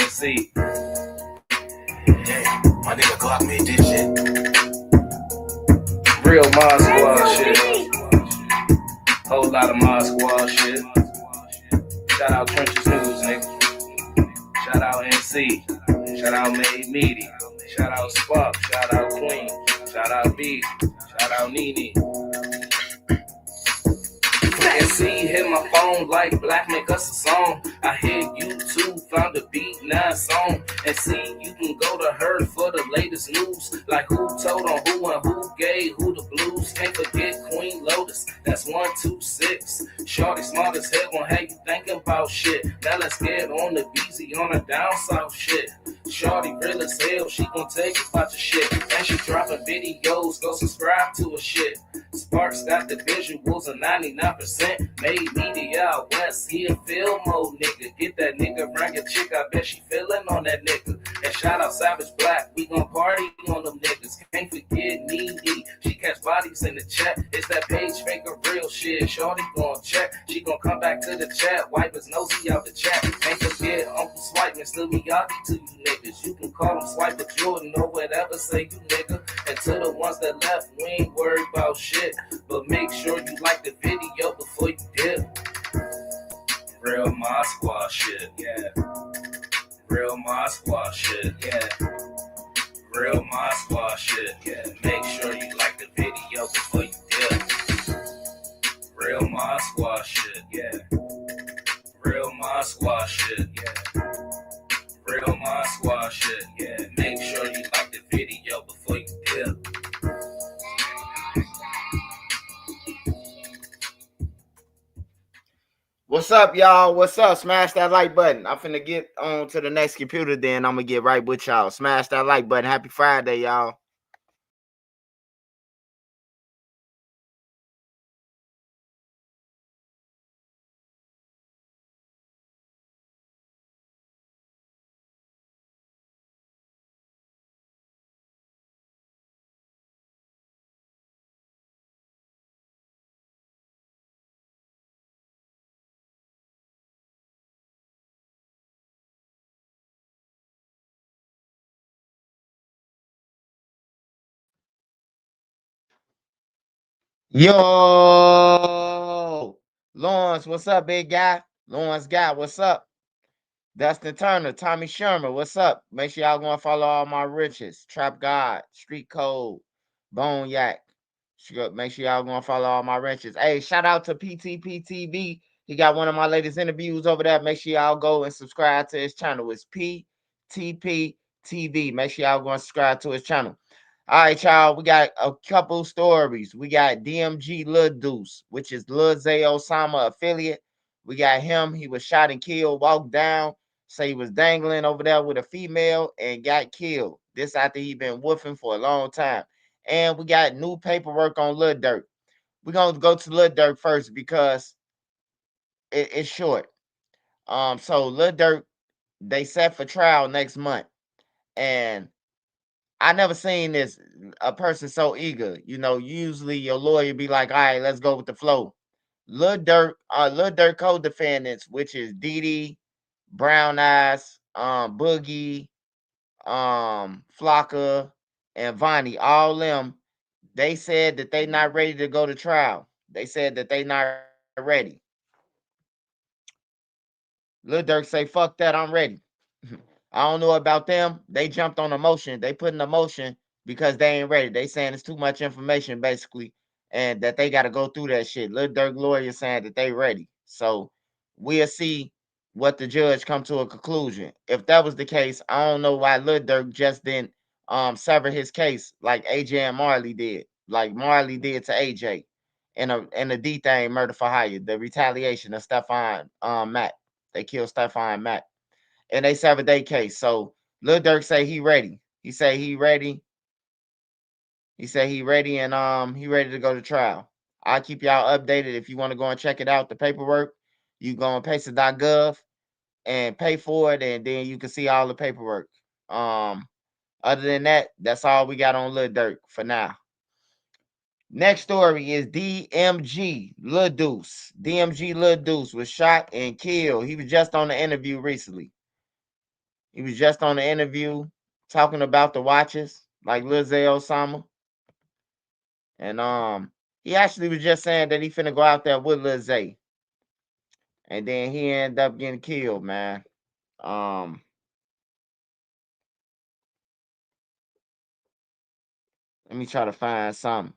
see. Hey, my nigga Glock made this shit. Real Mod Squad shit. Whole lot of Mod Squad shit. Shout out Trenches News, nigga. Shout out NC. Shout out Made Meaty. Shout out Spark. Shout out Queen. Shout out B. Shout out Nene. And see, hit my phone like Black, make us a song. I hit YouTube, found a beat, now a song. And see, you can go to her for the latest news. Like who told on who and who gave who the blues. Can't forget Queen Lotus, that's 126. Shorty smart as hell, gon' have you thinking about shit. Now let's get on the BZ on the down south shit. Shorty real as hell, she gon' tell you about your shit. And she dropping videos, go subscribe to her shit. Sparks got the visuals of 99%. Made media out west, he a film mode nigga. Get that nigga, bring a chick, I bet she feelin' on that nigga. And shout out Savage Black, we gon' party on them niggas. Can't forget Nene, she catch bodies in the chat. It's that page maker real shit, shorty gon' check. She gon' come back to the chat, wipe his nosy out the chat. Can't forget Uncle Swipe, Mr. Miyagi to you niggas. You can call him Swiper Jordan or whatever, say you nigga. And to the ones that left, we ain't worried about shit. But make sure you like the video before you dip. Real Mod Squad shit, yeah. Real Mod Squad shit, yeah. Real Mod Squad shit, yeah. Make sure you like the video before you dip. Real Mod Squad shit, yeah. Real Mod Squad shit, yeah. Real Mod Squad shit, yeah. Make sure you like the video before you dip. What's up, y'all? What's up? Smash that like button. I'm finna get on to the next computer, then I'm gonna get right with y'all. Smash that like button. Happy Friday, y'all. Yo, Lawrence, what's up, big guy? Lawrence Guy, what's up? Dustin Turner, Tommy Shermer, what's up? Make sure y'all go and follow all my riches. Trap God, Street Code, Bone Yak. Make sure y'all go and follow all my riches. Hey, shout out to PTPTV. He got one of my latest interviews over there. Make sure y'all go and subscribe to his channel. It's PTPTV. Make sure y'all go and subscribe to his channel. All right, y'all. We got a couple stories. We got DMG Lil Deuce, which is Lil Zay Osama affiliate. We got him. He was shot and killed, walked down. Say he was dangling over there with a female and got killed. This after he been woofing for a long time. And we got new paperwork on Lil Durk. We're gonna go to Lil Durk first because it's short. So Lil Durk, they set for trial next month. And I never seen this a person so eager. You know, usually your lawyer be like, all right, let's go with the flow. Lil Durk co-defendants, which is Didi, Brown Eyes, Boogie, Flocka, and Vonnie, all them, they said that they not ready to go to trial. They said that they not ready. Lil Durk say, fuck that, I'm ready. I don't know about them. They jumped on a motion. They put in a motion because they ain't ready. They saying it's too much information, basically, and that they got to go through that shit. Lil Durk lawyer saying that they ready. So we'll see what the judge come to a conclusion. If that was the case, I don't know why Lil Durk just didn't sever his case like AJ and Marley did, like Marley did to AJ in a D thing murder for hire, the retaliation of Stephon Matt. They killed Stephon Matt and they severed their case. So Lil Durk say he ready. He say he ready. He say he ready and he ready to go to trial. I'll keep y'all updated if you want to go and check it out. The paperwork, you go on pacer.gov and pay for it, and then you can see all the paperwork. Other than that, that's all we got on Lil Durk for now. Next story is DMG Lil Deuce. DMG Lil Deuce was shot and killed. He was just on the interview recently. He was just on the interview talking about the watches, like Lil Osama. And he actually was just saying that he finna go out there with Lil Zay. And then he ended up getting killed, man. Um, Let me try to find something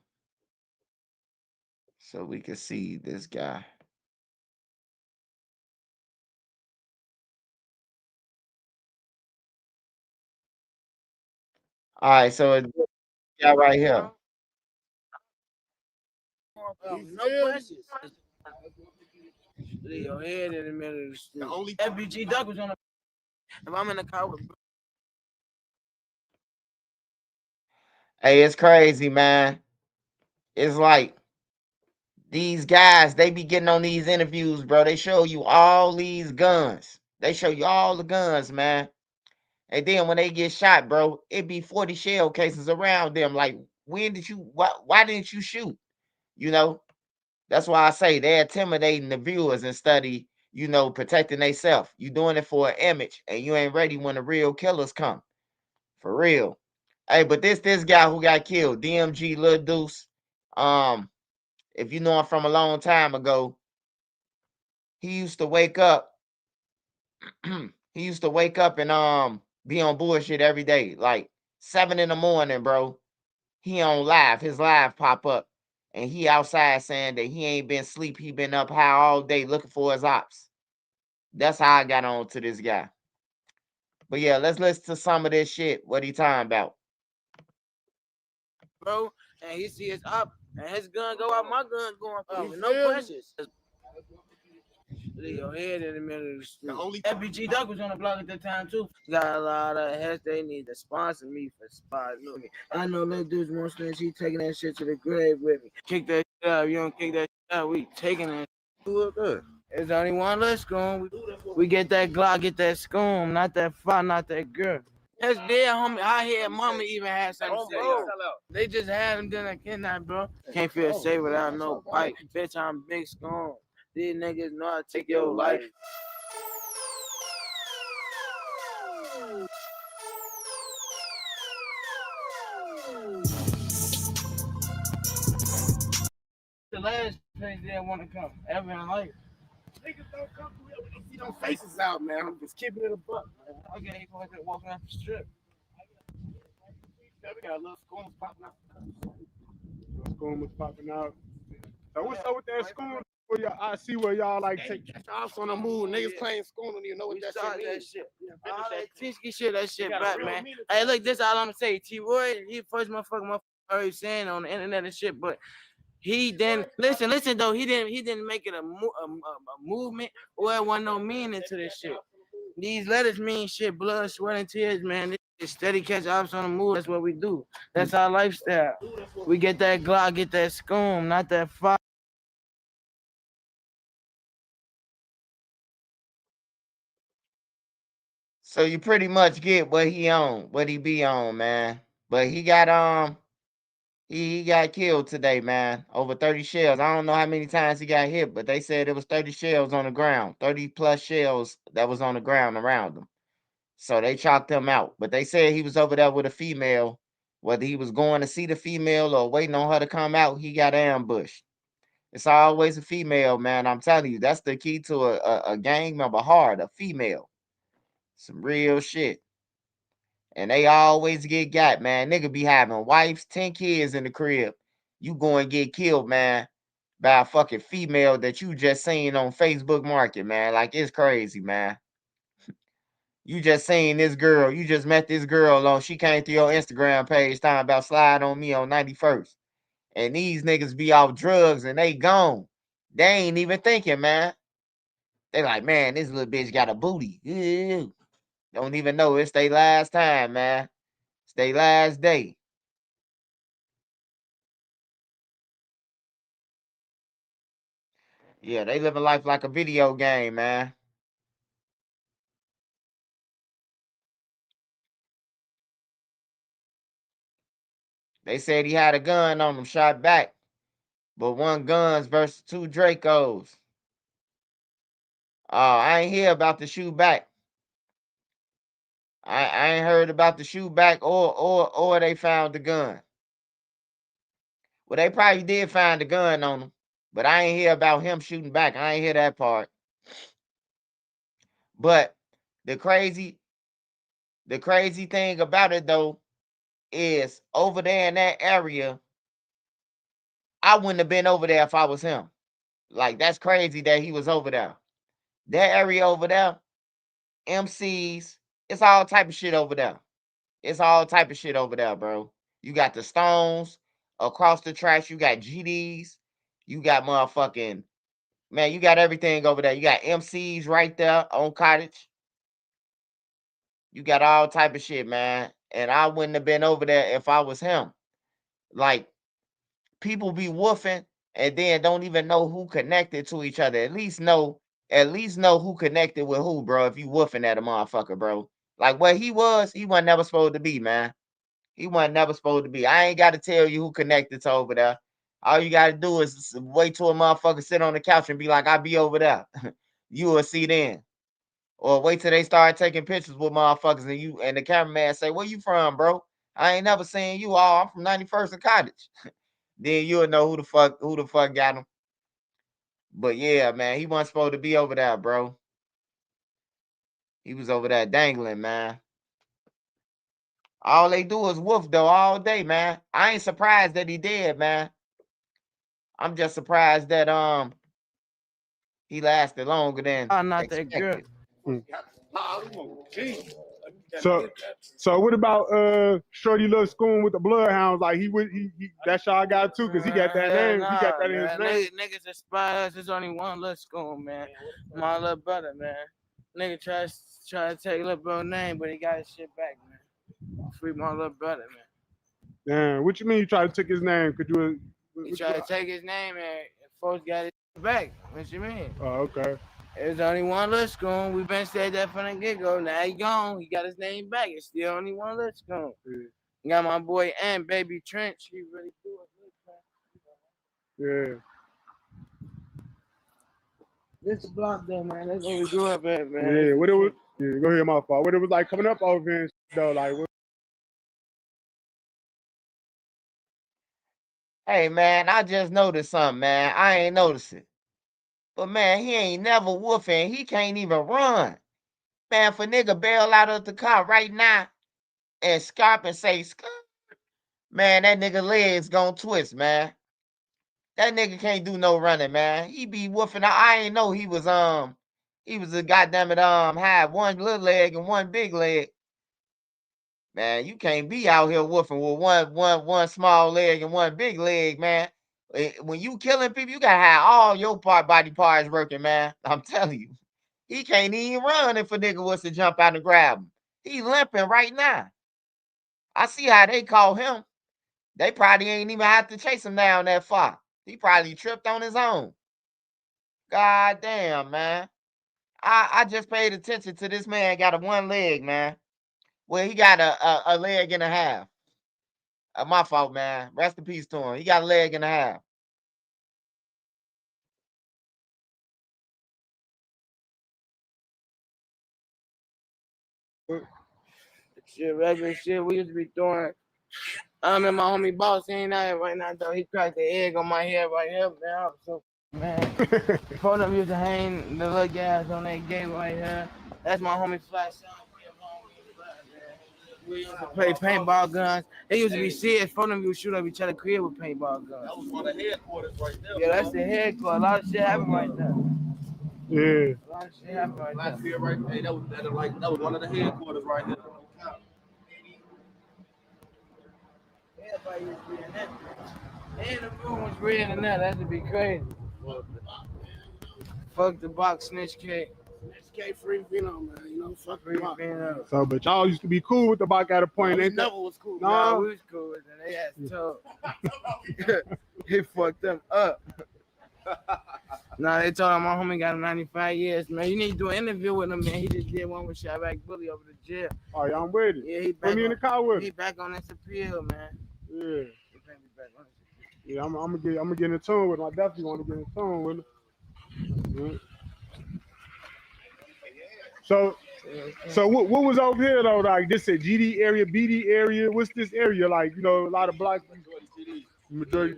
so we can see this guy. All right, so it's this guy right here. No questions. Leave your head in the middle of the street. The only FBG Duck was on the. If I'm in the car with. Hey, it's crazy, man. It's like these guys, they be getting on these interviews, bro. They show you all these guns. They show you all the guns, man. And then when they get shot, bro, it be 40 shell cases around them. Like, when did you why didn't you shoot? You know? That's why I say they're intimidating the viewers and study, protecting themselves. You doing it for an image and you ain't ready when the real killers come. For real. Hey, but this guy who got killed, DMG Lil Deuce. If you know him from a long time ago, he used to wake up. He used to wake up and be on bullshit every day. Like 7 in the morning, bro. He on live. His live pop up. And he outside saying that he ain't been sleep. He been up high all day looking for his ops. That's how I got on to this guy. But yeah, let's listen to some of this shit. What he talking about? Bro, and he see his up, and his gun go out, my gun going out. No questions. Leave your head in the middle of the street. The only FBG Duck was on the block at that time too. Got a lot of heads. They need to sponsor me for spot. I know Lil Deuce wants to. She taking that shit to the grave with me. Kick that shit out. If you don't kick that shit out, we taking that. Good. There's only one less scone. We get that Glock, get that scone, not that fire, not that girl. That's dead, homie. I hear mama even had something to say. They just had him then I cannot, bro. Can't feel safe without no bike. Bitch, I'm big scone. These niggas know how to take your life. The last place they want to come ever in life. Niggas don't come through here with no faces out, man. I'm just keeping it a buck, man. I can't even walking off the strip. Yeah, we got a little scones popping out. School was popping out. So what's up with that school? Where y'all, I see where y'all like take Off on the move, niggas playing school, don't even know what that shit means. All that Tisky shit, that shit back, man. Hey, look, this all I'm gonna say. T-Roy, he first motherfucker heard saying on the internet and shit, but he didn't listen though. He didn't make it a movement or it wasn't no meaning to this shit. These letters mean shit, blood, sweat, and tears, man. This is steady catch ops on the move. That's what we do. That's our lifestyle. We get that Glock, get that scone, not that fire. So you pretty much get what he on, what he be on, man. But he got killed today, man. Over 30 shells. I don't know how many times he got hit, but they said it was 30 shells on the ground. 30 plus shells that was on the ground around him. So they chalked him out. But they said he was over there with a female. Whether he was going to see the female or waiting on her to come out, he got ambushed. It's always a female, man. I'm telling you, that's the key to a gang member heart, a female. Some real shit. And they always get got, man. Nigga be having wives, 10 kids in the crib. You go and get killed, man, by a fucking female that you just seen on Facebook Market, man. Like, it's crazy, man. You just seen this girl. You just met this girl on. She came through your Instagram page talking about slide on me on 91st. And these niggas be off drugs and they gone. They ain't even thinking, man. They like, man, this little bitch got a booty. Ew. Don't even know it's their last time, man. It's their last day. Yeah, they living life like a video game, man. They said he had a gun on him, shot back. But one guns versus two Dracos. I ain't hear about the shoot back. I ain't heard about the shoot back or they found the gun. Well, they probably did find the gun on him, but I ain't hear about him shooting back. I ain't hear that part. But the crazy thing about it though is over there in that area, I wouldn't have been over there if I was him. Like, that's crazy that he was over there. That area over there, MCs, it's all type of shit over there. It's all type of shit over there, bro. You got the Stones across the tracks. You got GDs. You got motherfucking, man, you got everything over there. You got MCs right there on Cottage. You got all type of shit, man. And I wouldn't have been over there if I was him. Like, people be woofing and then don't even know who connected to each other. At least know who connected with who, bro. If you woofing at a motherfucker, bro. Like, where he wasn't never supposed to be, man. He wasn't never supposed to be. I ain't got to tell you who connected to over there. All you got to do is wait till a motherfucker sit on the couch and be like, I'll be over there. You will see then. Or wait till they start taking pictures with motherfuckers and the cameraman say, where you from, bro? I ain't never seen you. I'm from 91st and Cottage. Then you'll know who the fuck got him. But yeah, man, he wasn't supposed to be over there, bro. He was over there dangling, man. All they do is woof though all day, man. I ain't surprised that he did, man. I'm just surprised that he lasted longer than not expected. that good. So what about Shorty Lil Schoon with the Bloodhounds? Like he that's y'all got too, cause he got that name. He got that in his name. Niggas aspire us. There's only one Lil Schoon, man. My little brother, man. Nigga try to take little bro name, but he got his shit back, man. Free my little brother, man. Damn, what you mean you try to take his name? Could you? He tried to take his name and folks got his back. What you mean? Oh, okay. There's only one Lil Schoon. We been said that from the get-go. Now he gone. He got his name back. It's still only one Lil Schoon. Yeah. Got my boy and Baby Trench. He really do it. Yeah. This block though, man. That's where we grew up at, man. Yeah, what it was? Yeah, go ahead, my fault. What it was like coming up over here, though, like. Hey, man, I just noticed something, man. I ain't noticed it. But, man, he ain't never woofing. He can't even run. Man, for nigga bail out of the car right now and scarp and say, man, that nigga legs gonna twist, man. That nigga can't do no running, man. He be woofing. I ain't know he was a goddamn it, had one little leg and one big leg. Man, you can't be out here woofing with one small leg and one big leg, man. When you killing people, you gotta have all your body parts working, man. I'm telling you. He can't even run if a nigga was to jump out and grab him. He limping right now. I see how they call him. They probably ain't even have to chase him down that far. He probably tripped on his own. God damn, man. I just paid attention to this man got a one leg, man. Well, he got a leg and a half. My fault, man. Rest in peace to him. He got a leg and a half. Shit, regular shit we used to be doing. I remember my homie boss, he ain't out here right now, though. He cracked the egg on my head right here, man. So, man, before them used to hang the little guys on that gate right here. That's my homie Flash. We used to play paintball guns. They used to be serious. For them, you shoot up each other crib with paintball guns. That was one of the headquarters right there. Yeah, that's the headquarters. A lot of shit happened right there. Yeah. A lot of shit happened right there. Hey, that was one of the headquarters right there. Everybody used to be in that. And the room was red in there. That'd be crazy. Fuck the box, snitch K. Snitch K, free Vino, man. You know, fuck free Vino. So, but y'all used to be cool with the Bach at a point. We never was cool. Nah, we was cool with them. They ass tough. He fucked them up. Nah, they told him my homie got him 95 years, man. You need to do an interview with him, man. He just did one with Shabak Bully over the jail. Oh, y'all with it? Yeah, he back. Put me in the car with him. He back on this appeal, man. Yeah. He back on this appeal. Yeah, I'm gonna get in tune with him. I definitely want to get in tune with him. Yeah. So what was over here though? Like this a GD area, BD area. What's this area like? You know, a lot of black majority.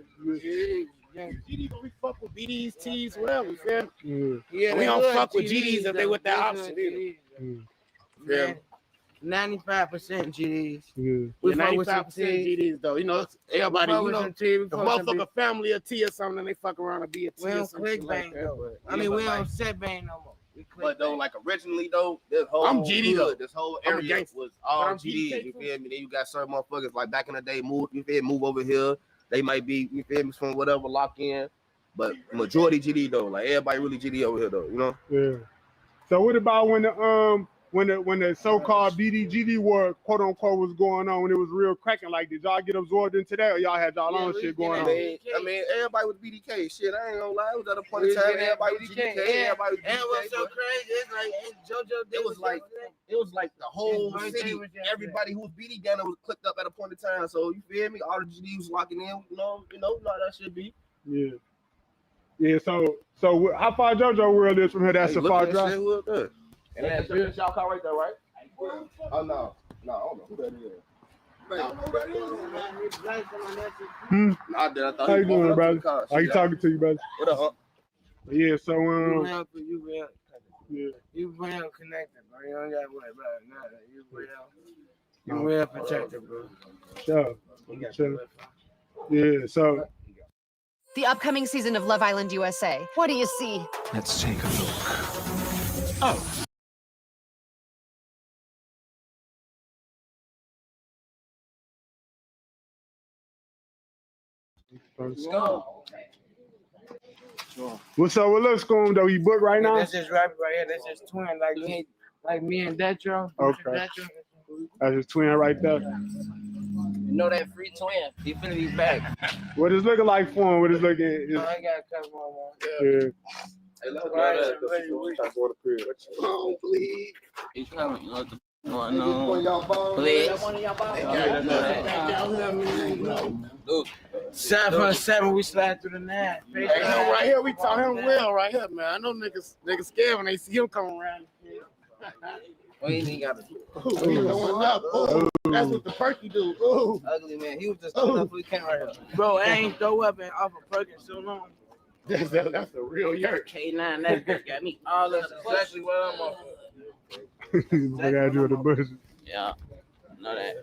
GD, we fuck with BDs, T's, whatever. You feel me? Yeah, We don't fuck with GDs if they with that option either. Yeah. 95% GDs. Yeah. We Yeah, fuck with some 95% T's. GDs though. You know, everybody, We fuck you with know, some T's. We the fuck with some motherfucker family a T or something, and they fuck around and be a T We or don't some click shit bang like that. though. I mean, we don't set bang no more. We click But though, bang. like originally though, this whole I'm GD though. this whole I'm a area gangster. was all But I'm GD. GD You too. feel me? Then you got certain motherfuckers like back in the day, move over here. They might be, you feel me, from whatever lock in. But majority GD though, like everybody really GD over here though, you know? Yeah. So what about when the so-called BDGD war, quote unquote, was going on when it was real cracking? Like, did y'all get absorbed into that, or y'all had y'all own shit going on? I mean, everybody was BDK. Shit, I ain't gonna lie. It was at a point in time, everybody was GDK. Everybody was BDK. And what's so crazy, it's like JoJo. It was like the whole His birthday city. was yesterday. Everybody who was BD down there was clicked up at a point in time. So you feel me? All the GD was locking in. You know how that should be. Yeah. Yeah. So how far JoJo world is from here? That's a far drive. And that's business y'all car right there, right? Oh no, I don't know who that is. I did. I thought How he you doing, was brother? car. How you talking to you, brother? What up? Yeah. So You real. yeah. You real connected, bro. You don't gotta worry about nothing. You real. You real protected, bro. Sure. You got Sure. to Yeah. So The upcoming season of Love Island USA. What do you see? Let's take a look. Oh. what's up with Lil Schoon though? You booked right now? That's just rapper right here. That's just twin, like me and Detro. Okay. That's his twin right there. You know that free twin. He finna be back. What is looking like for him? What is looking? I got a couple more. Yeah. Hey, let's go Right, there. ready, Go to the crib. Oh, please. He's coming. You know what the going One on? of y'all balls. Please. One of y'all balls. 7 we slide through the night. Hey, him right here, we talk him real right here, man. I know niggas scared when they see him come around. Well, he got it. Ooh, he going up. Ooh, that's what the perky do. Ooh. Ugly man. He was just throwing up for the camera right here. Bro, I ain't throw up and off a perk in so long. That's a real yerk. K9, that bitch got me all that's exactly what I'm on. I gotta do the bush. Yeah, know that.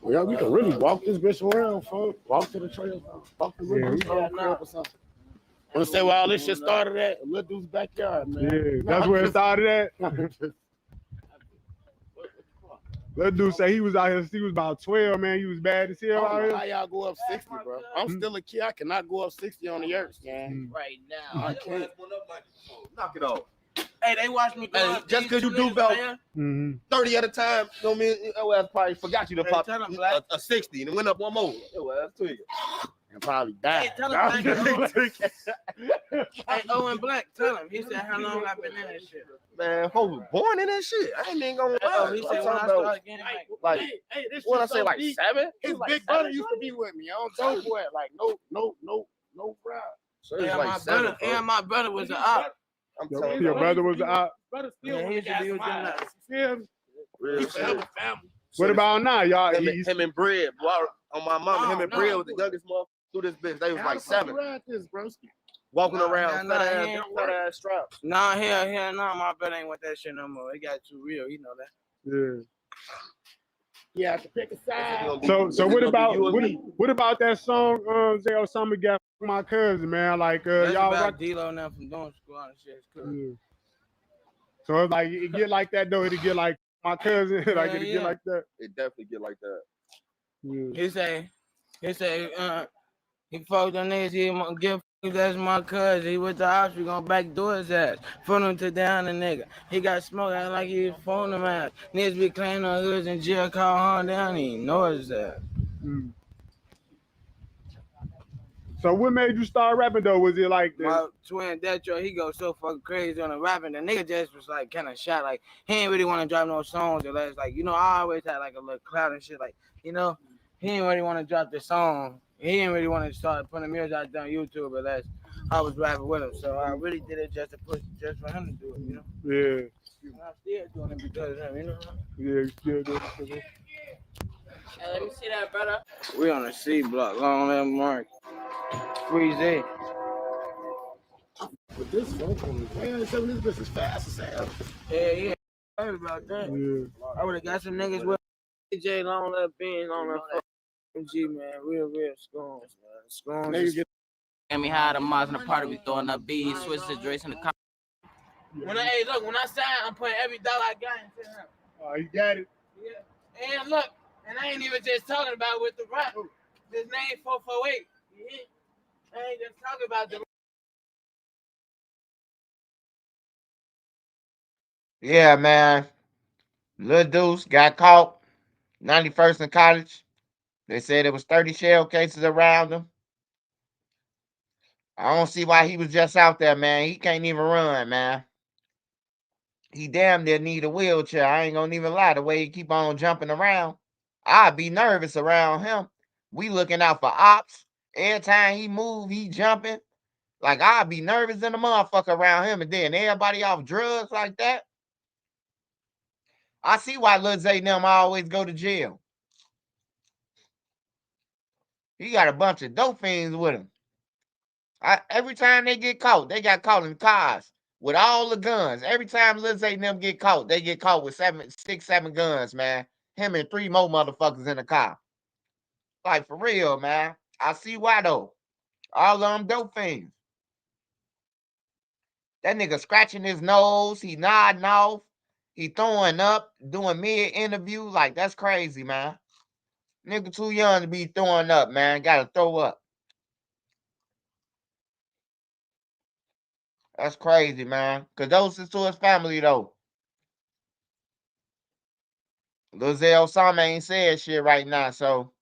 Well, we can really walk this bitch around, folks. Walk to the trail, walk the Lil Deuce crib or something. Wanna say where all this shit started at? Lil Deuce backyard, man. Yeah, that's where it started at. Lil Deuce say he was out here. He was about 12, man. He was bad as hell out How here. y'all go up 60, bro? I'm still a kid. I cannot go up 60 on the earth, man. Right now. I can't. Knock it off. Hey, they watch me go Hey, up. just These because you two do niggas about right 30 at a time, you know what I mean? Your ass probably forgot you to Hey, pop tell 'em, Black. a 60 and it went up one more. Your ass to you. And probably Hey, die. tell him, Black. Hey, Owen Black, tell him. He said how long I've been in this shit. Man, folks was born in that shit. I ain't even gonna lie. Oh, he said I'm when I talking about, started getting like, Hey, this what I shit say, so like deep. 7? His Like big 7, brother used to be with me. I don't joke with like no problem. So it's And like my 7, brother, bro. and my brother was an op. I'm Your, telling your you. brother was out. Brother Yeah, still he used to be with them got nuts. you feel me? Real He forever shit. family. What about now, y'all? Him and Bread, boy, on my mama, him and No, Bread no. was the youngest motherfucker through this bitch. They was like 7. Ride this, broski. Walking Nah, around, nah, fat he ain't ass straps. Nah, hell, nah, my brother ain't with that shit no more. It got too real, you know that. Yeah. You have to pick a side. So what about that song Zay Osama got for my cousin, man? Like That's y'all about rock. D-Lo now from doing school and shit. It's cool. Yeah. So it's like it get like that though. It'll get like my cousin, like it'll get like that. It definitely get like that. Yeah. He say, he fucked them niggas, he won't give that's my cousin. He with the ops, we gonna backdoor his ass. Phone him to down the nigga. He got smoked out like he was phoning him out. Niggas be claiming on hoods in jail, call home down, he knows his ass. Mm. So what made you start rapping though? Was it like My twin Detro, he goes so fucking crazy on the rapping. The nigga just was like kind of shot. Like he ain't really want to drop no songs unless like, you know, I always had like a little clout and shit. Like, you know, he didn't really want to drop the song. He didn't really want to start putting music out there on YouTube unless I was rapping with him, so I really did it just for him to do it, you know. Yeah. And I'm still doing it because of him, you know. Yeah, you still doing it for them. Hey, let me see that, brother. We on the C block, long live Mark. Freeze it. But this phone call, man, some of this bitch is fast as hell. Yeah. I heard about that. Yeah. I would have got some niggas with DJ, long live Ben, long live DMG, man. Real scones, man. Scones. And me high the Mars in the party, we throwing up bees, switch the Drace in the car. When I sign, I'm putting every dollar I got into him. Oh, you got it. Yeah. And look, and I ain't even just talking about with the rap. His name 448. Yeah. I ain't just talking about the. Yeah, man. Lil Deuce got caught 91st in college. They said there was 30 shell cases around him. I don't see why he was just out there, man. He can't even run, man. He damn near need a wheelchair. I ain't gonna even lie. The way he keep on jumping around, I'd be nervous around him. We looking out for ops. Every time he move, he jumping. Like, I'd be nervous in the motherfucker around him. And then everybody off drugs like that. I see why Lil Zay and them always go to jail. He got a bunch of dope fiends with him. Every time they get caught, they got caught in cars with all the guns. Every time Lil Zay and them get caught, they get caught with 7 guns, man. Him and 3 more motherfuckers in the car. Like, for real, man. I see why, though. All of them dope fiends. That nigga scratching his nose. He nodding off. He throwing up, doing mid-interview. Like, that's crazy, man. Nigga too young to be throwing up, man. Gotta throw up. That's crazy, man. Condolences to his family, though. Lil Zay Osama ain't said shit right now, so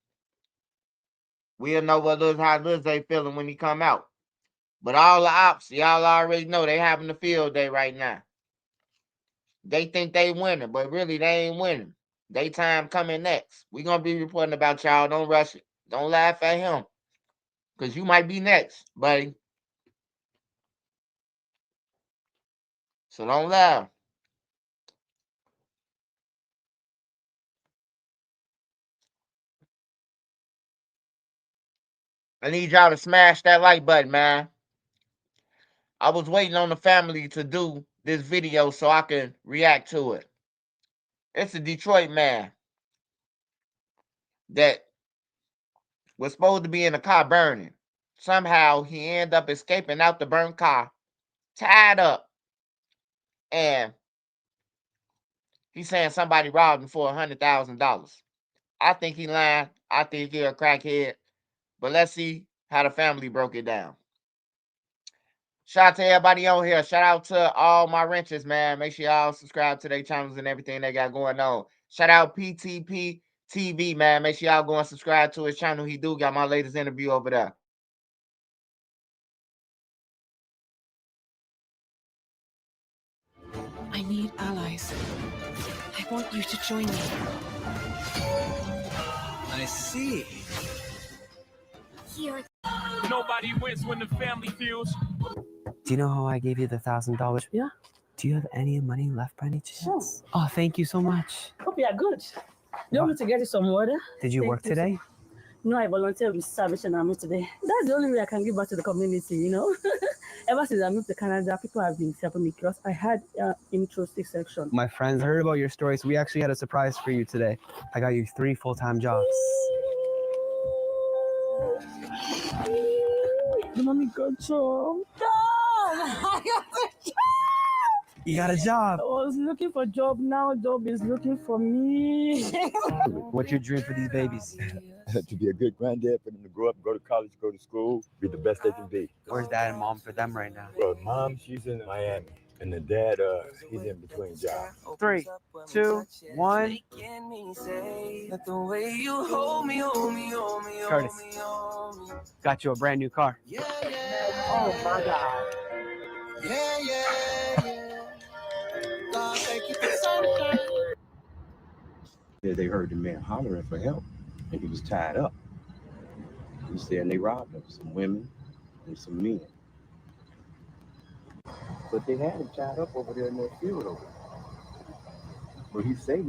we'll know how Lil Zay feeling when he come out. But all the ops, y'all already know they having the field day right now. They think they winning, but really they ain't winning. They time coming next. We gonna be reporting about y'all. Don't rush it. Don't laugh at him. Cause you might be next, buddy. So don't laugh. I need y'all to smash that like button, man. I was waiting on the family to do this video so I can react to it. It's a Detroit man that was supposed to be in a car burning. Somehow he ended up escaping out the burnt car, tied up, and he's saying somebody robbed him for $100,000. I think he lying. I think he a crackhead. But let's see how the family broke it down. Shout out to everybody on here. Shout out to all my wrenches, man. Make sure y'all subscribe to their channels and everything they got going on. Shout out PTP TV, man. Make sure y'all go and subscribe to his channel. He do got my latest interview over there. I need allies. I want you to join me. I see. Here. Nobody wins when the family feels. Do you know how I gave you the $1,000? Yeah. Do you have any money left by any chance? Sure. Oh, thank you so much. Hope you are good. You want me to get you some water? Did you work today? No, I volunteered with Salvation Army today. That's the only way I can give back to the community, you know. Ever since I moved to Canada, people have been helping me because I had intro section. My friends heard about your story, so we actually had a surprise for you today. I got you 3 full-time jobs. The mommy got job. I got a job. You got a job. I was looking for a job. Now job is looking for me. What's your dream for these babies? To be a good granddad for them to grow up, go to college, go to school, be the best they can be. Where's dad and mom for them right now? Well, mom, she's in Miami, and the dad, he's in between jobs. 3, 2, 1. Curtis, got you a brand new car. Oh my God. They heard the man hollering for help, and he was tied up. He said, and they robbed him, some women and some men. But they had him tied up over there in that field over. But he saved.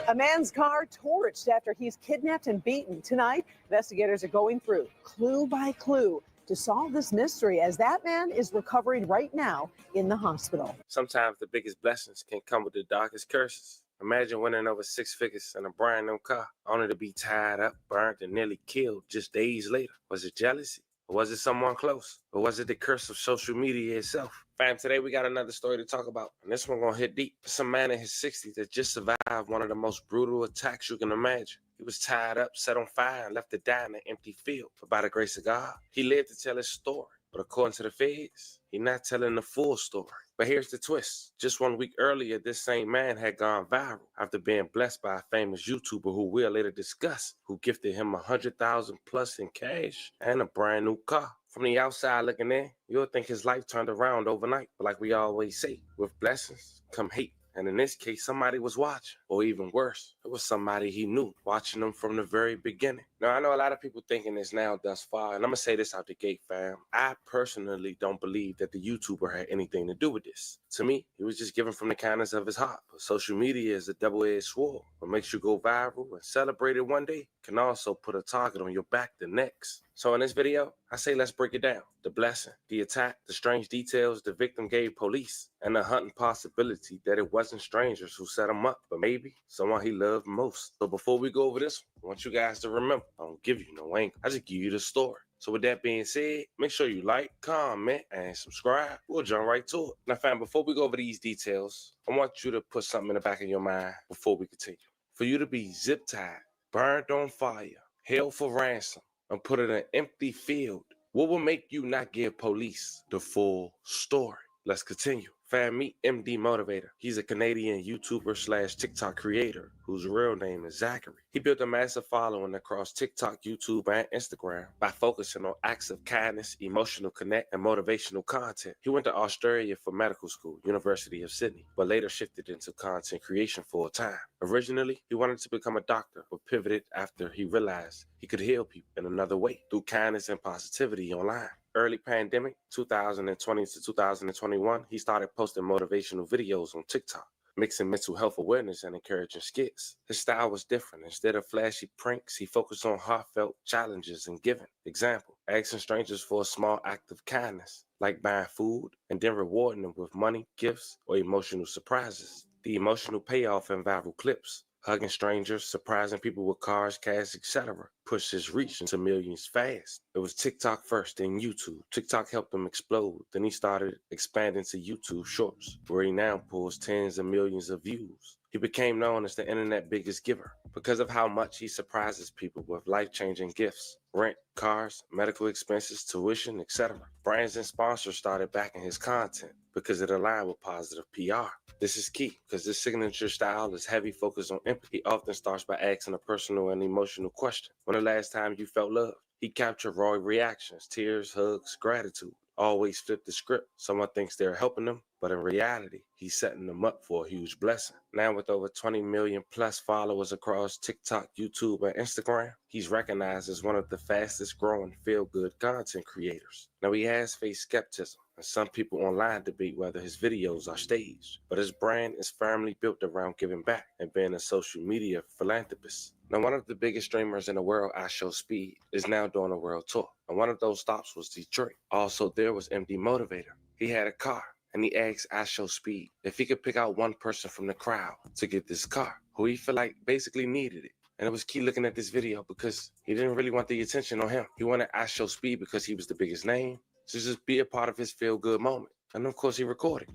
A man's car torched after he's kidnapped and beaten. Tonight, investigators are going through clue by clue to solve this mystery as that man is recovering right now in the hospital. Sometimes the biggest blessings can come with the darkest curses. Imagine winning over 6 figures in a brand new car, only to be tied up, burnt, and nearly killed just days later. Was it jealousy? Or was it someone close? Or was it the curse of social media itself? Fam, today we got another story to talk about, and this one gonna hit deep. Some man in his 60s that just survived one of the most brutal attacks you can imagine. He was tied up, set on fire, and left to die in an empty field. But by the grace of God, he lived to tell his story. But according to the feds, he's not telling the full story. But here's the twist. Just 1 week earlier, this same man had gone viral after being blessed by a famous YouTuber who we'll later discuss, who gifted him $100,000 plus in cash and a brand new car. From the outside looking in, you'll think his life turned around overnight. But like we always say, with blessings come hate. And in this case, somebody was watching, or even worse, it was somebody he knew, watching him from the very beginning. Now, I know a lot of people thinking this now thus far, and I'm going to say this out the gate, fam. I personally don't believe that the YouTuber had anything to do with this. To me, he was just giving from the kindness of his heart. But social media is a double-edged sword. What makes you go viral and celebrate it one day can also put a target on your back the next. So in this video, I say let's break it down. The blessing, the attack, the strange details the victim gave police, and the hunting possibility that it wasn't strangers who set him up, but maybe someone he loved most. So before we go over this, I want you guys to remember, I don't give you no angle. I just give you the story. So with that being said, make sure you like, comment, and subscribe. We'll jump right to it. Now, fam, before we go over these details, I want you to put something in the back of your mind before we continue. For you to be zip-tied, burned on fire, held for ransom, and put in an empty field, what will make you not give police the full story? Let's continue. Fam, meet MD Motivator. He's a Canadian YouTuber / TikTok creator whose real name is Zachary. He built a massive following across TikTok, YouTube, and Instagram by focusing on acts of kindness, emotional connect, and motivational content. He went to Australia for medical school, University of Sydney, but later shifted into content creation full time. Originally, he wanted to become a doctor, but pivoted after he realized he could heal people in another way through kindness and positivity online. Early pandemic, 2020 to 2021, he started posting motivational videos on TikTok, mixing mental health awareness and encouraging skits. His style was different. Instead of flashy pranks, he focused on heartfelt challenges and giving. Example, asking strangers for a small act of kindness, like buying food, and then rewarding them with money, gifts, or emotional surprises. The emotional payoff in viral clips, hugging strangers, surprising people with cars, cash, etc., pushed his reach into millions fast. It was TikTok first, then YouTube. TikTok helped him explode. Then he started expanding to YouTube Shorts, where he now pulls tens of millions of views. He became known as the internet biggest giver because of how much he surprises people with life-changing gifts, rent, cars, medical expenses, tuition, etc. Brands and sponsors started backing his content because it aligned with positive PR. This is key because this signature style is heavy focus on empathy. He often starts by asking a personal and emotional question. When the last time you felt love? He captured raw reactions, tears, hugs, gratitude. Always flip the script. Someone thinks they're helping them, but in reality, he's setting them up for a huge blessing. Now with over 20 million plus followers across TikTok, YouTube, and Instagram, he's recognized as one of the fastest growing feel-good content creators. Now he has faced skepticism, and some people online debate whether his videos are staged, but his brand is firmly built around giving back and being a social media philanthropist. Now, one of the biggest streamers in the world, I Show Speed, is now doing a world tour, and one of those stops was Detroit. Also, there was MD Motivator. He had a car, and he asked I Show Speed if he could pick out one person from the crowd to get this car, who he felt like basically needed it. And it was key looking at this video because he didn't really want the attention on him. He wanted I Show Speed because he was the biggest name, to just be a part of his feel-good moment. And of course, he recorded.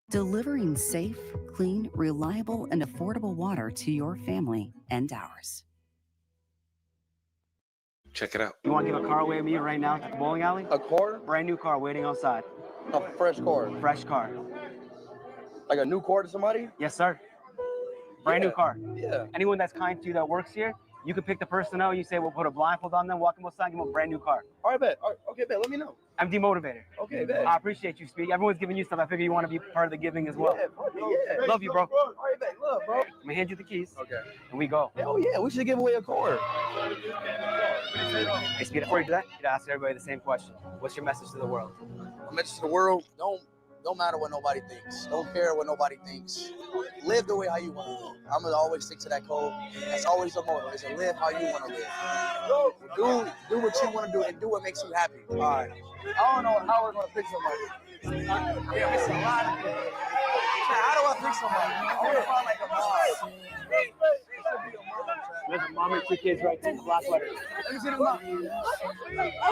Delivering safe, clean, reliable, and affordable water to your family and ours. Check it out. You want to give a car away with me right now at the bowling alley? A car? Brand new car waiting outside. A fresh car? Fresh car. Like a new car to somebody? Yes, sir. Brand new car. Yeah. Anyone that's kind to you that works here, you can pick the person out. You say, we'll put a blindfold on them, walk them outside, give them a brand new car. All right, bet. All right, okay, bet. Let me know. I'm demotivated. Okay, bet. I appreciate you, Speed. Everyone's giving you stuff. I figure you want to be part of the giving as well. Yeah. Love you, bro. All right, bet. Love, bro. I'm going to hand you the keys. Okay. And we go. Oh, yeah. We should give away a car. Hey, Speed, before you do that, you gotta ask everybody the same question. What's your message to the world? My message to the world, don't Don't matter what nobody thinks. Don't care what nobody thinks. Live the way how you want to live. I'm gonna always stick to that code. That's always the motto: is to live how you want to live. Do what you want to do and do what makes you happy. All right. I don't know how we're gonna pick somebody. Yeah, it's a lot of people. How do I pick somebody? I want to find like a mom. There's a mom and 2 kids right there in the black letter. Let me see the mom.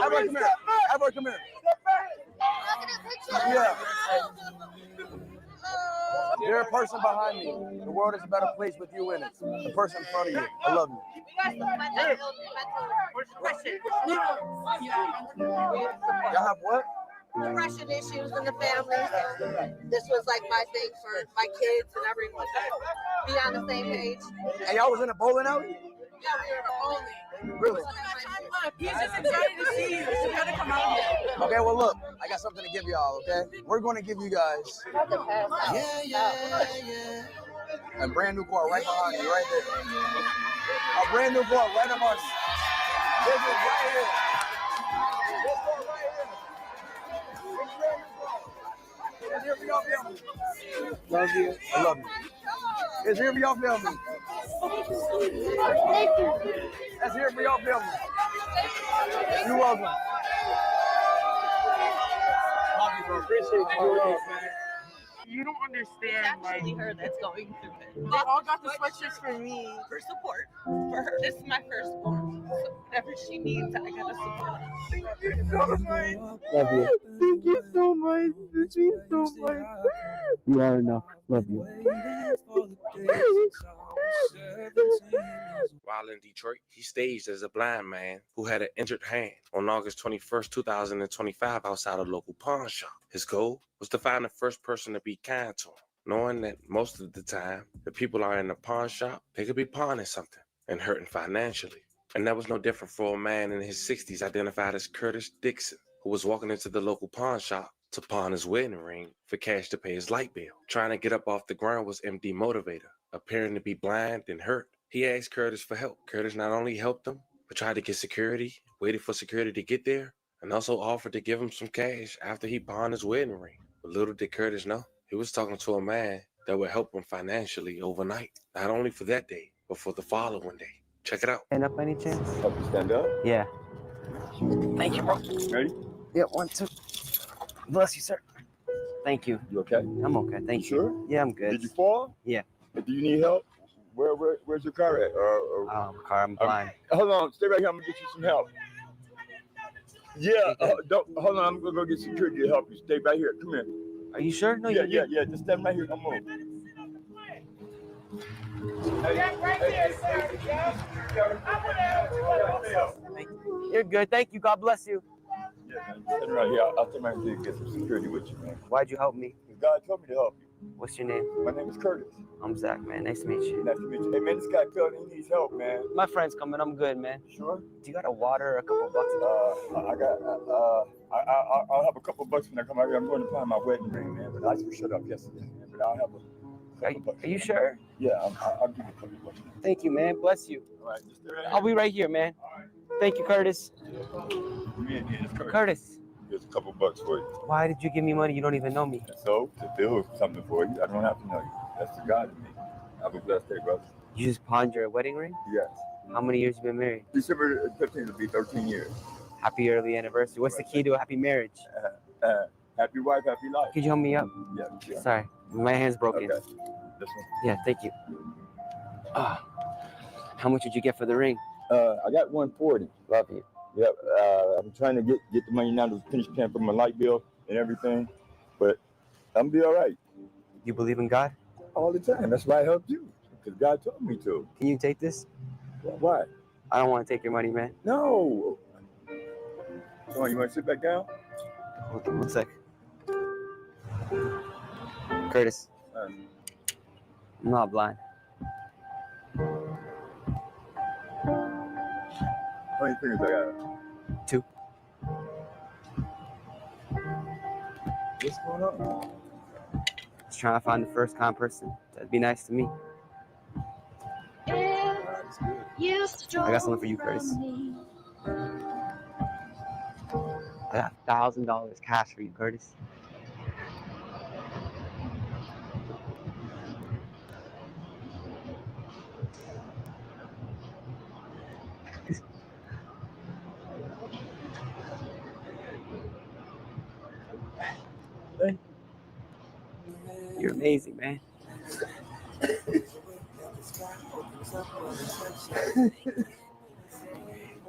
Everybody come here. Everybody come here. Yeah. You're a person behind me. The world is a better place with you in it. The person in front of you. I love you. Y'all have what? Depression issues in the family. This was like my thing for my kids and everyone to be on the same page. And y'all was in a bowling alley? Yeah, we were bowling. Really? He's just excited to see you. So you gotta come out here. Okay, well look, I got something to give y'all, okay? We're gonna give you guys a brand new car right behind you, right there. A brand new car right behind you. This is right here. This car right here. It's here for y'all family. Love you. I love you. It's here for y'all family. That's here for y'all family. You're welcome. Love you, bro. Appreciate you. You don't understand. It's actually her that's going through it. They all got the sweatshirts for me for support. For her, this is my firstborn. So whatever she needs, I gotta support her. Love you. Thank you so much. Thank you so much. You are enough. Love you. While in Detroit, he staged as a blind man who had an injured hand on August 21st, 2025 outside a local pawn shop. His goal was to find the first person to be kind to him, knowing that most of the time, the people are in the pawn shop, they could be pawning something and hurting financially. And that was no different for a man in his 60s identified as Curtis Dixon, who was walking into the local pawn shop to pawn his wedding ring for cash to pay his light bill. Trying to get up off the ground was MD Motivator, appearing to be blind and hurt. He asked Curtis for help. Curtis not only helped him, but tried to get security, waited for security to get there, and also offered to give him some cash after he pawned his wedding ring. But little did Curtis know, he was talking to a man that would help him financially overnight, not only for that day, but for the following day. Check it out. Stand up any chance? Help you stand up? Yeah. Thank you, bro. Ready? Yeah, 1, 2. Bless you, sir. Thank you. You okay? I'm okay. Thank you. Sure? Yeah, I'm good. Did you fall? Yeah. Do you need help? Where's your car at? Car, I'm blind. Hold on, stay right here. I'm gonna get you some help. Yeah, don't hold on. I'm gonna go get security to help you. Stay right here. Come here. Are you sure? No, yeah. Just stand right here. Come on. You're good. Thank you. God bless you. Yeah, man. Stand right here. I'll stand right here and get some security with you, man. Why'd you help me? God told me to help you. What's your name? My name is Curtis. I'm Zach, man. Nice to meet you. Nice to meet you. Hey, man, this guy felt he needs help, man. My friend's coming. I'm good, man. Sure? Do you got a water or a couple bucks? I'll have a couple bucks when I come out here. I'm going to find my wedding ring, man. But I just shut up yesterday, man. But I'll have a couple bucks. Are you sure? Yeah, I'll give you a couple bucks. Thank you, man. Bless you. All right, just stay right here. I'll be right here, man. Thank you, Curtis. Curtis. Here's a couple bucks for you. Why did you give me money? You don't even know me. So, to do something for you, I don't have to know you. That's the God to me. Have a blessed day, brother. You just pawned your wedding ring? Yes. How many years you been married? December 15th will be 13 years. Happy early anniversary. What's the key to a happy marriage? Happy wife, happy life. Could you help me up? Yeah. Sorry, my hand's broken. Okay. This one? Yeah, thank you. How much did you get for the ring? I got 140. Love you. Yep. I'm trying to get the money now to finish paying for my light bill and everything, but I'm gonna be all right. You believe in God? All the time. That's why I helped you, because God told me to. Can you take this? Why? I don't want to take your money, man. No. Come on, you want to sit back down? Hold on 1 sec. Curtis. I'm not blind. How many fingers I got? 2. What's going on? Just trying to find the first kind person that'd be nice to me. I got something for you, Curtis. I got $1,000 cash for you, Curtis. amazing, man.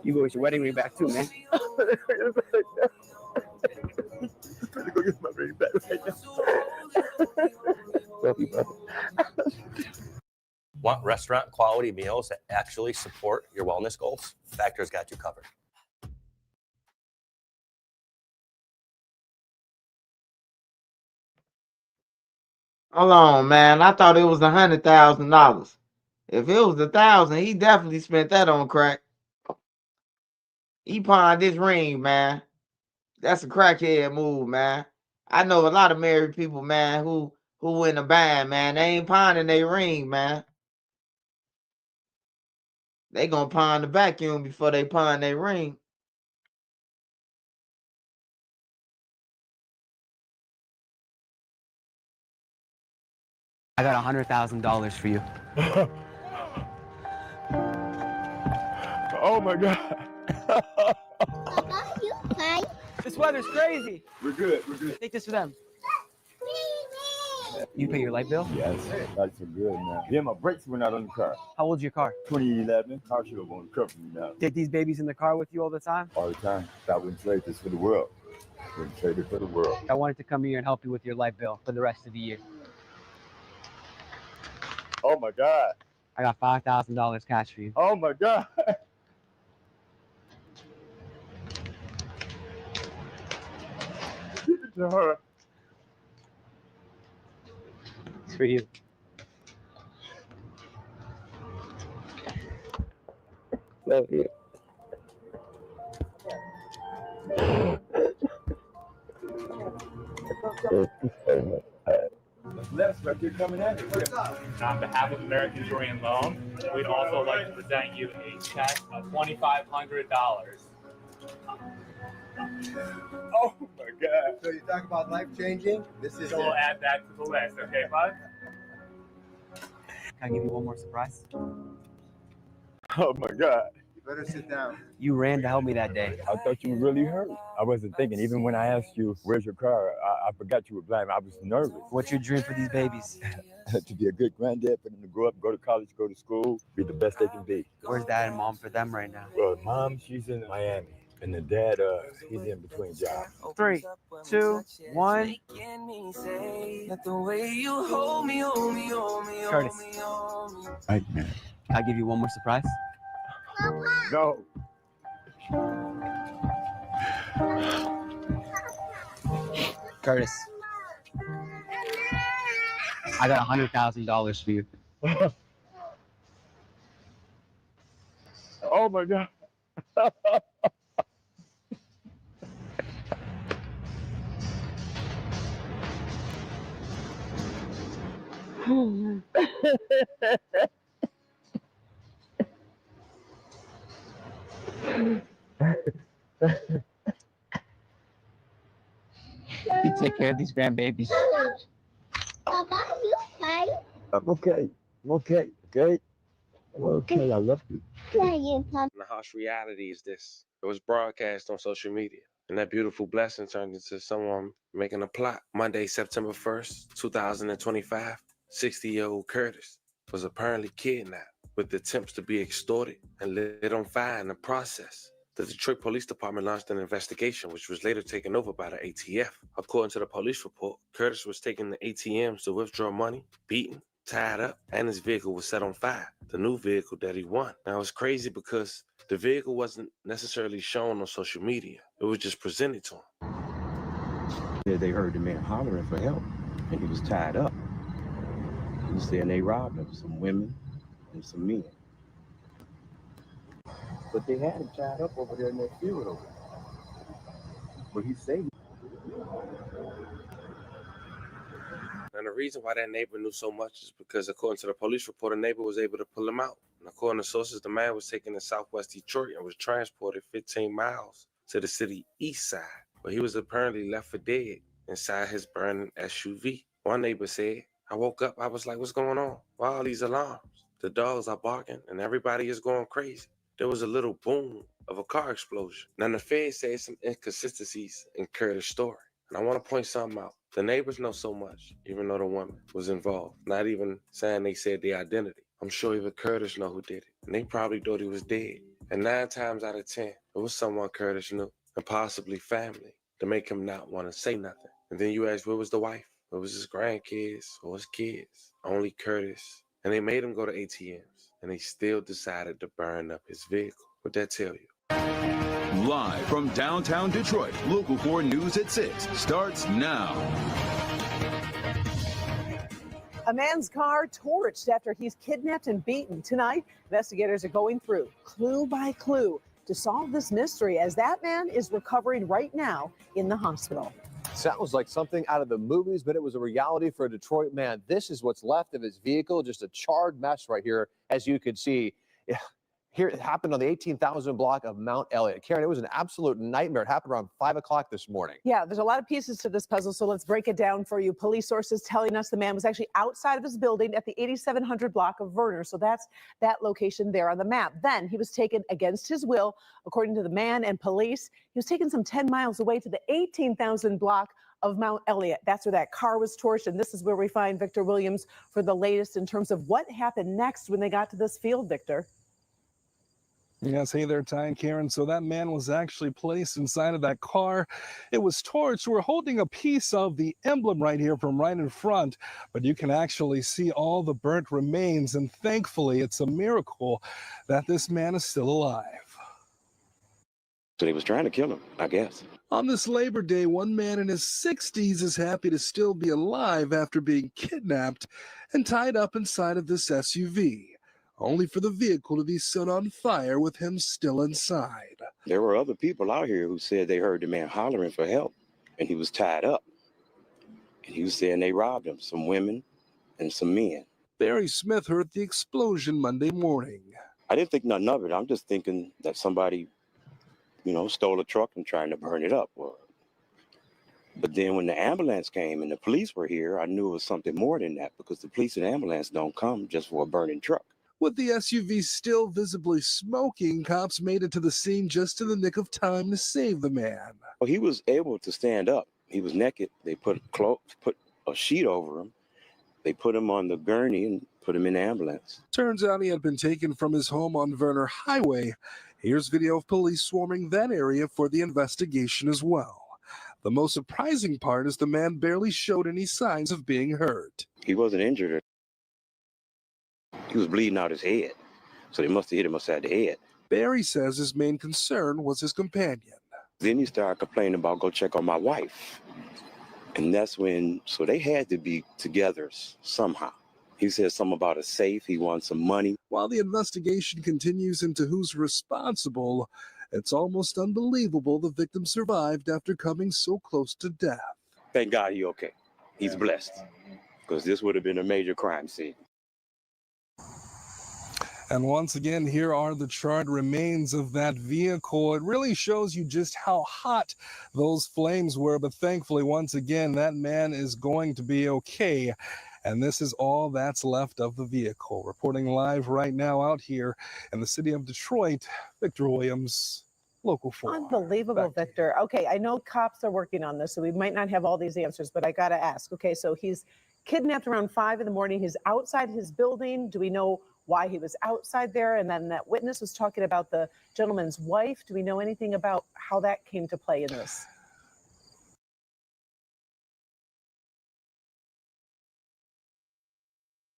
You go with your wedding ring back too, man. Go get my ring back right now. Love you, brother. Want restaurant quality meals that actually support your wellness goals? Factor's got you covered. Hold on, man. I thought it was $100,000. If it was 1,000, he definitely spent that on crack. He pawned this ring, man. That's a crackhead move, man. I know a lot of married people, man, who in a band, man. They ain't pawning their ring, man. They gonna pawn the vacuum before they pawn their ring. I got $100,000 for you. Oh my God. You fine? This weather's crazy. We're good. We're good. Take this for them. You pay your light bill? Yes, that's so good, man. Yeah, my brakes went out on the car. How old's your car? 2011. Car should have won't cover me now. Take these babies in the car with you all the time? All the time. I wouldn't trade this for the world. Wouldn't trade it for the world. I wanted to come here and help you with your light bill for the rest of the year. Oh my God. I got $5,000 cash for you. Oh my God. Give it to her. It's for you. Love you. Let's right here coming at you. On behalf of American Korean Loan, we'd also like to present you a check of $2,500. Oh my God. So you talk about life changing? This is So we'll add that to the list, okay, bud? Can I give you one more surprise? Oh my God. You better sit down. You ran to help me that day. I thought you were really hurt. I wasn't thinking. Even when I asked you, where's your car? I forgot you were blind. I was nervous. What's your dream for these babies? To be a good granddad, for them to grow up, go to college, go to school, be the best they can be. Where's dad and mom for them right now? Well, mom, she's in Miami. And the dad, he's in between jobs. 3, 2, 1. Curtis, Right, man. can I give you one more surprise? No. Curtis, I got $100,000 for you. Oh my God. You take care of these grandbabies. Papa, you fine? I'm okay. I'm okay. Okay. I'm okay. I love you. And the harsh reality is this. It was broadcast on social media. And that beautiful blessing turned into someone making a plot. Monday, September 1st, 2025, 60-year-old Curtis was apparently kidnapped with attempts to be extorted and lit on fire in the process. The Detroit Police Department launched an investigation, which was later taken over by the ATF. According to the police report, Curtis was taking the ATMs to withdraw money, beaten, tied up, and his vehicle was set on fire. The new vehicle that he won. Now, it's crazy because the vehicle wasn't necessarily shown on social media. It was just presented to him. They heard the man hollering for help, and he was tied up. He said they robbed him, some women and some men. But they had him tied up over there in that field over there. But he said. And the reason why that neighbor knew so much is because, according to the police report, a neighbor was able to pull him out. And according to sources, the man was taken to Southwest Detroit and was transported 15 miles to the city east side, where he was apparently left for dead inside his burning SUV. One neighbor said, I woke up, I was like, what's going on? Why all these alarms? The dogs are barking and everybody is going crazy. There was a little boom of a car explosion. Now, the feds say some inconsistencies in Curtis' story. And I want to point something out. The neighbors know so much, even though the woman was involved. Not even saying they said the identity. I'm sure even Curtis know who did it. And they probably thought he was dead. And 9 times out of 10, it was someone Curtis knew, and possibly family, to make him not want to say nothing. And then you ask, where was the wife? Where was his grandkids or his kids? Only Curtis. And they made him go to ATMs. And they still decided to burn up his vehicle. What'd that tell you? Live from downtown Detroit, Local 4 News at 6 starts now. A man's car torched after he's kidnapped and beaten. Tonight, investigators are going through clue by clue to solve this mystery as that man is recovering right now in the hospital. Sounds like something out of the movies, but it was a reality for a Detroit man. This is what's left of his vehicle, just a charred mess right here, as you can see. Here it happened on the 18,000 block of Mount Elliott. Karen, it was an absolute nightmare. It happened around 5 o'clock this morning. Yeah, there's a lot of pieces to this puzzle, so let's break it down for you. Police sources telling us the man was actually outside of his building at the 8700 block of Verner, so that's that location there on the map. Then he was taken against his will, according to the man and police. He was taken some 10 miles away to the 18,000 block of Mount Elliott. That's where that car was torched, and this is where we find Victor Williams for the latest in terms of what happened next when they got to this field, Victor. Yes, hey there, Ty and Karen. So that man was actually placed inside of that car. It was torched. We're holding a piece of the emblem right here from right in front, but you can actually see all the burnt remains. And thankfully, it's a miracle that this man is still alive. So they was trying to kill him, I guess. On this Labor Day, one man in his 60s is happy to still be alive after being kidnapped and tied up inside of this SUV. Only for the vehicle to be set on fire with him still inside. There were other people out here who said they heard the man hollering for help, and he was tied up. And he was saying they robbed him, some women and some men. Barry Smith heard the explosion Monday morning. I didn't think nothing of it. I'm just thinking that somebody, stole a truck and trying to burn it up. But then when the ambulance came and the police were here, I knew it was something more than that, because the police and ambulance don't come just for a burning truck. With the SUV still visibly smoking, cops made it to the scene just in the nick of time to save the man. Well, he was able to stand up. He was naked. They put a sheet over him. They put him on the gurney and put him in the ambulance. Turns out he had been taken from his home on Verner Highway. Here's video of police swarming that area for the investigation as well. The most surprising part is the man barely showed any signs of being hurt. He wasn't injured. He was bleeding out his head, so they must have hit him upside the head. Barry says his main concern was his companion. Then he started complaining about go check on my wife. And that's when, so they had to be together somehow. He said something about a safe, he wants some money. While the investigation continues into who's responsible, it's almost unbelievable the victim survived after coming so close to death. Thank God he's okay. He's blessed, because this would have been a major crime scene. And once again, here are the charred remains of that vehicle. It really shows you just how hot those flames were. But thankfully, once again, that man is going to be okay. And this is all that's left of the vehicle. Reporting live right now out here in the city of Detroit, Victor Williams, Local 4. Unbelievable, Victor. Okay, I know cops are working on this, so we might not have all these answers, but I got to ask. Okay, so he's kidnapped around 5 in the morning. He's outside his building. Do we know why he was outside there? And then that witness was talking about the gentleman's wife. Do we know anything about how that came to play in this?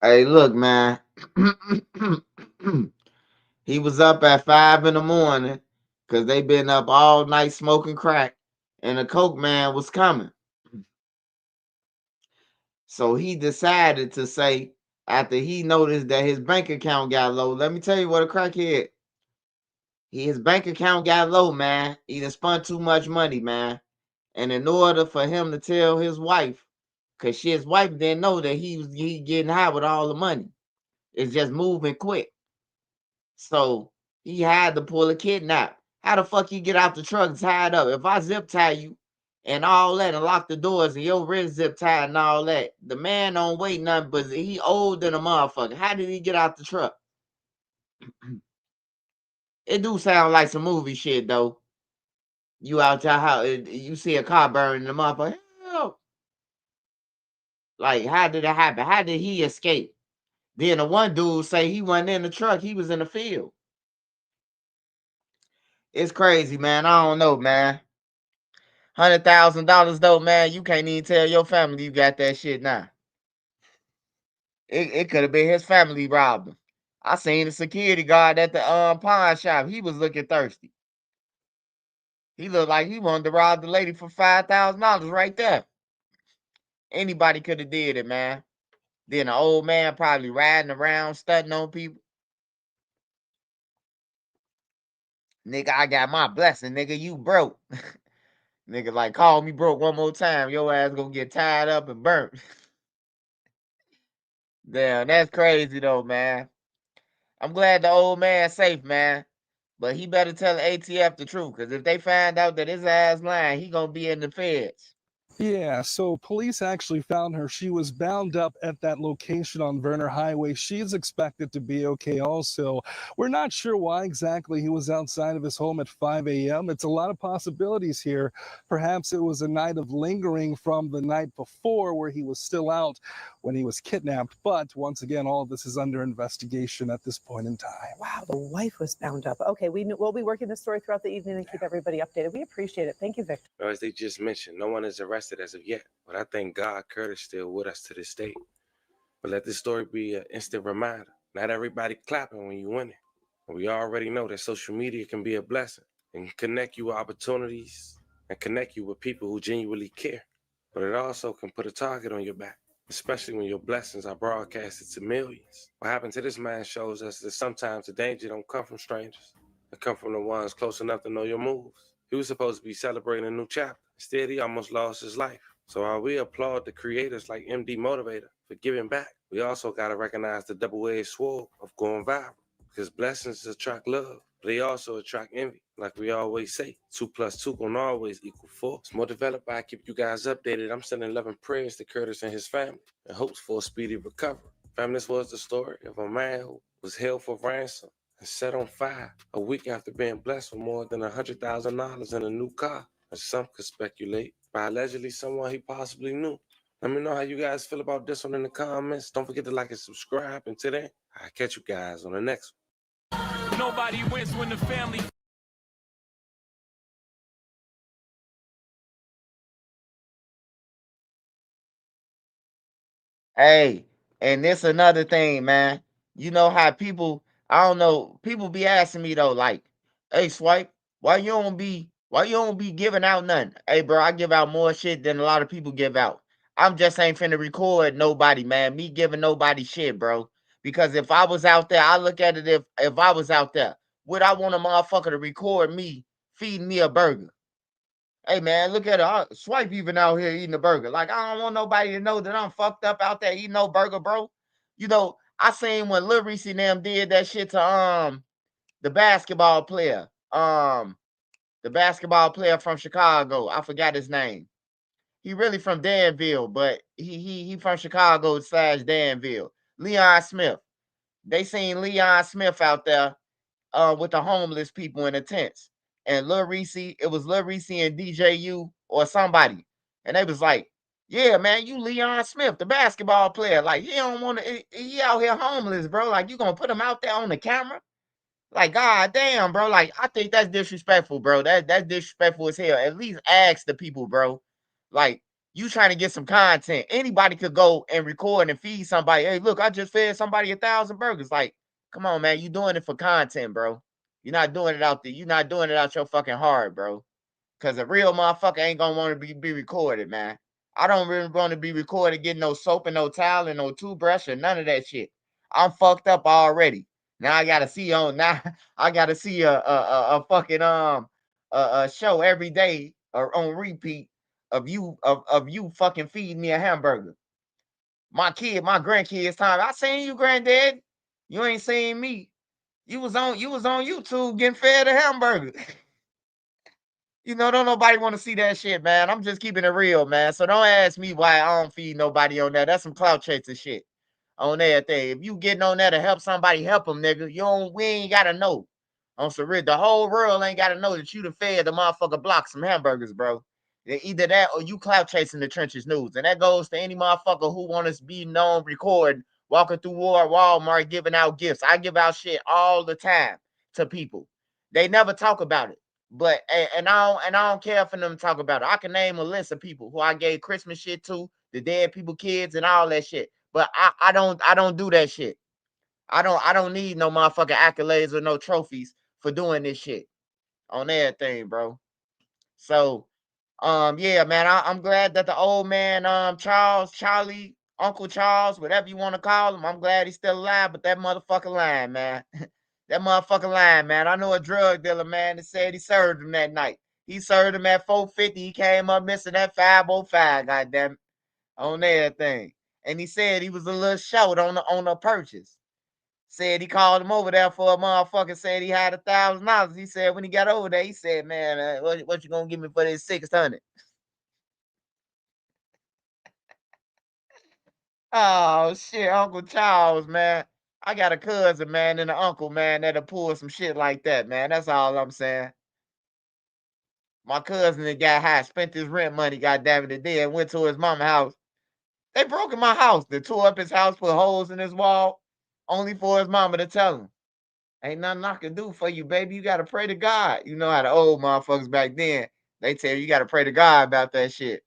Hey, look, man. He was up at 5 in the morning because they been up all night smoking crack, and the coke man was coming. So he decided to say, after he noticed that his bank account got low, let me tell you what a crackhead. His bank account got low, man. He done spent too much money, man. And in order for him to tell his wife, because his wife didn't know that he getting high with all the money. It's just moving quick. So he had to pull a kidnap. How the fuck you get out the truck tied up? If I zip tie you and all that and lock the doors and your wrist zip tied and all that, the man don't weigh nothing, but he old than a motherfucker. How did he get out the truck? It do sound like some movie shit though. You out your house, you see a car burning, the motherfucker, help. Like, how did it happen? How did he escape? Then the one dude say he wasn't in the truck, he was in the field. It's crazy, man. I don't know, man. $100,000 though, man. You can't even tell your family you got that shit now. It could have been his family robbed him. I seen the security guard at the pawn shop. He was looking thirsty. He looked like he wanted to rob the lady for $5,000 right there. Anybody could have did it, man. Then the old man probably riding around, stunting on people. Nigga, I got my blessing. Nigga, you broke. Nigga, like, call me broke one more time. Your ass gonna get tied up and burnt. Damn, that's crazy though, man. I'm glad the old man's safe, man. But he better tell the ATF the truth, because if they find out that his ass lying, he gonna be in the feds. Yeah, so police actually found her. She was bound up at that location on Werner Highway. She is expected to be okay also. We're not sure why exactly he was outside of his home at 5 a.m. It's a lot of possibilities here. Perhaps it was a night of lingering from the night before where he was still out when he was kidnapped. But once again, all of this is under investigation at this point in time. Wow, the wife was bound up. Okay, we'll be working this story throughout the evening and keep everybody updated. We appreciate it. Thank you, Victor. As they just mentioned, no one is arrested as of yet, but I thank God Curtis still with us to this day. But let this story be an instant reminder. Not everybody clapping when you win it. We already know that social media can be a blessing and connect you with opportunities and connect you with people who genuinely care. But it also can put a target on your back, especially when your blessings are broadcasted to millions. What happened to this man shows us that sometimes the danger don't come from strangers. It come from the ones close enough to know your moves. He was supposed to be celebrating a new chapter. Instead, he almost lost his life. So while we applaud the creators like MD Motivator for giving back, we also got to recognize the double-edged sword of going viral. Because blessings attract love, but they also attract envy. Like we always say, 2 + 2 gonna always equal 4. It's more developed by keep you guys updated. I'm sending love and prayers to Curtis and his family and hopes for a speedy recovery. Family, this was the story of a man who was held for ransom and set on fire a week after being blessed with more than $100,000 in a new car, as some could speculate, by allegedly someone he possibly knew. Let me know how you guys feel about this one in the comments. Don't forget to like and subscribe. Until then, I'll catch you guys on the next one. Nobody wins when the family. Hey, and this another thing, man. You know how people, I don't know, people be asking me though, like, hey, Swipe, why you don't be giving out nothing? Hey, bro, I give out more shit than a lot of people give out. I'm just ain't finna record nobody, man. Me giving nobody shit, bro. Because if I was out there, I look at it, if I was out there, would I want a motherfucker to record me feeding me a burger? Hey, man, look at it. Swipe even out here eating a burger. Like, I don't want nobody to know that I'm fucked up out there eating no burger, bro. You know, I seen when Lil Reese and them did that shit to the basketball player. The basketball player from Chicago. I forgot his name. He really from Danville, but he from Chicago / Danville. Leon Smith. They seen Leon Smith out there with the homeless people in the tents. And Lil Reese, it was Lil Reese and DJU or somebody. And they was like, yeah, man, you Leon Smith, the basketball player. Like, he don't want to, he out here homeless, bro. Like, you gonna put him out there on the camera? Like, god damn, bro. Like, I think that's disrespectful, bro. That's disrespectful as hell. At least ask the people, bro. Like, you trying to get some content. Anybody could go and record and feed somebody. Hey, look, I just fed somebody 1,000 burgers. Like, come on, man. You doing it for content, bro. You're not doing it out there. You're not doing it out your fucking heart, bro. Because a real motherfucker ain't gonna want to be recorded, man. I don't really want to be recorded getting no soap and no towel and no toothbrush or none of that shit. I'm fucked up already. Now I gotta see now I gotta see a fucking a show every day or on repeat of you fucking feeding me a hamburger. My grandkids time. I seen you, granddad. You ain't seen me. You was on YouTube getting fed a hamburger. You know, don't nobody want to see that shit, man. I'm just keeping it real, man. So don't ask me why I don't feed nobody on that. That's some clout chasing shit on everything. If you getting on there to help somebody, help them, nigga. We ain't gotta know. On some real, the whole world ain't gotta know that you done fed the motherfucker block some hamburgers, bro. Either that or you clout chasing the trenches news. And that goes to any motherfucker who want to be known recording, walking through Walmart, giving out gifts. I give out shit all the time to people. They never talk about it. But and I don't care for them to talk about it. I can name a list of people who I gave Christmas shit to, the dead people, kids, and all that shit. But I don't do that shit. I don't need no motherfucking accolades or no trophies for doing this shit on everything, bro. So yeah, man, I'm glad that the old man, Charlie, Uncle Charles, whatever you want to call him, I'm glad he's still alive. But that motherfucking line, man, that motherfucking line, man. I know a drug dealer, man, that said he served him that night. He served him at 450. He came up missing at 505. Goddamn it, on everything. And he said he was a little short on the purchase. Said he called him over there for a motherfucker. Said he had $1,000. He said when he got over there, he said, "Man, what you gonna give me for this 600?" Oh shit, Uncle Charles, man. I got a cousin, man, and an uncle, man, that'll pull some shit like that, man. That's all I'm saying. My cousin that got high, spent his rent money, goddamn it, today, and went to his mama's house. They broke in my house. They tore up his house, put holes in his wall, only for his mama to tell him, "Ain't nothing I can do for you, baby. You gotta pray to God." You know how the old motherfuckers back then, they tell you gotta pray to God about that shit.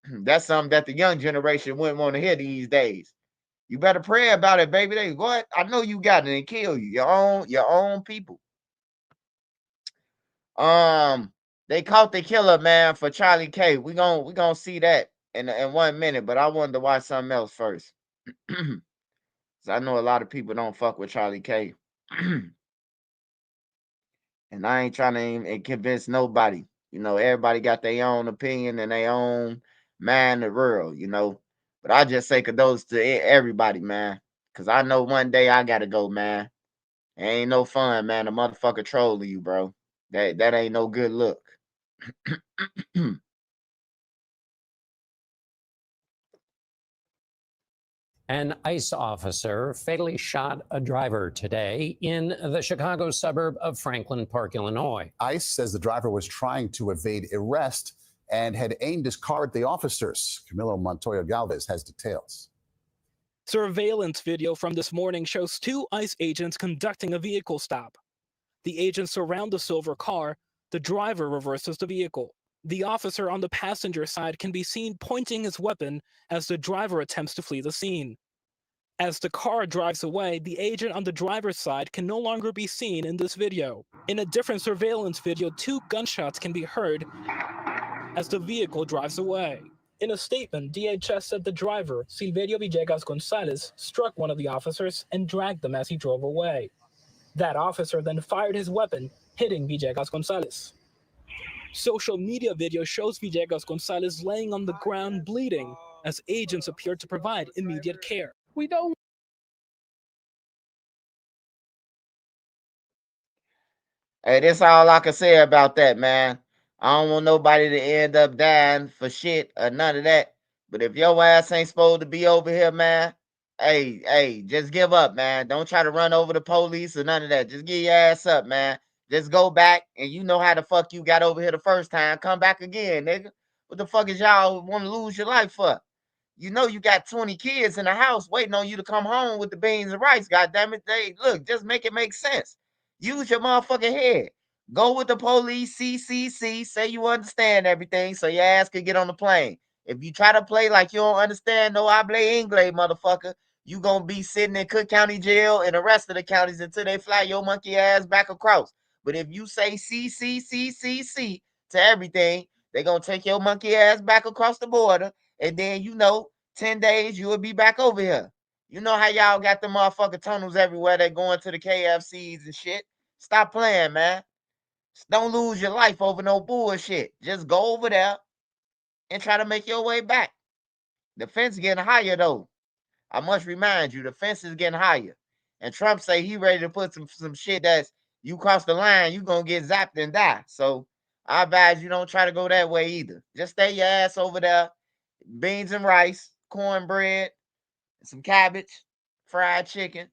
That's something that the young generation wouldn't want to hear these days. You better pray about it, baby. They what? I know you got it and kill you. Your own people. They caught the killer, man, for Charlie K. We gonna see that in 1 minute, but I wanted to watch something else first. So I know a lot of people don't fuck with Charlie K. And I ain't trying to even convince nobody. You know, everybody got their own opinion and their own mind of world, you know. But I just say kudos to everybody, man. Cause I know one day I gotta go, man. It ain't no fun, man. A motherfucker trolling you, bro. That ain't no good look. An ICE officer fatally shot a driver today in the Chicago suburb of Franklin Park, Illinois. ICE says the driver was trying to evade arrest and had aimed his car at the officers. Camilo Montoya Galvez has details. Surveillance video from this morning shows two ICE agents conducting a vehicle stop. The agents surround the silver car. The driver reverses the vehicle. The officer on the passenger side can be seen pointing his weapon as the driver attempts to flee the scene. As the car drives away, the agent on the driver's side can no longer be seen in this video. In a different surveillance video, two gunshots can be heard as the vehicle drives away. In a statement, DHS said the driver, Silverio Villegas Gonzalez, struck one of the officers and dragged them as he drove away. That officer then fired his weapon, hitting Villegas Gonzalez. Social media video shows Villegas Gonzalez laying on the ground bleeding as agents appear to provide immediate care. We don't. Hey, that's all I can say about that, man. I don't want nobody to end up dying for shit or none of that. But if your ass ain't supposed to be over here, man, hey, just give up, man. Don't try to run over the police or none of that. Just get your ass up, man. Just go back and you know how the fuck you got over here the first time. Come back again, nigga. What the fuck is y'all want to lose your life for? You know you got 20 kids in the house waiting on you to come home with the beans and rice. God damn it. They look, just make it make sense. Use your motherfucking head. Go with the police, CCC, say you understand everything so your ass can get on the plane. If you try to play like you don't understand no habla inglés, motherfucker, you gonna be sitting in Cook County Jail and the rest of the counties until they fly your monkey ass back across. But if you say CCCCC to everything, they gonna take your monkey ass back across the border, and then 10 days you will be back over here. You know how y'all got the motherfucking tunnels everywhere that going to the KFCs and shit. Stop playing, man. Don't lose your life over no bullshit. Just go over there and try to make your way back. The fence getting higher though. I must remind you, the fence is getting higher. And Trump say he ready to put some shit that's you cross the line, you gonna get zapped and die. So I advise you don't try to go that way either. Just stay your ass over there. Beans and rice, cornbread, some cabbage, fried chicken,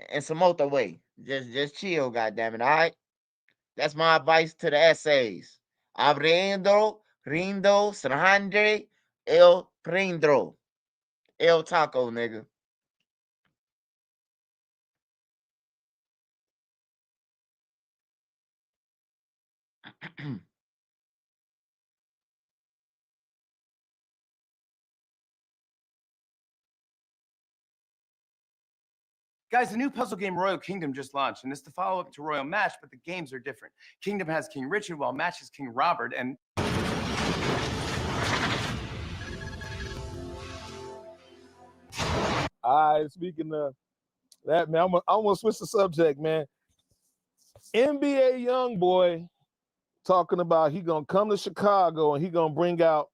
and some motorway. Just chill, goddammit, all right? That's my advice to the essays. Abriendo Rindo, Srandre, El Prindro. El Taco, nigga. Guys, the new puzzle game Royal Kingdom just launched, and it's the follow-up to Royal Match, but the games are different. Kingdom has King Richard, while Match is King Robert, and All right, speaking of that, man, I'm gonna switch the subject, man. NBA young boy talking about he gonna come to Chicago and he gonna bring out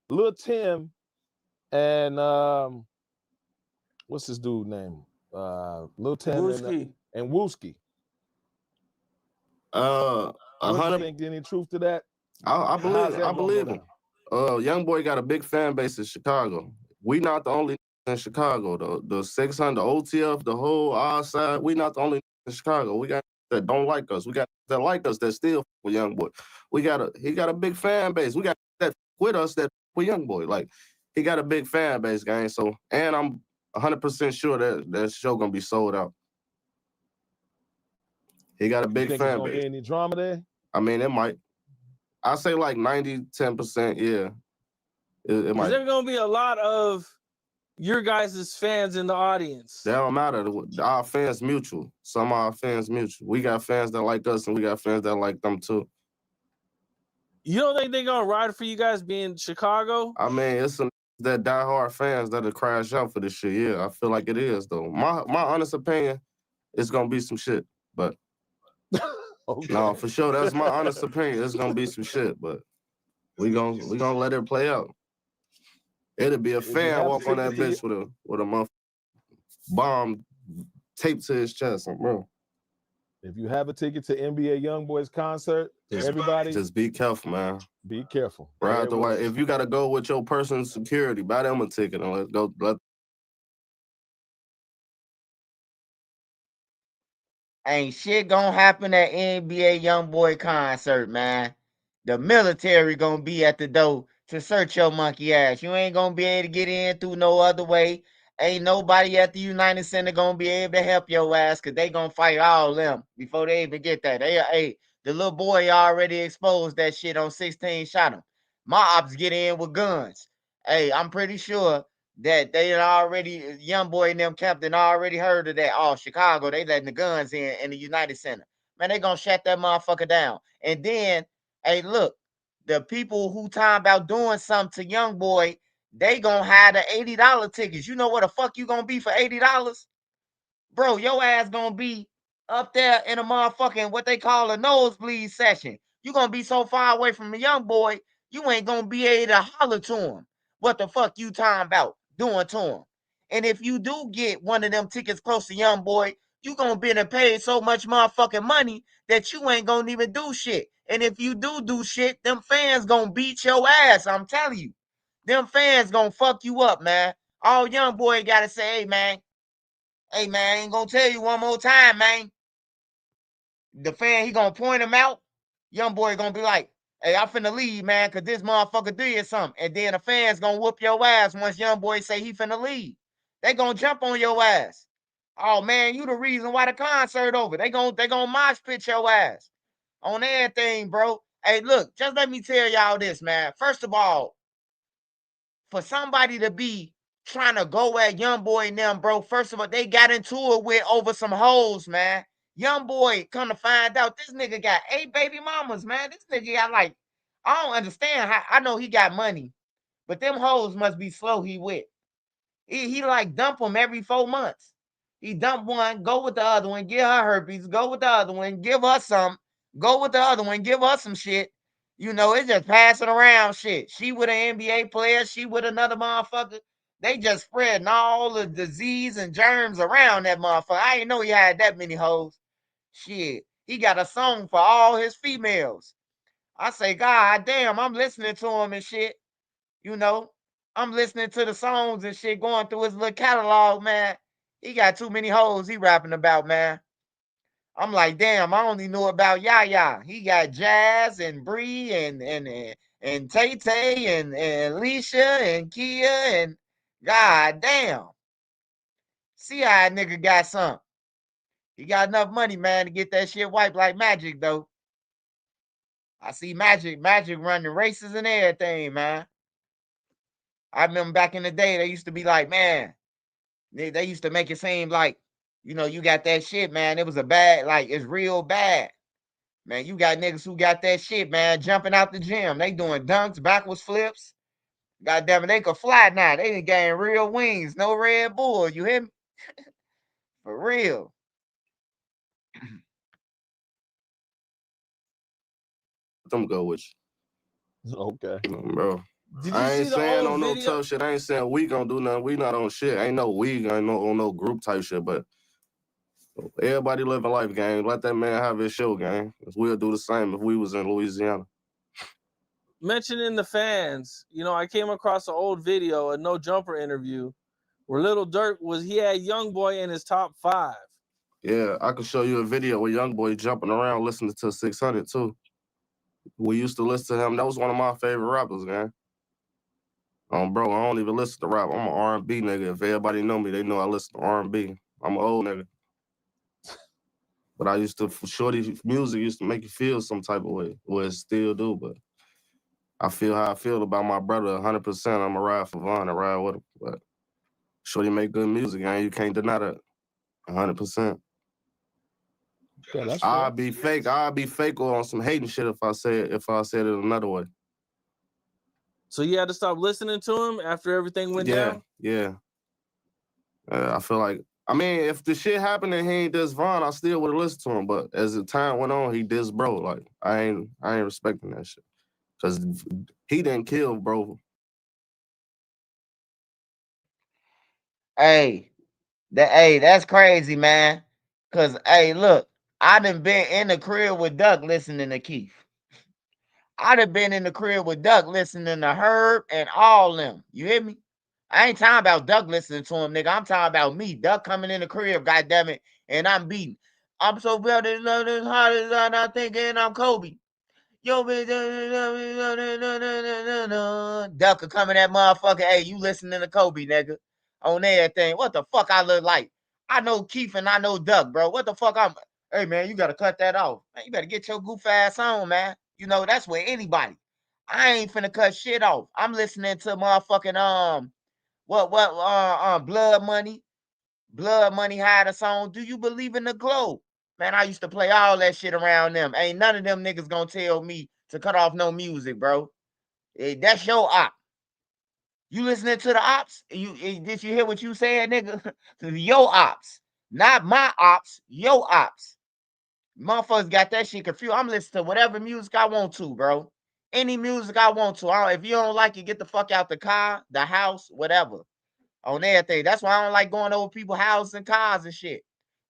Lil Tim and what's his dude name? Lil Tim Wooski. and Wooski. What do you 100. think? Any truth to that? I How's believe that I gonna believe go him. Young boy got a big fan base in Chicago. We not the only in Chicago though. The 600 OTF, the whole R side. We not the only in Chicago. We got that don't like us. We got that like us that still with young boy. He got a big fan base. We got that with us that with young boy. Like he got a big fan base, gang. So and I'm 100% sure that show gonna be sold out. He got a You big think fan it's gonna base. be any drama there? I mean, it might. I say like 90-10%. Yeah, it Is might. there going to be a lot of your guys' fans in the audience? That don't matter. Our fans mutual. Some of our fans mutual. We got fans that like us, and we got fans that like them too. You don't think they're going to ride for you guys being Chicago? I mean, it's some that diehard fans that'll crash out for this shit. Yeah, I feel like it is though. My honest opinion, it's gonna be some shit. But okay. no, for sure, that's my honest opinion. It's gonna be some shit, but we gonna let it play out. It'll be a If you fan have walk on that tickets to bitch with a bomb taped to his chest, bro. If you have a ticket to NBA YoungBoy's concert, everybody Just be careful, man. be careful. Ride Very the well. way. If you gotta go with your personal security, buy them a ticket and let's go. Ain't shit gonna happen at NBA YoungBoy concert, man. The military gonna be at the door to search your monkey ass. You ain't gonna be able to get in through no other way. Ain't nobody at the United Center gonna be able to help your ass because they gonna fight all them before they even get that. The little boy already exposed that shit on 16 shot him. My ops get in with guns. Hey, I'm pretty sure that they had already, young boy and them captain already heard of that. Oh, Chicago, they letting the guns in the United Center. Man, they gonna shut that motherfucker down. And then, hey, look, the people who talking about doing something to young boy, they gonna hide the $80 tickets. You know what the fuck you gonna be for $80? Bro, your ass gonna be up there in a motherfucking what they call a nosebleed session. You gonna be so far away from the young boy, you ain't gonna be able to holler to him. What the fuck you talking about doing to him? And if you do get one of them tickets close to young boy, you gonna be paid so much motherfucking money that you ain't gonna even do shit. And if you do shit, them fans gonna beat your ass. I'm telling you, them fans gonna fuck you up, man. All young boy gotta say, hey man, I ain't gonna tell you one more time, man. The fan, he gonna point him out. Young boy gonna be like, hey, I finna leave, man, cause this motherfucker did something. And then the fans gonna whoop your ass once young boy say he finna leave. They gonna jump on your ass. Oh man, you the reason why the concert over. They gonna mosh pit your ass on everything, bro. Hey, look, just let me tell y'all this, man. First of all, for somebody to be trying to go at young boy and them, bro, first of all, they got into it with over some hoes, man. Young boy, come to find out, this nigga got 8 baby mamas, man. This nigga got like, I don't understand how, I know he got money, but them hoes must be slow he with. He like dump them every 4 months. He dump one, go with the other one, give her herpes, go with the other one, give her some, go with the other one, give her some shit. You know, it's just passing around shit. She with an NBA player, she with another motherfucker. They just spreading all the disease and germs around that motherfucker. I didn't know he had that many hoes. Shit, he got a song for all his females. I say, God damn, I'm listening to him and shit. You know, I'm listening to the songs and shit going through his little catalog, man. He got too many hoes he rapping about, man. I'm like, damn, I only knew about Yaya. He got Jazz and Bree and and Tay Tay and Alicia and Kia and god damn. See how a nigga got some. He got enough money, man, to get that shit wiped like Magic, though. I see Magic running races and everything, man. I remember back in the day, they used to be like, man, they used to make it seem like, you know, you got that shit, man. It was a bad, like, it's real bad. Man, you got niggas who got that shit, man, jumping out the gym. They doing dunks, backwards flips. God damn it, they could fly now. They done gain real wings. No Red Bull, you hear me? For real. Them go with you. Okay. Bro. Did you I see ain't the saying old on no video? tough shit. I ain't saying we gonna do nothing. We not on shit. Ain't no we, ain't no on no group type shit, but everybody live a life, gang. Let that man have his show, gang. We'll do the same if we was in Louisiana. Mentioning the fans, you know, I came across an old video, a No Jumper interview, where Lil Durk he had Young Boy in his top 5. Yeah, I could show you a video with Young Boy jumping around listening to 600 too. We used to listen to him. That was one of my favorite rappers, gang. Bro, I don't even listen to rap. I'm an R&B nigga. If everybody know me, they know I listen to R&B. I'm an old nigga. But I used to, shorty music used to make you feel some type of way. Well, it still do, but I feel how I feel about my brother 100%. I'm a ride for Von and ride with him. But shorty make good music, and you can't deny that. 100%. Yeah, that's I'd be fake or on some hating shit if I said it another way. So you had to stop listening to him after everything went down? Yeah. I feel like, I mean, if the shit happened and he ain't diss Von, I still would have listened to him. But as the time went on, he diss bro. Like, I ain't respecting that shit. Cause he didn't kill bro. Hey, that's crazy, man. Cause hey, look, I done been in the crib with Duck listening to Keith. I done been in the crib with Duck listening to Herb and all them. You hear me? I ain't talking about Duck listening to him, nigga. I'm talking about me. Duck coming in the crib, goddammit, and I'm beating. I'm so bad as love as hard as I'm not thinking I'm Kobe. Yo, bitch, Duck could come in that motherfucker. Hey, you listening to Kobe, nigga? On everything. What the fuck I look like? I know Keith and I know Duck, bro. What the fuck Hey, man, you gotta cut that off. Man, you better get your goof ass on, man. You know, that's where anybody. I ain't finna cut shit off. I'm listening to motherfucking Blood Money. Blood Money had a song. Do you believe in the globe? Man, I used to play all that shit around them. Ain't none of them niggas gonna tell me to cut off no music, bro. Hey, that's your op. You listening to the ops? Did you hear what you said, nigga? Your ops. Not my ops, your ops. Motherfuckers got that shit confused. I'm listening to whatever music I want to, bro. Any music I want to. If you don't like it, get the fuck out the car, the house, whatever. On everything. That's why I don't like going over people's houses and cars and shit.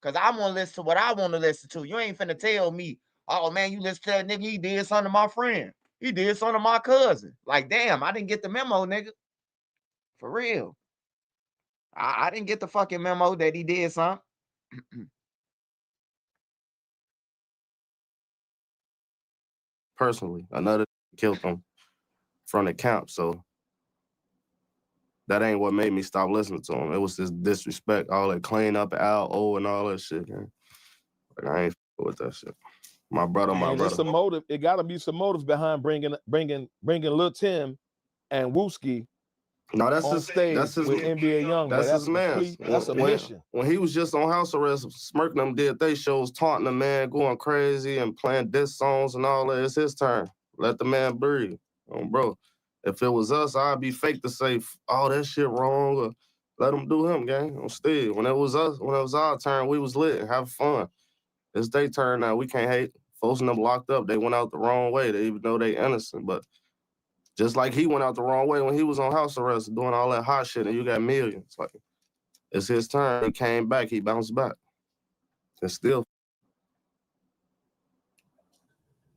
Cause I want to listen to what I want to listen to. You ain't finna tell me, oh man, you listen to that nigga, he did something to my friend. He did something to my cousin. Like, damn, I didn't get the memo, nigga. For real. I didn't get the fucking memo that he did something. Personally, another killed him from the camp, so that ain't what made me stop listening to him. It was this disrespect, all that clean up out, and all that shit, man. Like, I ain't with that shit. My brother. It's a motive. It got to be some motives behind bringing Lil Tim and Wooski on stage with NBA Youngboy. That's his man. That's a mission. When he was just on house arrest, Smirk them did they shows, taunting the man, going crazy and playing diss songs and all that. It's his turn. Let the man breathe. Bro, if it was us, I'd be fake to say, oh, that shit wrong, or let him do him, gang. On stage. When it was our turn, we was lit and having fun. It's their turn now. We can't hate. Folks them locked up. They went out the wrong way. They even though they innocent, but just like he went out the wrong way when he was on house arrest doing all that hot shit and you got millions. Like, it's his turn. He came back. He bounced back. And still.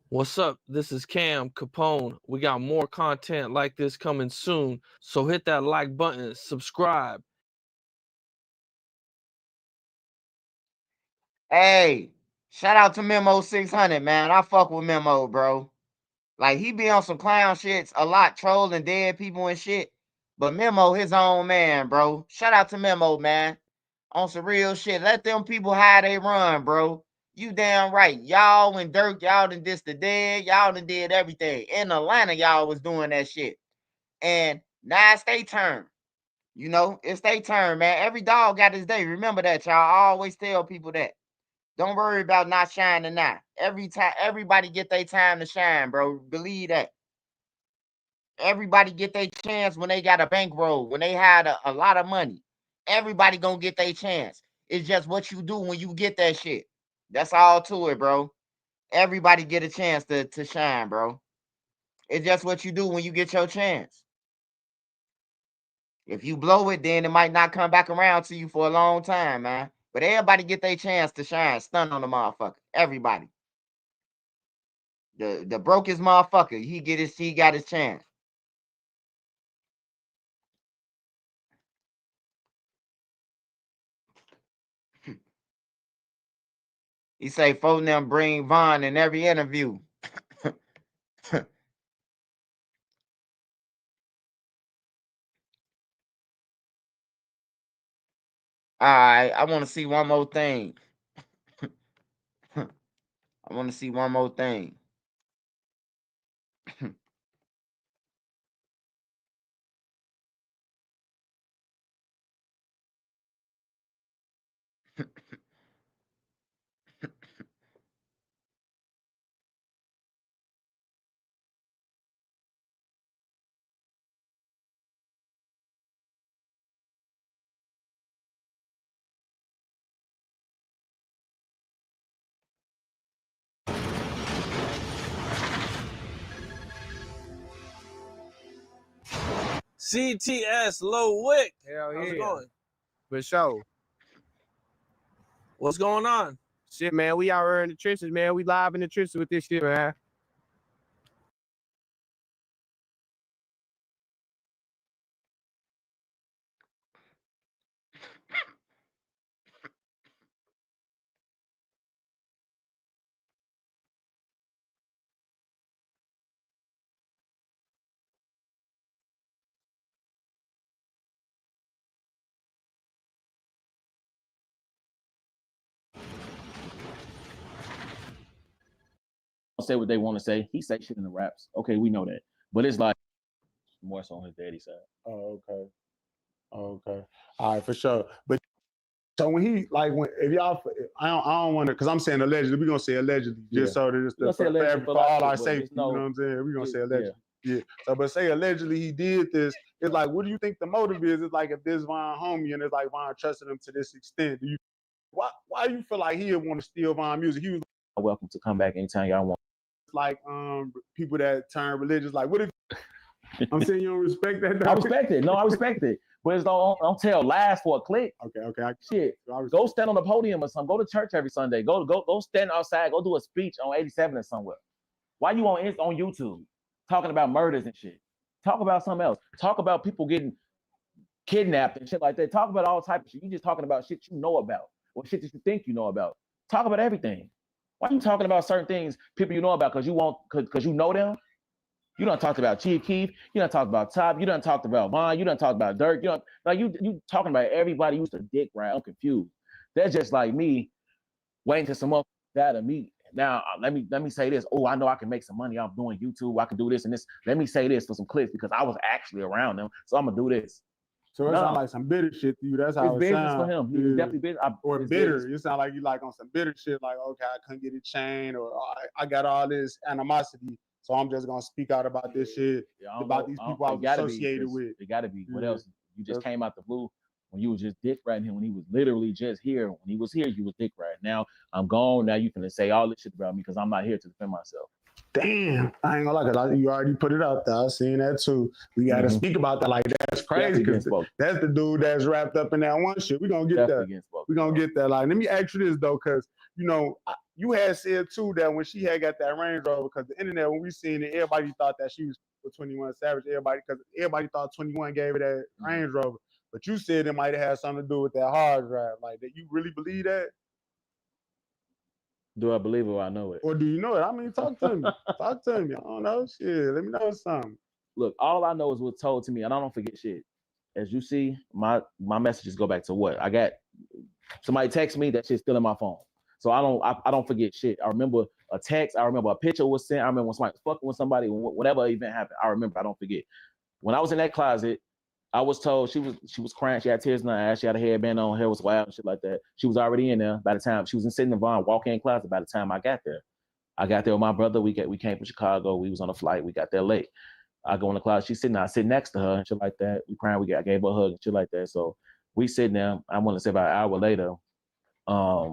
What's up? This is Cam Capone. We got more content like this coming soon. So hit that like button, subscribe. Hey, shout out to Memo 600, man. I fuck with Memo, bro. Like he be on some clown shits a lot, trolling dead people and shit. But Memo, his own man, bro. Shout out to Memo, man. On some real shit. Let them people how they run, bro. You damn right. Y'all and Durk, y'all done dissed the dead. Y'all done did everything. In Atlanta, y'all was doing that shit. And now it's their turn. You know, it's their turn, man. Every dog got his day. Remember that, y'all. I always tell people that. Don't worry about not shining now. Every time, everybody get their time to shine, bro. Believe that. Everybody get their chance when they got a bankroll, when they had a lot of money. Everybody gonna get their chance. It's just what you do when you get that shit. That's all to it, bro. Everybody get a chance to shine, bro. It's just what you do when you get your chance. If you blow it, then it might not come back around to you for a long time, man. But everybody get their chance to shine. Stun on the motherfucker. Everybody. The brokest motherfucker, he got his chance. He say, "Phone them bring Vaughn in every interview." All right, I want to see one more thing. I want to see one more thing. CTS Low Wick. Hell How's it yeah. going? For sure. What's going on? Shit, man. We out here in the trenches, man. We live in the trenches with this shit, man. Say what they want to say. He say shit in the raps. Okay, we know that. But it's like more so on his daddy side. Oh, okay. Okay. All right, for sure. But so when he if y'all, I don't want to, because I'm saying allegedly, we're gonna say allegedly, just so that it's for all our safety, you know what I'm saying? We're gonna say allegedly. Yeah. So but say allegedly he did this, it's like, what do you think the motive is? It's like if this Von homie and it's like Von trusted him to this extent, do you why you feel like he'd want to steal Von music? He was Welcome to come back anytime y'all want. like people that turn religious, like what if I'm saying you don't respect that? I respect it. No, I respect it. But it's don't tell lies for a click. Okay. Shit. Go stand on the podium or something. Go to church every Sunday. Go stand outside. Go do a speech on 87 or somewhere. Why you on YouTube talking about murders and shit? Talk about something else. Talk about people getting kidnapped and shit like that. Talk about all types of shit. You just talking about shit you know about or shit that you think you know about. Talk about everything. Why are you talking about certain things people you know about because you know them? You done talked about Chief Keef. You done talked about Top. You done talked about Vaughn. You done talked about Durk. You talking about everybody who's a dick ride. I'm confused. That's just like me waiting to some up that of me. Now let me say this. Oh, I know I can make some money off doing YouTube. I can do this and this. Let me say this for some clicks because I was actually around them, so I'm gonna do this. So it sounds like some bitter shit to you. That's how it's it sounds. for him. He's definitely bitter. Or bitter. You sound like you like on some bitter shit. Like, okay, I couldn't get a chain, or I got all this animosity, so I'm just gonna speak out about this shit, about these people I was associated with. It gotta be. What else? You just came out the blue when you was just dick riding him when he was literally just here. When he was here, you was dick riding. Now I'm gone. Now you finna say all this shit about me because I'm not here to defend myself. Damn, I ain't gonna lie, cause you already put it out there. I seen that too. We gotta speak about that. Like that's crazy, cause that's the dude that's wrapped up in that one shit. We gonna get that. We gonna get that. Like, let me ask you this though, cause you know you had said too that when she had got that Range Rover, because the internet when we seen it, everybody thought that she was with 21 Savage. Everybody thought 21 gave her that Range Rover, but you said it might have had something to do with that hard drive. Like, that you really believe that? Do I believe it or I know it? Or do you know it? I mean, talk to me. Talk to me. I don't know. Shit, let me know something. Look, all I know is what's told to me, and I don't forget shit. As you see, my messages go back to what I got. Somebody text me, that shit's still in my phone. So I don't forget shit. I remember a text. I remember a picture was sent. I remember when somebody was fucking with somebody. Whatever event happened, I remember. I don't forget. When I was in that closet, I was told she was crying. She had tears in her eyes. She had a headband on. Her hair was wild and shit like that. She was already in there by the time she was sitting in the walk-in closet. By the time I got there with my brother. We came from Chicago. We was on a flight. We got there late. I go in the closet. She's sitting there. I sit next to her and shit like that. We crying. I gave her a hug and shit like that. So we sitting there. I want to say about an hour later. I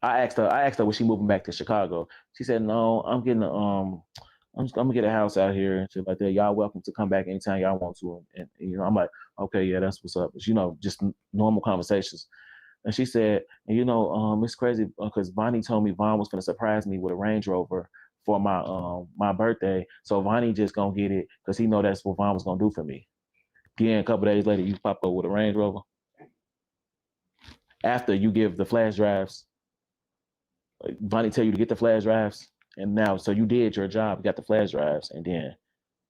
asked her was she moving back to Chicago. She said no. I'm getting I'm gonna get a house out here and shit like that. Y'all welcome to come back anytime y'all want to. And you know, I'm like, okay, yeah, that's what's up. But, you know, just normal conversations. And she said, and you know, it's crazy because Vonnie told me Von was gonna surprise me with a Range Rover for my birthday. So Vonnie just gonna get it because he know that's what Von was gonna do for me. Then a couple days later, you pop up with a Range Rover. After you give the flash drives, like Vonnie tell you to get the flash drives, and now so you did your job, you got the flash drives, and then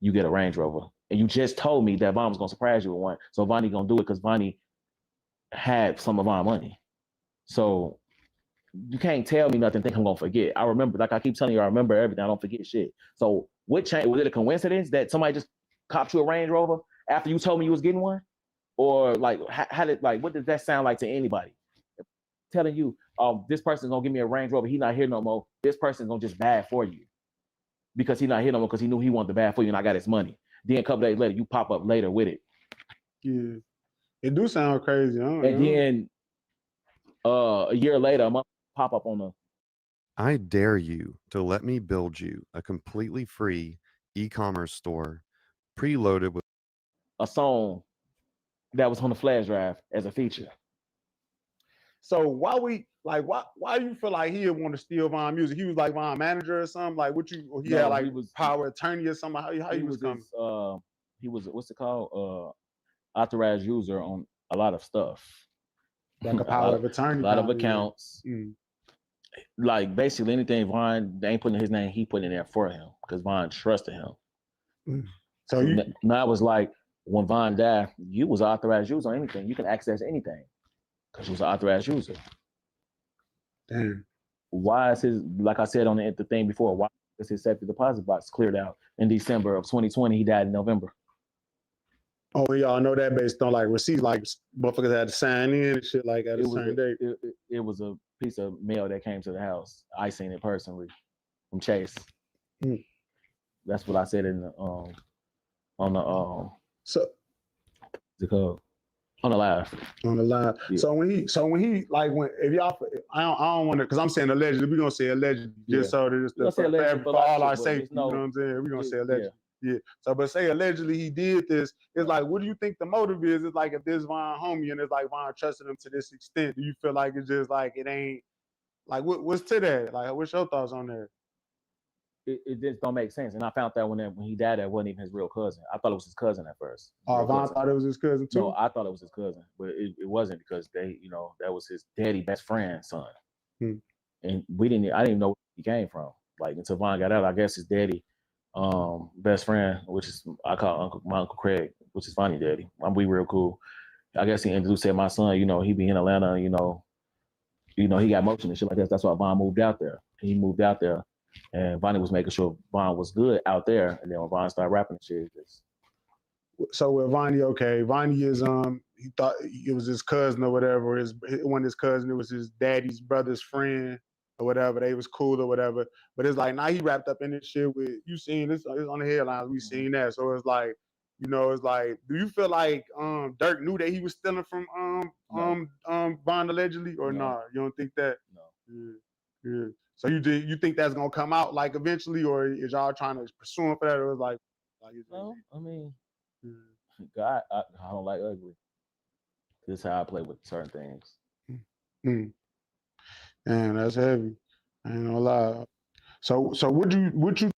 you get a Range Rover. And you just told me that Von was gonna surprise you with one, so Vonnie gonna do it because Vonnie had some of my money. So you can't tell me nothing, think I'm gonna forget. I remember, like I keep telling you, I remember everything. I don't forget shit. So what changed? Was it a coincidence that somebody just copped you a Range Rover after you told me you was getting one? Or like how did, like, what does that sound like to anybody? Telling you, this person's gonna give me a Range Rover, he not here no more. This person's gonna just buy it for you. Because he not here no more because he knew he wanted to buy it for you and I got his money. Then a couple days later, you pop up later with it. Yeah. It do sound crazy. And then a year later, I'm pop up on the I dare you to let me build you a completely free e-commerce store preloaded with a song that was on the flash drive as a feature. So why you feel like he would want to steal Von music? He was like Von manager or something? Like what you he had like power attorney or something? How he was coming? He was what's it called? Authorized user on a lot of stuff. Like a power of attorney. A lot of accounts. Like basically anything Von, they ain't putting his name, he put in there for him because Von trusted him. So now it was like when Von died, you was authorized user on anything. You can access anything because you was an authorized user. Damn. Why is his, like I said on the thing before, why is his safety deposit box cleared out in December of 2020? He died in November. Oh, y'all know that based on like receipts, like motherfuckers had to sign in and shit like at a certain date. It was a piece of mail that came to the house. I seen it personally from Chase. That's what I said in the on the live. On the live. Yeah. So when he like if y'all I don't want to, because I'm saying allegedly, we're gonna say allegedly just so that it's for all our safety, you know what I'm saying? We're gonna say allegedly. Yeah. So but say allegedly he did this, it's like what do you think the motive is? It's like if this Von homie and it's like Von trusted him to this extent, do you feel like it's just like it ain't like what's to that? Like what's your thoughts on that? It just don't make sense. And I found out when he died, that wasn't even his real cousin. I thought it was his cousin at first. Oh, Von thought it was his cousin too? No, I thought it was his cousin, but it wasn't because they, you know, that was his daddy best friend's son. And I didn't even know where he came from. Like until Von got out, I guess his daddy, best friend, which is I call my Uncle Craig, which is Vonnie daddy. We real cool. I guess he introduced my son, you know, he be in Atlanta, you know, he got motion and shit like that. That's why Von moved out there. He moved out there. And Vonnie was making sure Von was good out there. And then when Von started rapping and shit, so with Vonnie, okay, Vonnie is he thought it was his cousin or whatever. It wasn't his cousin, it was his daddy's brother's friend or whatever. They was cool or whatever. But it's like now he wrapped up in this shit with you seen this on the headlines, we seen that. So it's like, you know, it's like, do you feel like Durk knew that he was stealing from Von allegedly or not? You don't think that? No. Yeah. So you think that's gonna come out like eventually, or is y'all trying to pursue him for that, or it's like no, I mean, God, I don't like ugly. This is how I play with certain things. Man, that's heavy. I ain't gonna lie. So would you?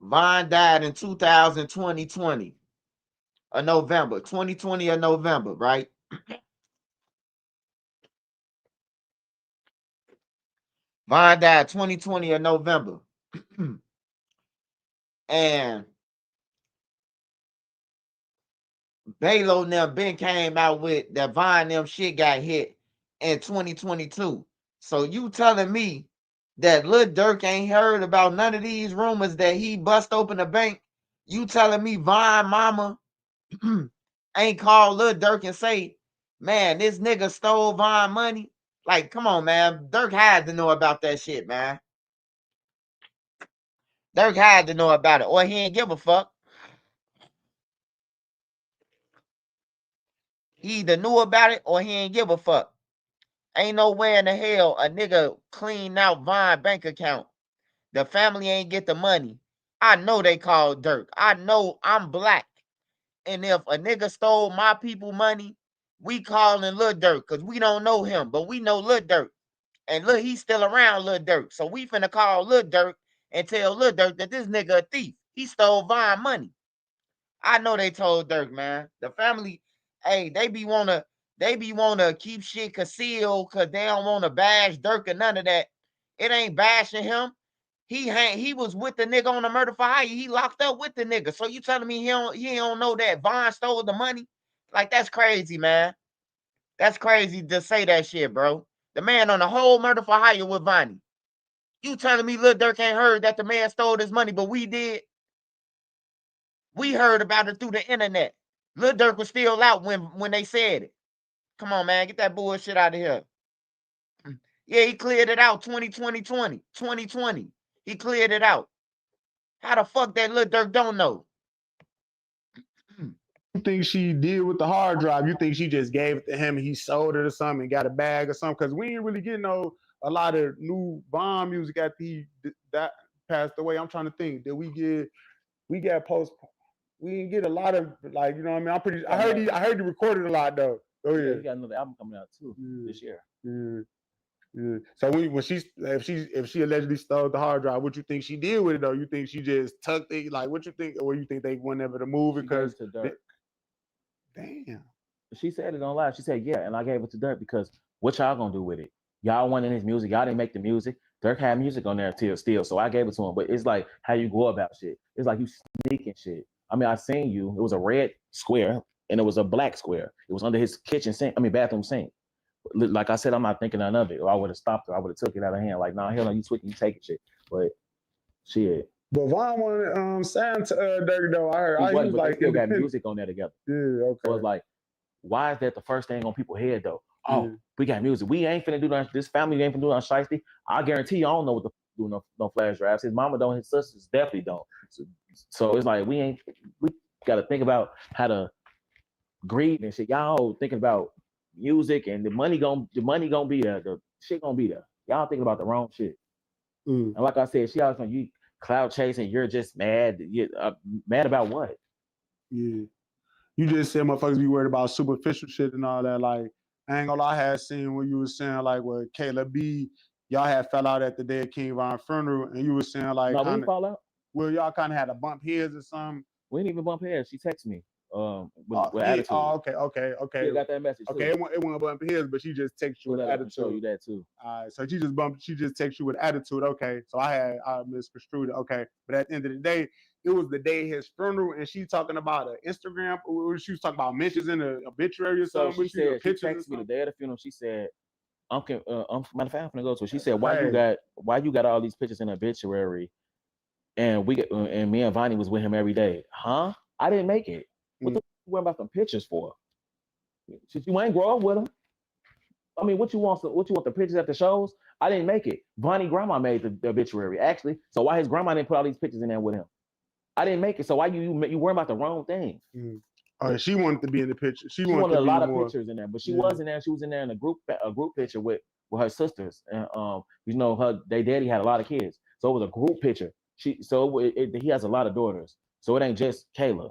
Von died in 2020, November, 2020 of November, right? Vine died 2020 of November. And Balo and them been came out with that Vine them shit got hit in 2022. So you telling me that Lil Durk ain't heard about none of these rumors that he bust open a bank? You telling me Vine mama ain't called Lil Durk and say, man, this nigga stole Vine money? Like, come on, man. Durk had to know about that shit, man. Durk had to know about it, or he ain't give a fuck. He either knew about it or he ain't give a fuck. Ain't no way in the hell a nigga cleaned out Vine bank account. The family ain't get the money. I know they called Durk. I know I'm black. And if a nigga stole my people money, we calling Lil Durk because we don't know him, but we know Lil Durk. And look, he's still around Lil Durk. So we finna call Lil Durk and tell Lil Durk that this nigga a thief. He stole Vine money. I know they told Durk, man. The family, hey, they be wanna keep shit concealed because they don't want to bash Durk or none of that. It ain't bashing him. He was with the nigga on the murder for hire. He locked up with the nigga. So you telling me he don't know that Vine stole the money? Like, that's crazy, man. That's crazy to say that shit, bro. The man on the whole murder for hire with Vonnie. You telling me Lil Durk ain't heard that the man stole his money, but we did? We heard about it through the internet. Lil Durk was still out when they said it. Come on, man. Get that bullshit out of here. Yeah, he cleared it out 2020. He cleared it out. How the fuck that Lil Durk don't know? You think she did with the hard drive? You think she just gave it to him and he sold it or something and got a bag or something? Because we ain't really getting a lot of new Vine music after he that passed away. I'm trying to think. Did we got post? We didn't get a lot of, like, you know what I mean? I heard he recorded a lot though. Oh yeah. He got another album coming out too this year. Yeah. Yeah. So if she allegedly stole the hard drive, what you think she did with it though? You think she just tucked it? Like, what you think? Or you think they weren't able to move it because? Damn. She said it on live. She said, yeah, and I gave it to Durk because what y'all gonna do with it? Y'all wanted his music. Y'all didn't make the music. Durk had music on there still, so I gave it to him. But it's like how you go about shit. It's like you sneaking shit. I mean, I seen you. It was a red square and it was a black square. It was under his bathroom sink. Like I said, I'm not thinking none of it. Or I would have stopped her. I would have took it out of hand. Like, nah, hell no, you tweaking, you taking shit. But shit. But Vaughn wanted signed to Durk though. I heard. He was like, like, they still got music on there together. Yeah, okay. So it's like, why is that the first thing on people's head though? Oh, we got music. We ain't finna do that. This family ain't finna do that shiesty. I guarantee you, I don't know what the do no flash drives. His mama don't. His sisters definitely don't. So it's like we got to think about how to grieve and shit. Y'all thinking about music and the money gonna be there. The shit gonna be there. Y'all thinking about the wrong shit. And like I said, she always like, you cloud chasing. You're just mad. You mad about what? Yeah. You just said motherfuckers be worried about superficial shit and all that. Like, I ain't gonna lie, I had seen when you was saying like with Kayla B, y'all had fell out at the day of King Von funeral, and you was saying like, no, we didn't fall out. Well, y'all kind of had to bump heads or something. We didn't even bump heads. She texted me with attitude. Oh, okay. She got that message. Okay, too. it won't bump heads, but she just texted you with attitude. Show you that too. All right, so she just texted you with attitude. Okay, so I misconstrued it. Okay, but at the end of the day, it was the day of his funeral, and she talking about an Instagram. She was talking about mentions in the obituary or something. So she said, she texted me the day of the funeral. She said, matter of fact, I'm gonna go to it. She said, why you got all these pictures in the obituary, and me and Vonnie was with him every day, huh? I didn't make it. What the you worrying about some pictures for? Since you ain't grow up with him. I mean, what you want the pictures at the shows? I didn't make it. Vonnie grandma made the obituary, actually. So why his grandma didn't put all these pictures in there with him? I didn't make it. So why you worrying about the wrong thing? Oh, she wanted to be in the picture. She wanted a lot of pictures in there, but she was in there. She was in there in a group picture with her sisters, and their daddy had a lot of kids, so it was a group picture. He has a lot of daughters, so it ain't just Kayla.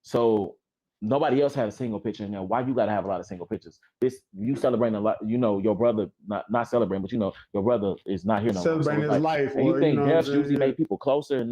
So nobody else had a single picture in there. Why you gotta have a lot of single pictures? You celebrating a lot. Your brother not celebrating, but your brother is not here no more. Celebrating his life. And you think deaths usually make people closer?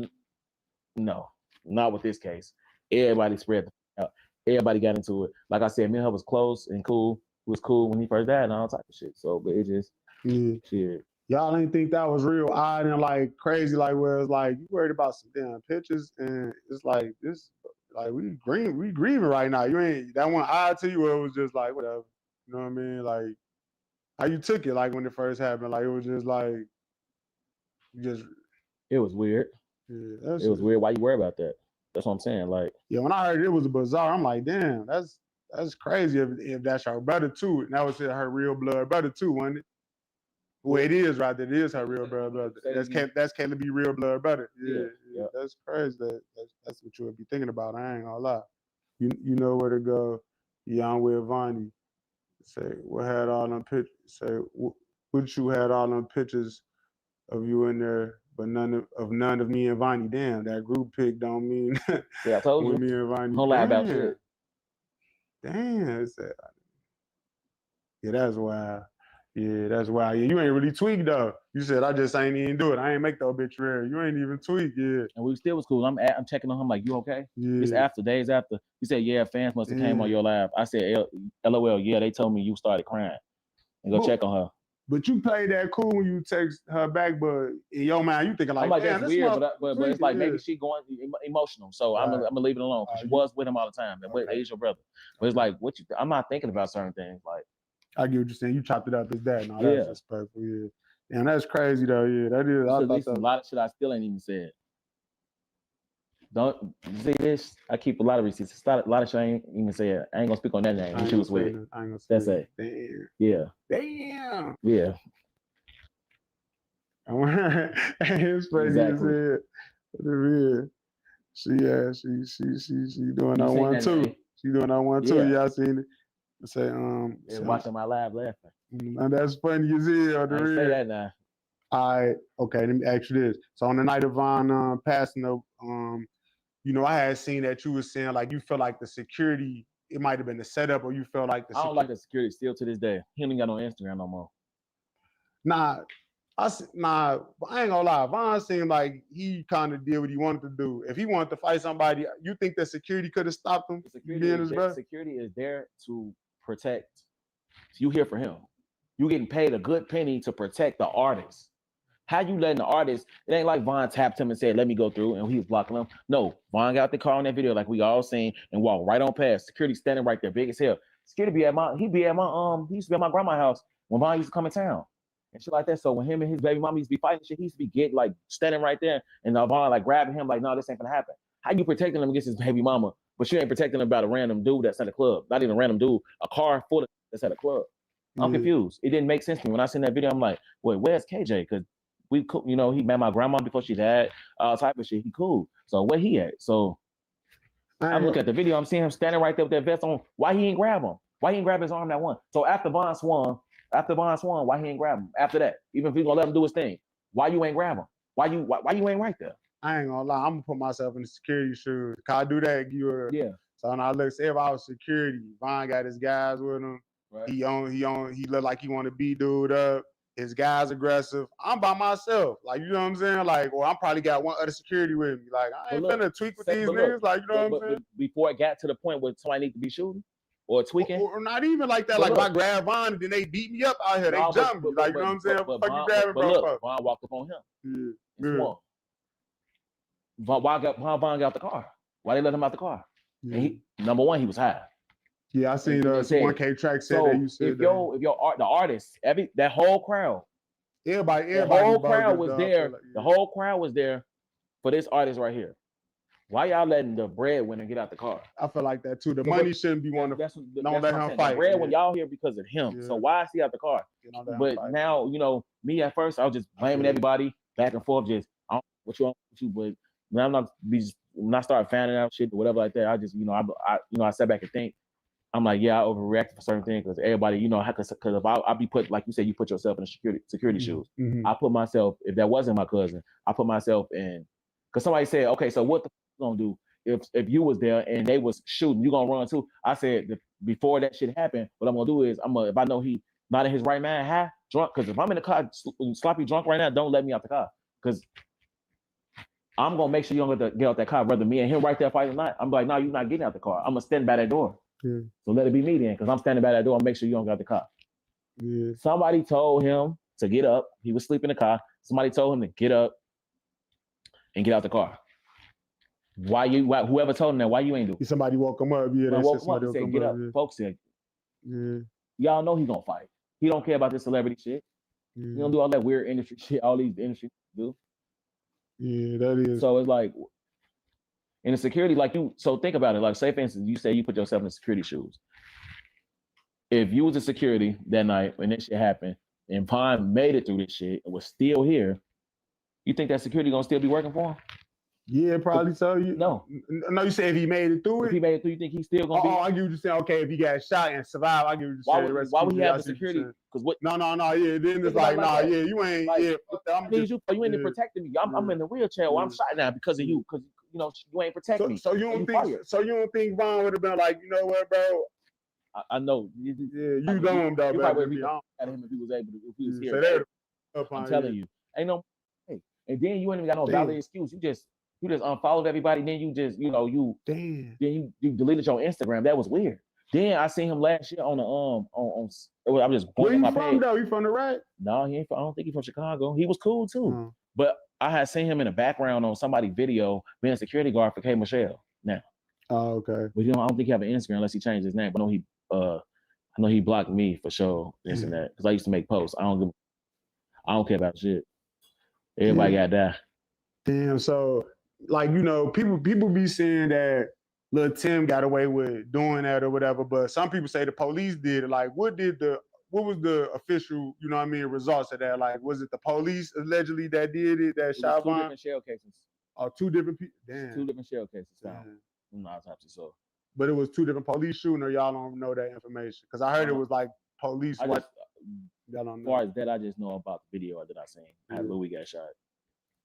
No, not with this case. Everybody spread out. Everybody got into it. Like I said, me and her was close and cool. It was cool when he first died and all type of shit. So, but it just shit. Y'all ain't think that was real odd and like crazy, like where it's like you worried about some damn pictures and it's like this, like we grieving right now. You ain't that one odd to you, or it was just like whatever. You know what I mean? Like how you took it, like when it first happened, like it was just like just. It was weird. Yeah, it was weird. Why you worry about that? That's what I'm saying. Like, yeah, when I heard it was bizarre, I'm like, damn, that's crazy if that's her brother too. And that was her real blood brother too, wasn't it? Well, it is right. It is her real blood brother. That's Caleb B real blood brother. Yeah. That's crazy. That's what you would be thinking about. I ain't gonna lie. You know where to go. Young with Vonnie. Say what had all them pictures. Say what you had all them pictures of you in there, but none of me and Vonnie. Damn, that group pic don't mean. Yeah, I told you. With me and Vonnie. Don't lie about shit. Damn, yeah, that's wild. Yeah, that's wild. Yeah, you ain't really tweaked though. You said I just ain't even do it. I ain't make the obituary. You ain't even tweak, yeah. And we still was cool. I'm checking on him like, you okay? Yeah. It's after, days after. He said, yeah, fans must have came on your live. I said, LOL, yeah, they told me you started crying. And go check on her. But you played that cool when you text her back, but in your mind, you thinking like, I'm like, damn, that's weird, but it's like maybe she going emotional. So I'm gonna leave it alone. She was with him all the time. But he's your brother. But it's like, I'm not thinking about certain things. Like, I get what you're saying. You chopped it up as that. No, that's respectful. Yeah, and that's crazy though. Yeah, that is. At least a lot of shit I still ain't even said. Don't see this. I keep a lot of receipts. A lot of shit I ain't even said. I ain't gonna speak on that name. Who she was with. I ain't gonna That's it. Damn. Yeah. Damn. Yeah. It's crazy as hell. She doing that one too. She doing that one too. Yeah, I seen it. Say watching my live laughing. And that's funny as hell. I ain't say that now. All right, okay. Let me ask you this. So on the night of Von passing, you know, I had seen that you was saying like you feel like the security, it might have been the setup, or you felt like the. I don't like the security still to this day. He ain't got no Instagram no more. Nah, I ain't gonna lie. Von seemed like he kind of did what he wanted to do. If he wanted to fight somebody, you think that security could have stopped him? Security is there to protect. You here for him. You getting paid a good penny to protect the artist. How you letting the artist? It ain't like Von tapped him and said, "Let me go through," and he was blocking him. No, Von got the car on that video like we all seen and walked right on past. Security standing right there, big as hell. Security he used to be at my grandma's house when Von used to come in town and shit like that. So when him and his baby mama used to be fighting shit, he used to be getting like standing right there and Von like grabbing him like, no, this ain't gonna happen. How you protecting him against his baby mama, but you ain't protecting him about a random dude that's at a club? Not even a random dude, a car full of that's at a club. I'm confused. It didn't make sense to me when I seen that video. I'm like, wait, where's KJ? Because we, you know, he met my grandma before she died, all type of shit. He cool. So where he at? So I look at the video. I'm seeing him standing right there with that vest on. Why he ain't grab him? Why he ain't grab his arm that one? So after Von swung, why he ain't grab him? After that, even if we gonna let him do his thing, why you ain't grab him? Why you ain't right there? I ain't gonna lie. I'm gonna put myself in the security shoes. Can I do that? Yeah. So now look, say if I was security, Von got his guys with him. Right. He look like he want to beat dude up. His guys aggressive. I'm by myself. Like, you know what I'm saying? Like, or I probably got one other security with me. Like, I ain't finna tweak with these niggas. Like, you know what I'm saying? Before it got to the point where somebody need to be shooting or tweaking. Or not even like that. Like, if I grab Von and then they beat me up out here, they jump me. Like, you know what I'm saying? Fuck you grabbing, bro. Look, Von walked up on him. Yeah. Von got the car. Why they let him out the car? Yeah. And he, number one, he was high. Yeah, I seen the 1K track said that you said if the artist, that whole crowd, everybody the whole crowd was there. Like, The whole crowd was there for this artist right here. Why y'all letting the breadwinner get out the car? I feel like that too. The money shouldn't be one of don't let him fight. The breadwinner, y'all here because of him. So why is he out the car? But now, you know, me at first I was just blaming everybody back and forth. Just I don't know what you want with you, but when I'm not when I start fanning out shit or whatever like that, I just I sat back and think. I'm like, yeah, I overreacted for certain things because everybody, you know, because if I be put, like you said, you put yourself in the security shoes. I put myself, if that wasn't my cousin, I put myself in, because somebody said, okay, so what the gonna do if you was there and they was shooting, you gonna run too? I said, before that shit happened, what I'm gonna do is, if I know he not in his right mind, high, drunk, because if I'm in the car, sloppy drunk right now, don't let me out the car, because I'm gonna make sure you don't get out that car, whether me and him right there fighting or not. I'm like, no, you're not getting out the car. I'm gonna stand by that door. So let it be me then, because I'm standing by that door and make sure you don't got the car. Somebody told him to get up. He was asleep in the car. Somebody told him to get up and get out the car. Why whoever told him that, why you ain't do it? Somebody woke him up. Yeah, When I they woke said him up, somebody he woke said, him get up. up. Yeah. Folks said, Yeah. y'all know he gonna fight. He don't care about this celebrity shit. Yeah. He don't do all that weird industry shit, all these industry do. Yeah, that is. So it's like, in the security, like so think about it. Like, say for instance, you say you put yourself in the security shoes. If you was in security that night when this shit happened, and Vaughn made it through this shit and was still here, you think that security gonna still be working for him? Yeah, probably so. No, you said if he made it through If he made it through, you think he's still gonna be? Oh, I get what you're saying. Okay, if he got shot and survived, I get what you're saying. Why would he have the security? Because what? No, yeah. Then it's like, nah, yeah, you ain't. Like, Yeah, I need you ain't even protecting me. I'm in the wheelchair. Well, I'm shot now because of you. Because you ain't protecting me. So you don't think Vaughn would have been like, you know what, bro? I know. Yeah, you dumb though, you bro. probably would have at him if he was able to. If he was here. I'm telling you, ain't no. Hey, and then you ain't even got no valid excuse. You just unfollowed everybody. Then you just then you deleted your Instagram. That was weird. Then I seen him last year on the I'm just where on you my from page. though? You from the right? No, he ain't. I don't think he's from Chicago. He was cool too. But I had seen him in the background on somebody's video being a security guard for K. Michelle. Now. Oh, okay. But I don't think he have an Instagram unless he changed his name. But I know he blocked me for sure. This and that because I used to make posts. I don't care about shit. Everybody got that. Damn. So like people be saying that Lil Tim got away with doing that or whatever, but some people say the police did it. Like, what was the official, results of that? Like, was it the police allegedly that did it, that shot Two Vaughn? different shell cases. Oh, two different people. Damn. Two different shell cases found in the autopsy. So, but it was two different police shooting, or y'all don't know that information? Because I heard it was like police. Y'all don't know. As far as that, I just know about the video that I seen. How Louis got shot.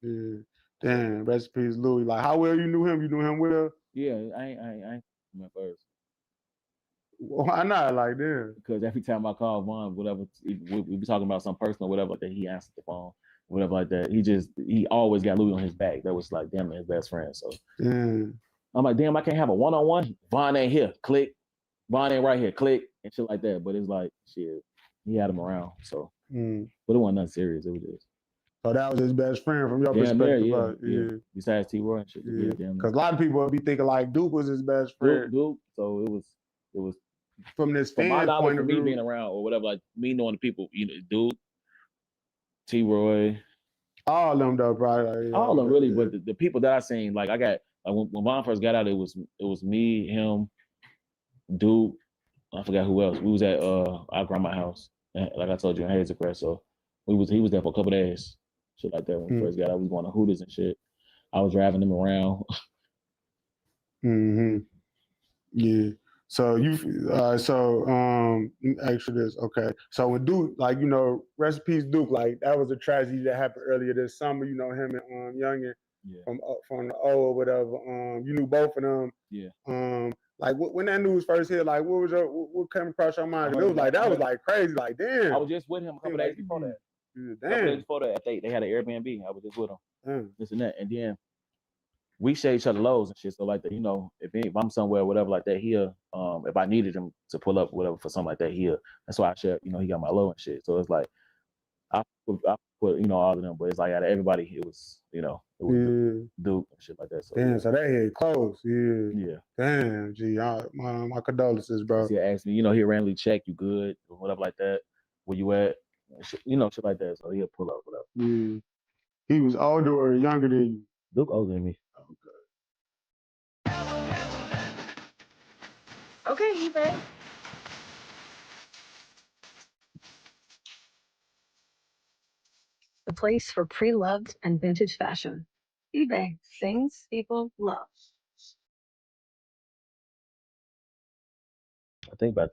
Yeah. Damn. Rest in peace, Louis. Like, how well you knew him? You knew him well? Yeah, I ain't my first. Why not? Like, damn. Because every time I call Vaughn, whatever, we be talking about some personal, whatever, like that, he answered the phone, whatever, like that. He always got Louis on his back. That was like, damn, his best friend. So I'm like, damn, I can't have a one-on-one. Vaughn ain't here. Click. Vaughn ain't right here. Click and shit like that. But it's like, shit, he had him around. So, but it wasn't nothing serious. It was just. So that was his best friend from your perspective. Yeah. Besides T-Roy and shit. Yeah. Because a lot of people would be thinking like Duke was his best friend. Duke. So it was from this from my knowledge point of of me view. being around or whatever, like me knowing the people, Duke, T-Roy. All of them though, probably. All of them really, but the people that I seen, like I got like when Vaughn first got out, it was me, him, Duke, I forgot who else. We was at our grandma's house, like I told you, in Hazelcrest. So he was there for a couple days. Shit like that when we first got out. We was going to Hooters and shit. I was driving them around. Yeah. So actually this, okay. So when Duke, like, rest in peace Duke, like that was a tragedy that happened earlier this summer, him and Youngin from the O or whatever. You knew both of them. Yeah. Like when that news first hit, like what came across your mind? It was like that was like crazy, like damn. I was just with him a couple days before that. Damn. A couple days before that, they had an Airbnb. I was just with them. This and that. And then we share each other lows and shit. So like that, if I'm somewhere, whatever like that, he'll if I needed him to pull up, whatever for something like that, that's why I share, he got my low and shit. So it's like I put all of them, but it's like out of everybody, it was Duke and shit like that. So damn, so that hit close. Yeah. Damn, gee, my condolences, bro. He asked me, he randomly check you good or whatever like that. Where you at? Shit like that. So he'll pull up, whatever. Yeah. He was older or younger than you? Duke older than me. Okay, eBay. The place for pre-loved and vintage fashion. eBay, things people love. I think about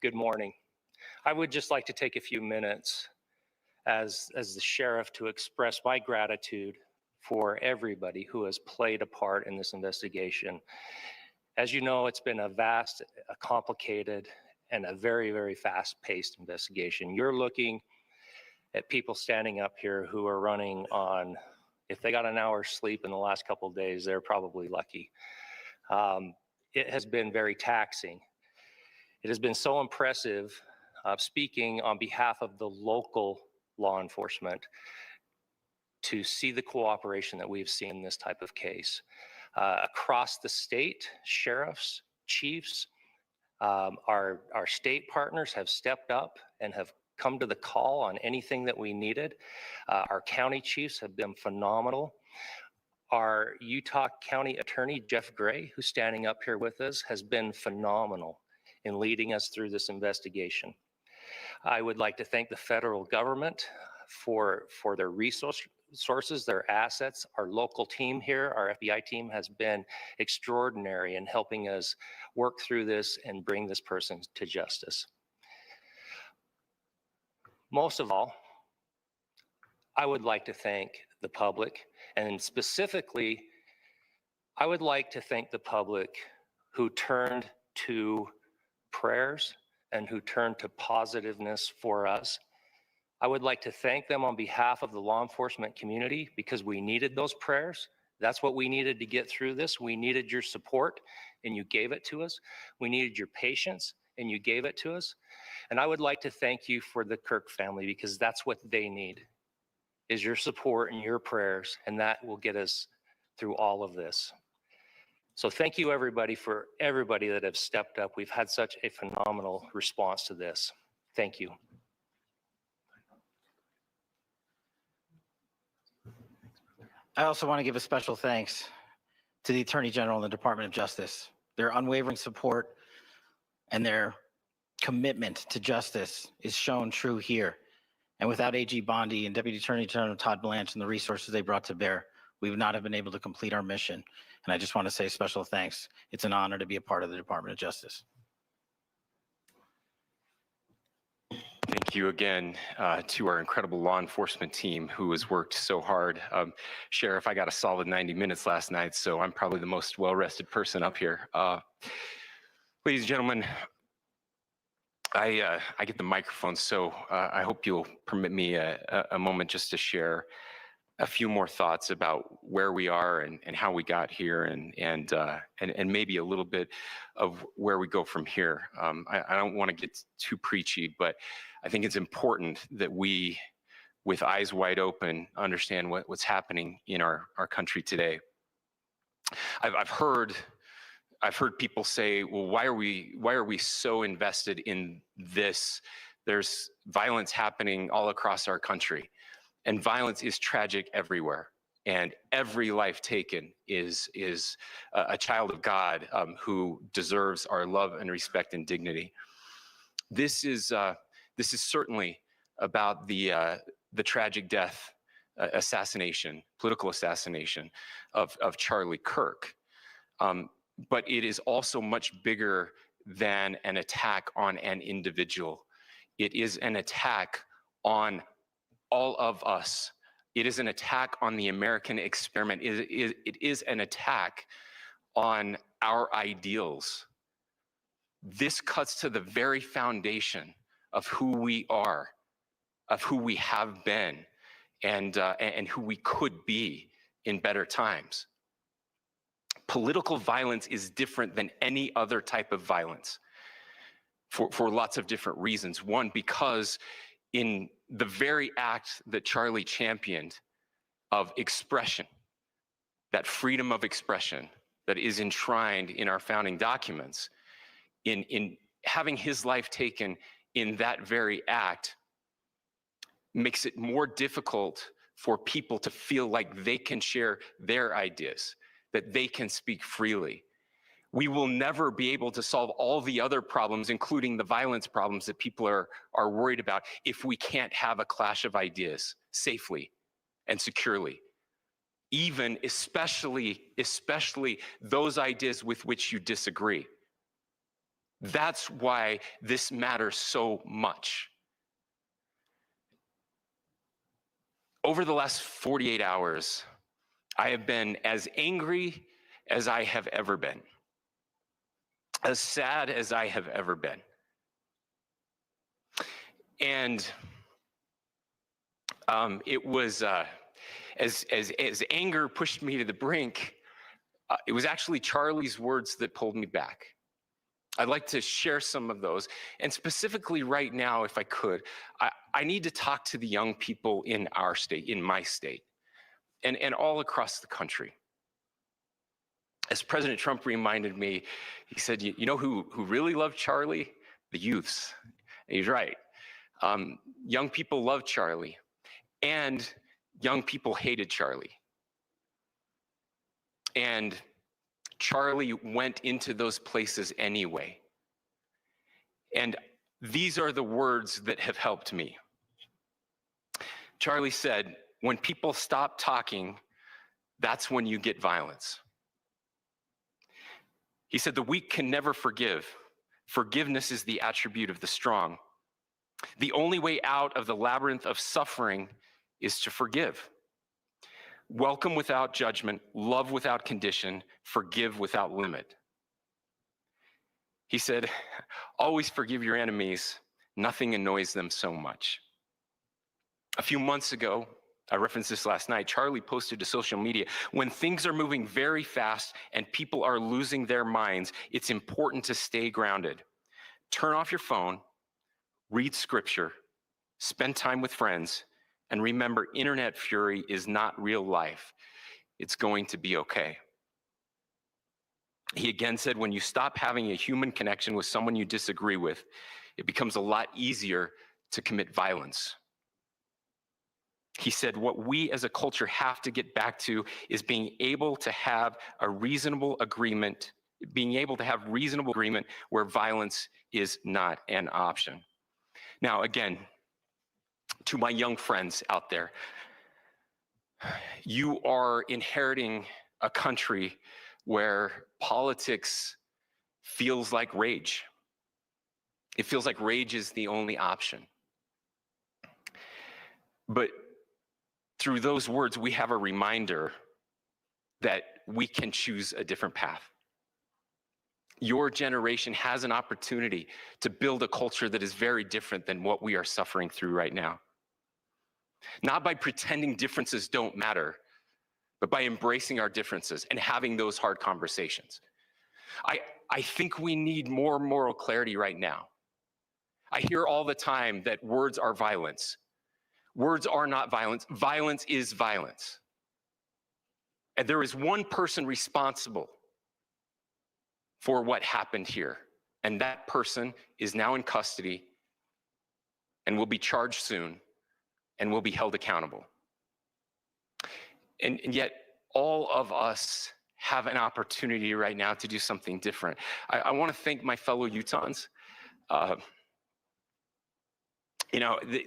Good morning. I would just like to take a few minutes as the sheriff to express my gratitude for everybody who has played a part in this investigation. As you know, it's been a vast, a complicated, and a very, very fast-paced investigation. You're looking at people standing up here who are running on, if they got an hour's sleep in the last couple of days, they're probably lucky. It has been very taxing. It has been so impressive, speaking on behalf of the local law enforcement, to see the cooperation that we've seen in this type of case. Across the state, sheriffs, chiefs, our state partners have stepped up and have come to the call on anything that we needed. Our county chiefs have been phenomenal. Our Utah County Attorney, Jeff Gray, who's standing up here with us, has been phenomenal in leading us through this investigation. I would like to thank the federal government for their resources, their assets. Our local team here, our FBI team, has been extraordinary in helping us work through this and bring this person to justice. Most of all, I would like to thank the public, and specifically, I would like to thank the public who turned to prayers and who turned to positiveness for us. I would like to thank them on behalf of the law enforcement community, because we needed those prayers. That's what we needed to get through this. We needed your support, and you gave it to us. We needed your patience, and you gave it to us. And I would like to thank you for the Kirk family, because that's what they need, is your support and your prayers, and that will get us through all of this. So thank you, everybody, for everybody that have stepped up. We've had such a phenomenal response to this. Thank you. I also want to give a special thanks to the Attorney General and the Department of Justice. Their unwavering support and their commitment to justice is shown true here. And without AG Bondi and Deputy Attorney General Todd Blanche and the resources they brought to bear, we would not have been able to complete our mission. And I just want to say special thanks. It's an honor to be a part of the Department of Justice. Thank you again to our incredible law enforcement team who has worked so hard. Sheriff, I got a solid 90 minutes last night, so I'm probably the most well-rested person up here. Ladies and gentlemen, I get the microphone, so I hope you'll permit me a moment just to share a few more thoughts about where we are and how we got here, and maybe a little bit of where we go from here. I don't want to get too preachy, but I think it's important that we, with eyes wide open, understand what's happening in our country today. I've heard people say, well, why are we so invested in this? There's violence happening all across our country, and violence is tragic everywhere. And every life taken is a child of God who deserves our love and respect and dignity. This is certainly about the tragic death, political assassination of Charlie Kirk. But it is also much bigger than an attack on an individual. It is an attack on all of us. It is an attack on the American experiment. It is an attack on our ideals. This cuts to the very foundation of who we are, of who we have been, and who we could be in better times. Political violence is different than any other type of violence for lots of different reasons. One, because in the very act that Charlie championed of expression, that freedom of expression that is enshrined in our founding documents, in having his life taken in that very act, makes it more difficult for people to feel like they can share their ideas, that they can speak freely. We will never be able to solve all the other problems, including the violence problems that people are worried about, if we can't have a clash of ideas safely and securely. Especially those ideas with which you disagree. That's why this matters so much. Over the last 48 hours, I have been as angry as I have ever been, as sad as I have ever been. And it was, as anger pushed me to the brink, it was actually Charlie's words that pulled me back. I'd like to share some of those. And specifically right now, if I could, I need to talk to the young people in our state, in my state, and all across the country. As President Trump reminded me, he said, you know who really loved Charlie? The youths. And he's right. Young people love Charlie, and young people hated Charlie. And Charlie went into those places anyway. And these are the words that have helped me. Charlie said, when people stop talking, that's when you get violence. He said, the weak can never forgive. Forgiveness is the attribute of the strong. The only way out of the labyrinth of suffering is to forgive. Welcome without judgment, love without condition, forgive without limit. He said, always forgive your enemies. Nothing annoys them so much. A few months ago, I referenced this last night, Charlie posted to social media, when things are moving very fast and people are losing their minds, it's important to stay grounded. Turn off your phone, read scripture, spend time with friends, and remember, internet fury is not real life. It's going to be okay. He again said, when you stop having a human connection with someone you disagree with, it becomes a lot easier to commit violence. He said, what we as a culture have to get back to is being able to have a reasonable agreement, where violence is not an option. Now, again, to my young friends out there, you are inheriting a country where politics feels like rage. It feels like rage is the only option. But through those words, we have a reminder that we can choose a different path. Your generation has an opportunity to build a culture that is very different than what we are suffering through right now. Not by pretending differences don't matter, but by embracing our differences and having those hard conversations. I think we need more moral clarity right now. I hear all the time that words are violence. Words are not violence. Violence is violence. And there is one person responsible for what happened here. And that person is now in custody and will be charged soon and will be held accountable. And yet, all of us have an opportunity right now to do something different. I want to thank my fellow Utahns.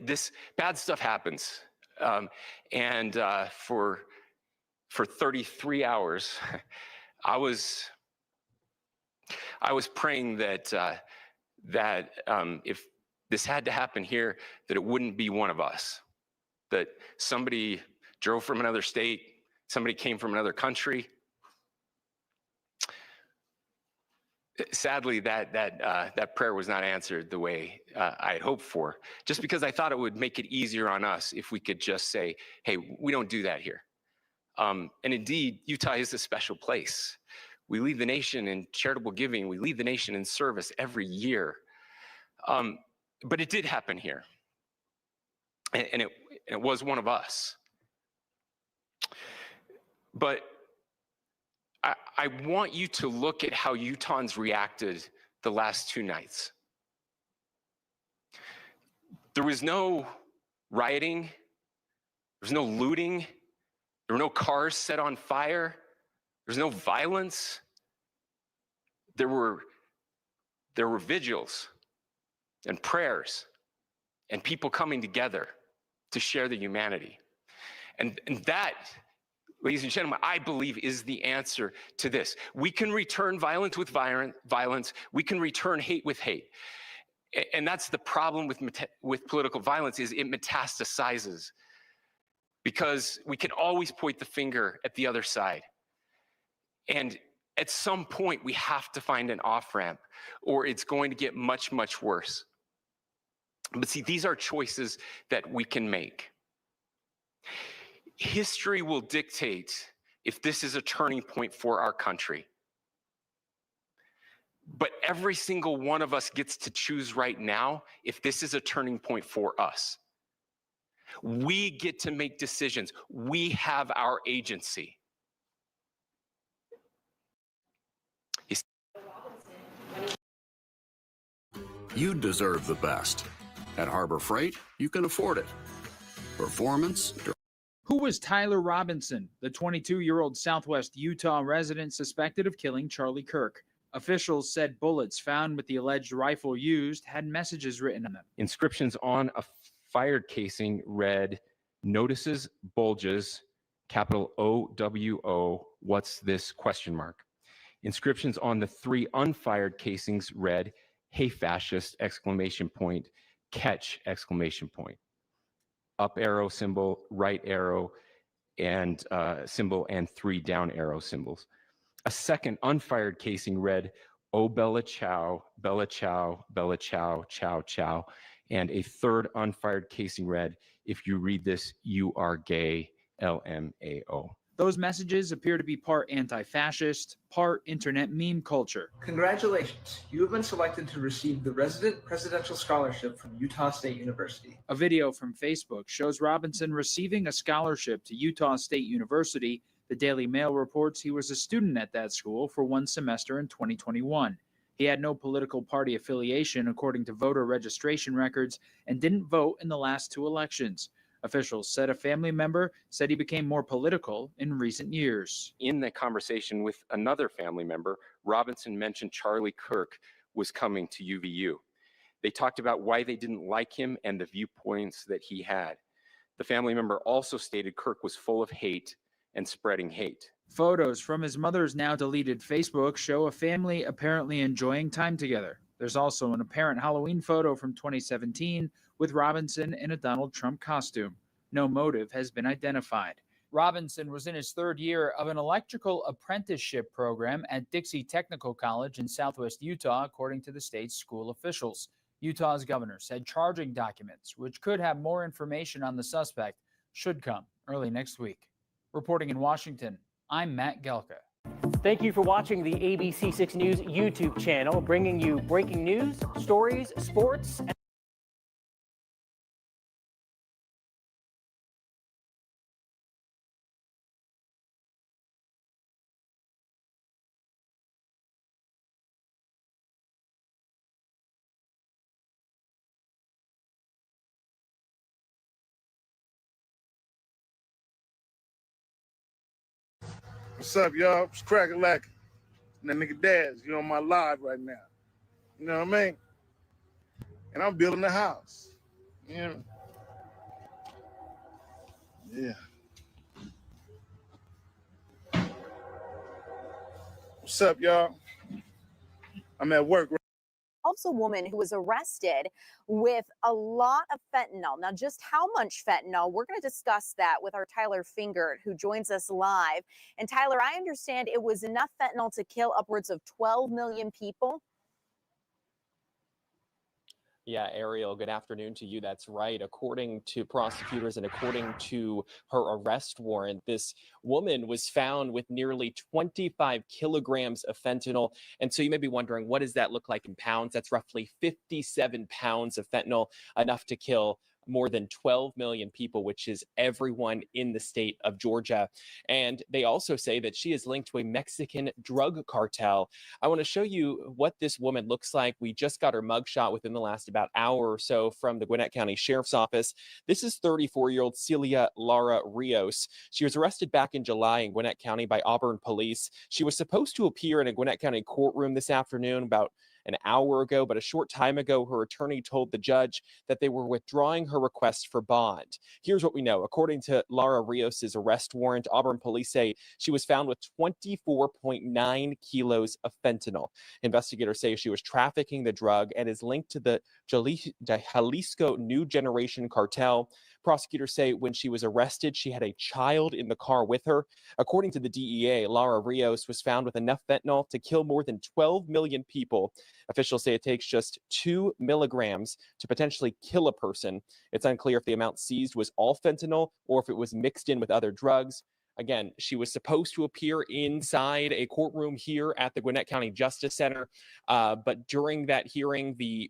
This bad stuff happens. For 33 hours, I was praying that if this had to happen here, that it wouldn't be one of us, that somebody drove from another state, somebody came from another country. Sadly, that prayer was not answered the way I had hoped for, just because I thought it would make it easier on us if we could just say, hey, we don't do that here. And indeed, Utah is a special place. We lead the nation in charitable giving. We lead the nation in service every year. But it did happen here. And it was one of us. But I want you to look at how Utahns reacted the last two nights. There was no rioting. There was no looting. There were no cars set on fire. There was no violence. There were vigils and prayers and people coming together to share the humanity. And that ladies and gentlemen, I believe is the answer to this. We can return violence with violence. We can return hate with hate. And that's the problem with political violence, is it metastasizes, because we can always point the finger at the other side. And at some point, we have to find an off-ramp, or it's going to get much, much worse. But see, these are choices that we can make. History will dictate if this is a turning point for our country. But every single one of us gets to choose right now if this is a turning point for us. We get to make decisions. We have our agency. You deserve the best. At Harbor Freight, you can afford it. Performance. Who was Tyler Robinson, the 22-year-old Southwest Utah resident suspected of killing Charlie Kirk? Officials said bullets found with the alleged rifle used had messages written on them. Inscriptions on a fired casing read, "Notices bulges, capital OWO, what's this, question mark. Inscriptions on the 3 unfired casings read, "Hey fascist, exclamation point, catch, exclamation point." Up arrow symbol, right arrow and symbol, and 3 down arrow symbols. A second unfired casing read, "Oh Bella Chow, Bella Chow, Bella Chow, Chow Chow." And a third unfired casing read, "If you read this, you are gay, LMAO." Those messages appear to be part anti-fascist, part internet meme culture. Congratulations, you have been selected to receive the Resident Presidential Scholarship from Utah State University. A video from Facebook shows Robinson receiving a scholarship to Utah State University. The Daily Mail reports he was a student at that school for 1 semester in 2021. He had no political party affiliation according to voter registration records and didn't vote in the last 2 elections. Officials said a family member said he became more political in recent years. In the conversation with another family member, Robinson mentioned Charlie Kirk was coming to UVU. They talked about why they didn't like him and the viewpoints that he had. The family member also stated Kirk was full of hate and spreading hate. Photos from his mother's now deleted Facebook show a family apparently enjoying time together. There's also an apparent Halloween photo from 2017 with Robinson in a Donald Trump costume. No motive has been identified. Robinson was in his 3rd year of an electrical apprenticeship program at Dixie Technical College in Southwest Utah, according to the state's school officials. Utah's governor said charging documents, which could have more information on the suspect, should come early next week. Reporting in Washington, I'm Matt Gelka. Thank you for watching the ABC6 News YouTube channel, bringing you breaking news, stories, sports, and What's up, y'all? It's cracking lacking. That nigga Daz, you on my live right now. You know what I mean? And I'm building a house. You know? Yeah. What's up, y'all? I'm at work. Also, a woman who was arrested with a lot of fentanyl. Now, just how much fentanyl? We're going to discuss that with our Tyler Fingert, who joins us live. And Tyler, I understand it was enough fentanyl to kill upwards of 12 million people. Yeah, Ariel, good afternoon to you. That's right. According to prosecutors and according to her arrest warrant, this woman was found with nearly 25 kilograms of fentanyl. And so you may be wondering, what does that look like in pounds? That's roughly 57 pounds of fentanyl, enough to kill more than 12 million people, which is everyone in the state of Georgia. And they also say that she is linked to a Mexican drug cartel. I want to show you what this woman looks like. We just got her mugshot within the last about hour or so from the Gwinnett County Sheriff's Office. This is 34-year-old Celia Lara Rios. She was arrested back in July in Gwinnett County by Auburn police. She was supposed to appear in a Gwinnett County courtroom this afternoon about an hour ago, but a short time ago, her attorney told the judge that they were withdrawing her request for bond. Here's what we know. According to Laura Rios's arrest warrant, Auburn police say she was found with 24.9 kilos of fentanyl. Investigators say she was trafficking the drug and is linked to the Jalisco New Generation cartel. Prosecutors say when she was arrested, she had a child in the car with her. According to the DEA, Laura Rios was found with enough fentanyl to kill more than 12 million people. Officials say it takes just 2 milligrams to potentially kill a person. It's unclear if the amount seized was all fentanyl or if it was mixed in with other drugs. Again, she was supposed to appear inside a courtroom here at the Gwinnett County Justice Center, but during that hearing, the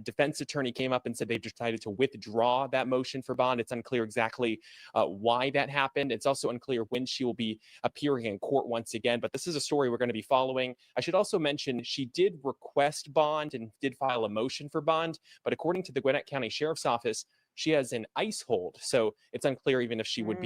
defense attorney came up and said they decided to withdraw that motion for bond. It's unclear exactly why that happened. It's also unclear when she will be appearing in court once again, but this is a story we're going to be following. I should also mention she did request bond and did file a motion for bond, but according to the Gwinnett County Sheriff's Office, she has an ICE hold, so it's unclear even if she would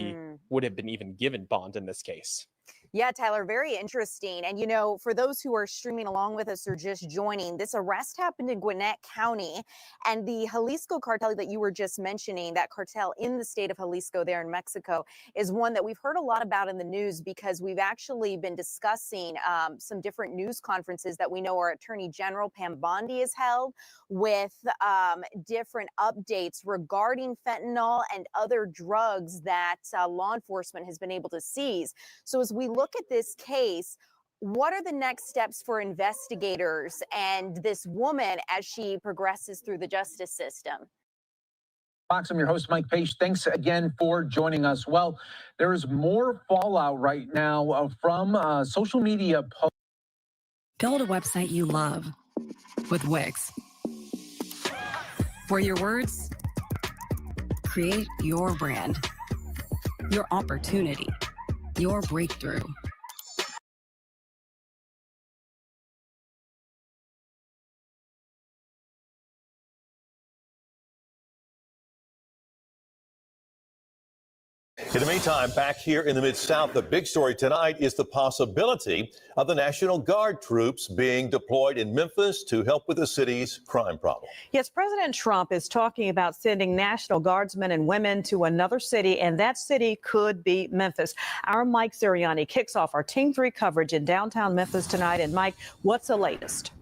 have been even given bond in this case. Yeah, Tyler, very interesting. And, you know, for those who are streaming along with us or just joining, this arrest happened in Gwinnett County. And the Jalisco cartel that you were just mentioning, that cartel in the state of Jalisco there in Mexico, is one that we've heard a lot about in the news because we've actually been discussing some different news conferences that we know our Attorney General Pam Bondi has held with different updates regarding fentanyl and other drugs that law enforcement has been able to seize. So as we look at this case, what are the next steps for investigators and this woman as she progresses through the justice system? Fox, I'm your host, Mike Page. Thanks again for joining us. Well, there is more fallout right now from social media posts. Build a website you love with Wix, where your words create your brand, your opportunity, your breakthrough. In the meantime, back here in the Mid-South, the big story tonight is the possibility of the National Guard troops being deployed in Memphis to help with the city's crime problem. Yes, President Trump is talking about sending National Guardsmen and women to another city, and that city could be Memphis. Our Mike Sirianni kicks off our Team 3 coverage in downtown Memphis tonight. And Mike, what's the latest?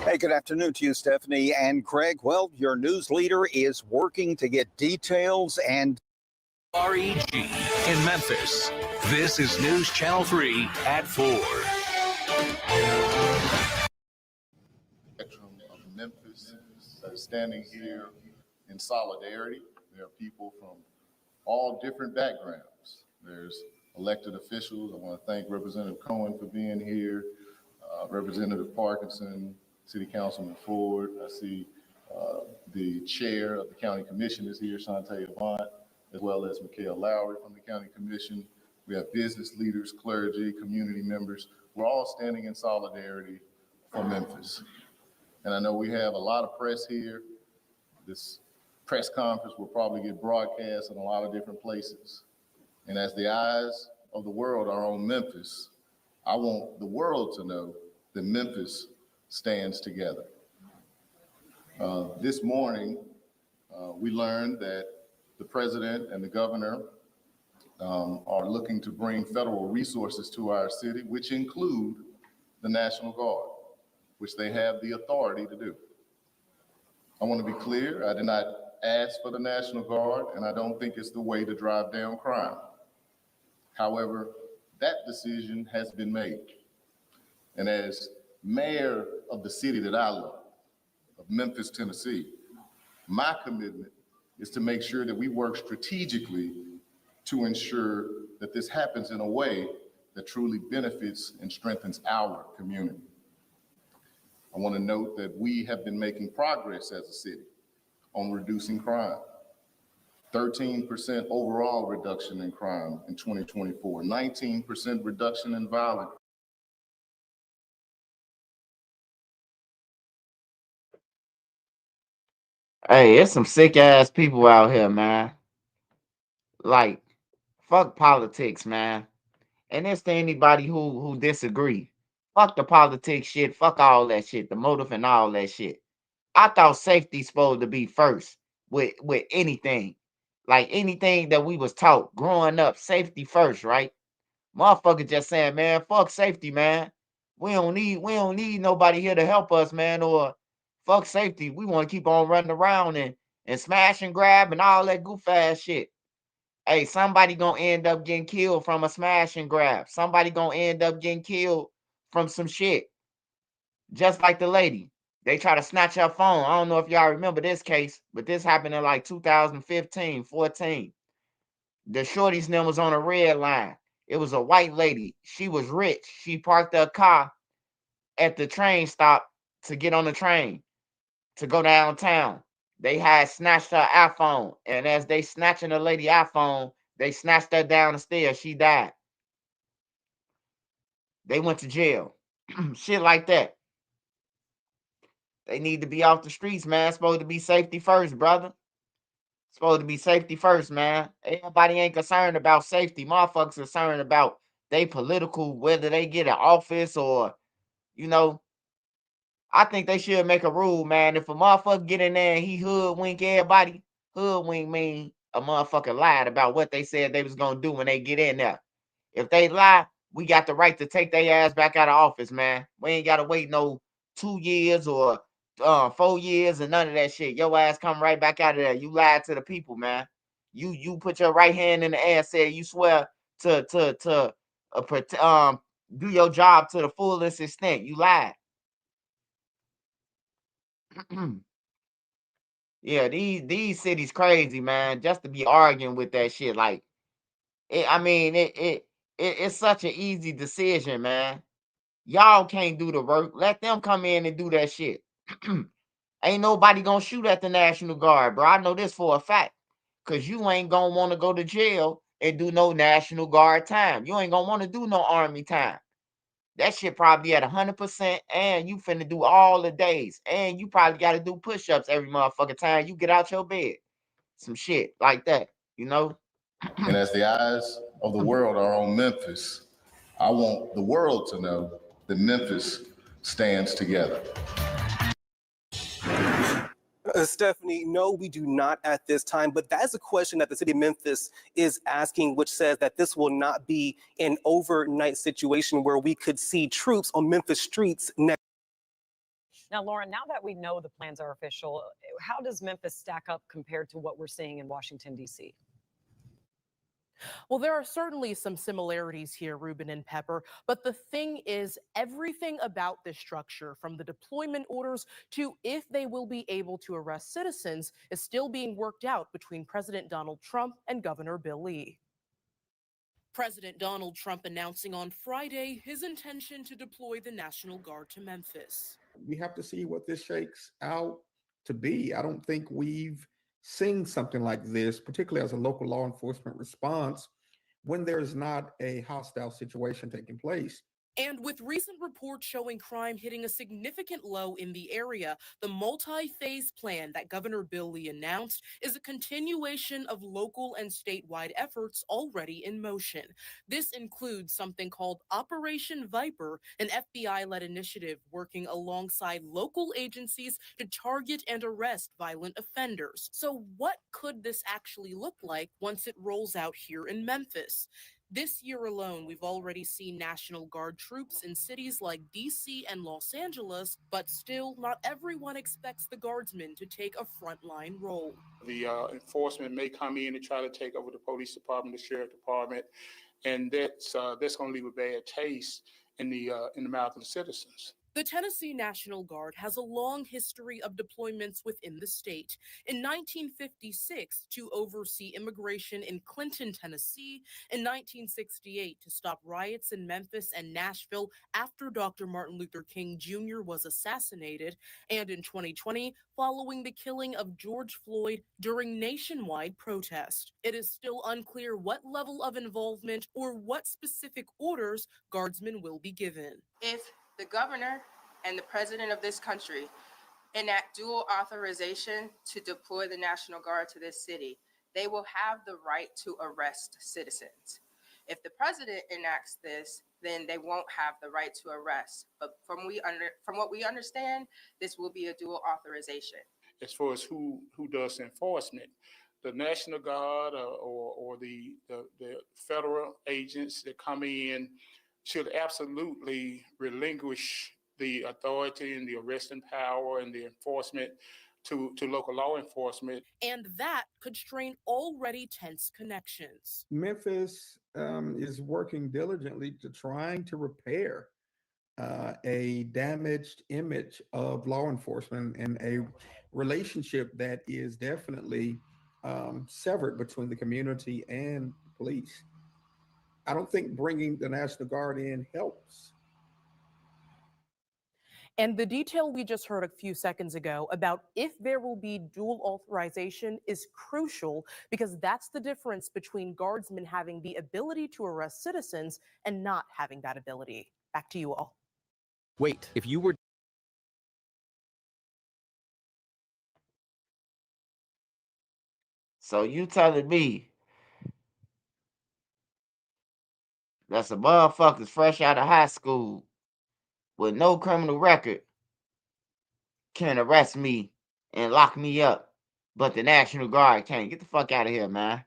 Hey, good afternoon to you, Stephanie and Craig. Well, your news leader is working to get details and REG in Memphis. This is News Channel 3 at 4. Of Memphis that is standing here in solidarity. There are people from all different backgrounds. There's elected officials. I want to thank Representative Cohen for being here, Representative Parkinson, City Councilman Ford. I see the chair of the County Commission is here, Shantae Avant, as well as Mikhail Lowry from the County Commission. We have business leaders, clergy, community members. We're all standing in solidarity for Memphis. And I know we have a lot of press here. This press conference will probably get broadcast in a lot of different places. And as the eyes of the world are on Memphis, I want the world to know that Memphis stands together. This morning, we learned that the president and the governor are looking to bring federal resources to our city, which include the National Guard, which they have the authority to do. I want to be clear, I did not ask for the National Guard, and I don't think it's the way to drive down crime. However, that decision has been made. And as mayor of the city that I love, of Memphis, Tennessee, my commitment is to make sure that we work strategically to ensure that this happens in a way that truly benefits and strengthens our community. I want to note that we have been making progress as a city on reducing crime. 13% overall reduction in crime in 2024, 19% reduction in violence. Hey, it's some sick ass people out here, man. Like, fuck politics, man. And it's to anybody who disagree. Fuck the politics shit. Fuck all that shit. The motive and all that shit. I thought safety's supposed to be first with anything. Like anything that we was taught growing up, safety first, right? Motherfucker just saying, man, fuck safety, man. We don't need nobody here to help us, man, or fuck safety. We want to keep on running around and smash and grab and all that goof ass shit. Hey, somebody gonna end up getting killed from a smash and grab. Somebody gonna end up getting killed from some shit. Just like the lady. They try to snatch her phone. I don't know if y'all remember this case, but this happened in like 2015, 14. The shorty's name was on a red line. It was a white lady. She was rich. She parked her car at the train stop to get on the train to go downtown. They had snatched her iPhone, and as they snatching the lady iPhone, they snatched her down the stairs. She died. They went to jail. Shit like that. They need to be off the streets, man. It's supposed to be safety first, brother. It's supposed to be safety first, man. Everybody ain't concerned about safety. Motherfuckers concerned about they political, whether they get an office or, you know. I think they should make a rule, man. If a motherfucker get in there and he hoodwink everybody, hoodwink mean a motherfucker lied about what they said they was gonna do when they get in there. If they lie, we got the right to take their ass back out of office, man. We ain't gotta wait no 2 years or 4 years and none of that shit. Your ass come right back out of there. You lied to the people, man. You put your right hand in the air, said you swear to do your job to the fullest extent. You lied. Yeah, these cities crazy, man. Just to be arguing with that shit, like it's such an easy decision, man. Y'all can't do the work. Let them come in and do that shit. Ain't nobody gonna shoot at the National Guard, bro. I know this for a fact. Cause you ain't gonna want to go to jail and do no National Guard time. You ain't gonna want to do no Army time. That shit probably at 100%, and you finna do all the days, and you probably got to do push-ups every motherfucking time you get out your bed. Some shit like that, you know. And as the eyes of the world are on Memphis, I want the world to know that Memphis stands together. Stephanie, no, we do not at this time, but that is a question that the city of Memphis is asking, which says that this will not be an overnight situation where we could see troops on Memphis streets next. Now, Lauren, now that we know the plans are official, how does Memphis stack up compared to what we're seeing in Washington, D.C.? Well, there are certainly some similarities here, Ruben and Pepper, but the thing is, everything about this structure, from the deployment orders to if they will be able to arrest citizens, is still being worked out between President Donald Trump and Governor Bill Lee. President Donald Trump announcing on Friday his intention to deploy the National Guard to Memphis. We have to see what this shakes out to be. I don't think we've seen something like this, particularly as a local law enforcement response, when there's not a hostile situation taking place. And with recent reports showing crime hitting a significant low in the area, the multi-phase plan that Governor Bill Lee announced is a continuation of local and statewide efforts already in motion. This includes something called Operation Viper, an FBI-led initiative working alongside local agencies to target and arrest violent offenders. So what could this actually look like once it rolls out here in Memphis? This year alone, we've already seen National Guard troops in cities like DC and Los Angeles, but still, not everyone expects the Guardsmen to take a frontline role. The enforcement may come in and try to take over the police department, the sheriff department, and that's going to leave a bad taste in the mouth of the citizens. The Tennessee National Guard has a long history of deployments within the state. In 1956, to oversee immigration in Clinton, Tennessee. In 1968, to stop riots in Memphis and Nashville after Dr. Martin Luther King Jr. was assassinated. And in 2020, following the killing of George Floyd during nationwide protest. It is still unclear what level of involvement or what specific orders Guardsmen will be given. If the governor and the president of this country enact dual authorization to deploy the National Guard to this city, they will have the right to arrest citizens. If the president enacts this, then they won't have the right to arrest. But from what we understand, this will be a dual authorization. As far as who does enforcement, the National Guard or the federal agents that come in should absolutely relinquish the authority and the arresting power and the enforcement to local law enforcement. And that could strain already tense connections. Memphis is working diligently to trying to repair a damaged image of law enforcement and a relationship that is definitely severed between the community and police. I don't think bringing the National Guard in helps. And the detail we just heard a few seconds ago about if there will be dual authorization is crucial because that's the difference between guardsmen having the ability to arrest citizens and not having that ability. Back to you all. Wait, if you were So you telling me that some motherfuckers fresh out of high school with no criminal record can arrest me and lock me up, but the National Guard can't? Get the fuck out of here, man.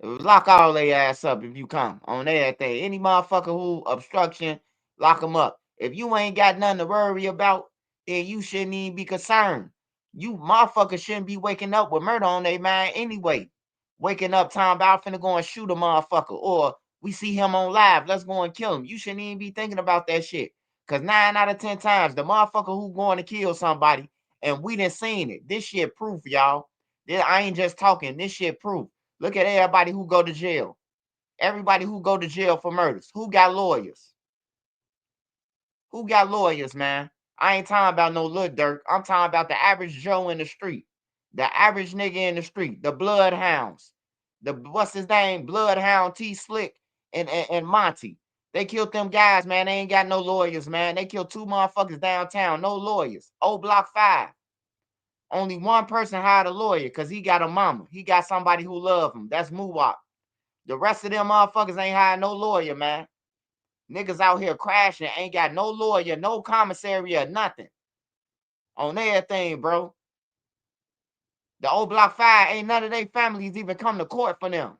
Lock all they ass up if you come on everything. Any motherfucker who obstruction, lock them up. If you ain't got nothing to worry about, then you shouldn't even be concerned. You motherfuckers shouldn't be waking up with murder on their mind anyway. Waking up time about finna go and shoot a motherfucker, or we see him on live, let's go and kill him. You shouldn't even be thinking about that shit. Cause 9 out of 10 times, the motherfucker who going to kill somebody, and we done seen it. This shit proof, y'all. I ain't just talking. This shit proof. Look at everybody who go to jail. Everybody who go to jail for murders. Who got lawyers? Who got lawyers, man? I ain't talking about no Lil Durk. I'm talking about the average Joe in the street. The average nigga in the street. The bloodhounds. What's his name? Bloodhound T Slick and Monty. They killed them guys, man. They ain't got no lawyers, man. They killed 2 motherfuckers downtown. No lawyers. Old Block 5. Only one person hired a lawyer because he got a mama. He got somebody who love him. That's Muwap. The rest of them motherfuckers ain't hired no lawyer, man. Niggas out here crashing, ain't got no lawyer, no commissary or nothing. On everything, bro. The old Block 5, ain't none of their families even come to court for them.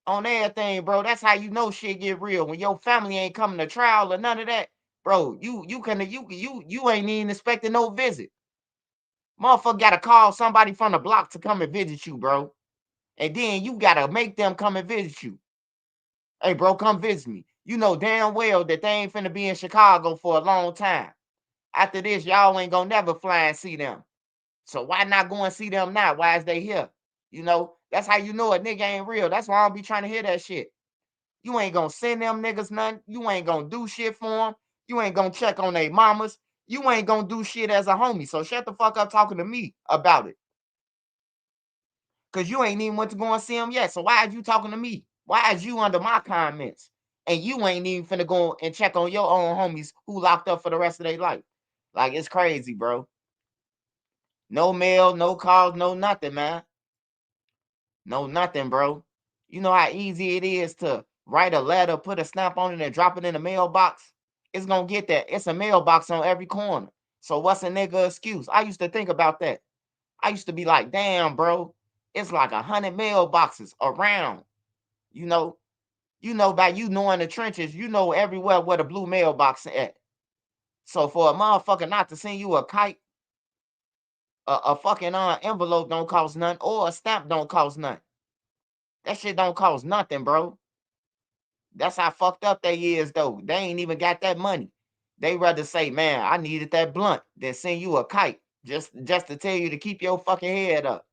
On everything, bro. That's how you know shit get real. When your family ain't coming to trial or none of that, bro, you ain't even expecting no visit. Motherfucker gotta call somebody from the block to come and visit you, bro. And then you gotta make them come and visit you. Hey, bro, come visit me. You know damn well that they ain't finna be in Chicago for a long time. After this, y'all ain't gonna never fly and see them. So why not go and see them now? Why is they here? You know, that's how you know a nigga ain't real. That's why I don't be trying to hear that shit. You ain't gonna send them niggas nothing. You ain't gonna do shit for them. You ain't gonna check on their mamas. You ain't gonna do shit as a homie. So shut the fuck up talking to me about it. Because you ain't even went to go and see them yet. So why is you talking to me? Why is you under my comments? And you ain't even finna go and check on your own homies who locked up for the rest of their life. Like, it's crazy, bro. No mail, no calls, no nothing, man. No nothing, bro. You know how easy it is to write a letter, put a stamp on it, and drop it in the mailbox? It's gonna get that. It's a mailbox on every corner. So what's a nigga excuse? I used to think about that. I used to be like, damn, bro, it's like 100 mailboxes around. You know, by you knowing the trenches, you know everywhere where the blue mailbox at. So for a motherfucker not to send you a kite, a fucking envelope don't cost nothing, or a stamp don't cost nothing. That shit don't cost nothing, bro. That's how fucked up they is, though. They ain't even got that money. They rather say, man, I needed that blunt than send you a kite just to tell you to keep your fucking head up.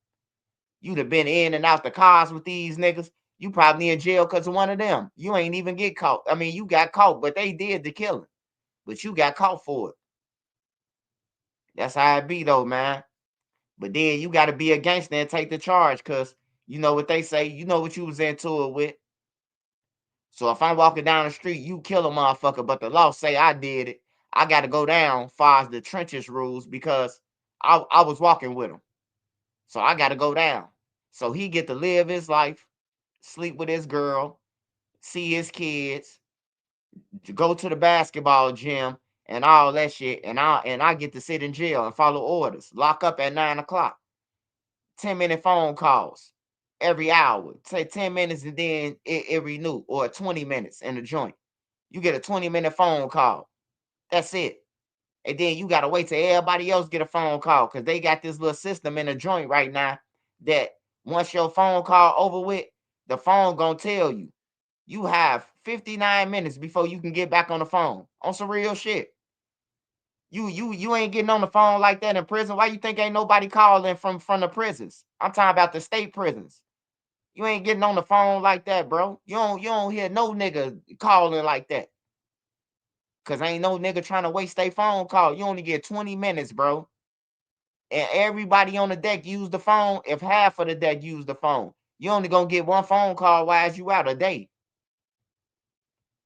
You'd have been in and out the cars with these niggas. You probably in jail because of one of them. You ain't even get caught. I mean, you got caught, but they did the killing. But you got caught for it. That's how it be, though, man. But then you got to be a gangster and take the charge, because you know what they say. You know what you was into it with. So if I'm walking down the street, you kill a motherfucker, but the law say I did it, I got to go down far as the trenches rules, because I was walking with him. So I got to go down. So he get to live his life, sleep with his girl, see his kids, to go to the basketball gym and all that shit, and I get to sit in jail and follow orders. Lock up at 9 o'clock. 10-minute phone calls every hour. Say 10 minutes and then it renew, or 20 minutes in the joint. You get a 20-minute phone call. That's it. And then you gotta wait till everybody else get a phone call, because they got this little system in the joint right now that once your phone call over with, the phone gonna tell you you have 59 minutes before you can get back on the phone. On some real shit. You ain't getting on the phone like that in prison. Why you think ain't nobody calling from the prisons? I'm talking about the state prisons. You ain't getting on the phone like that, bro. You don't hear no nigga calling like that. Cause ain't no nigga trying to waste their phone call. You only get 20 minutes, bro. And everybody on the deck use the phone. If half of the deck use the phone, you only gonna get one phone call while you out a day.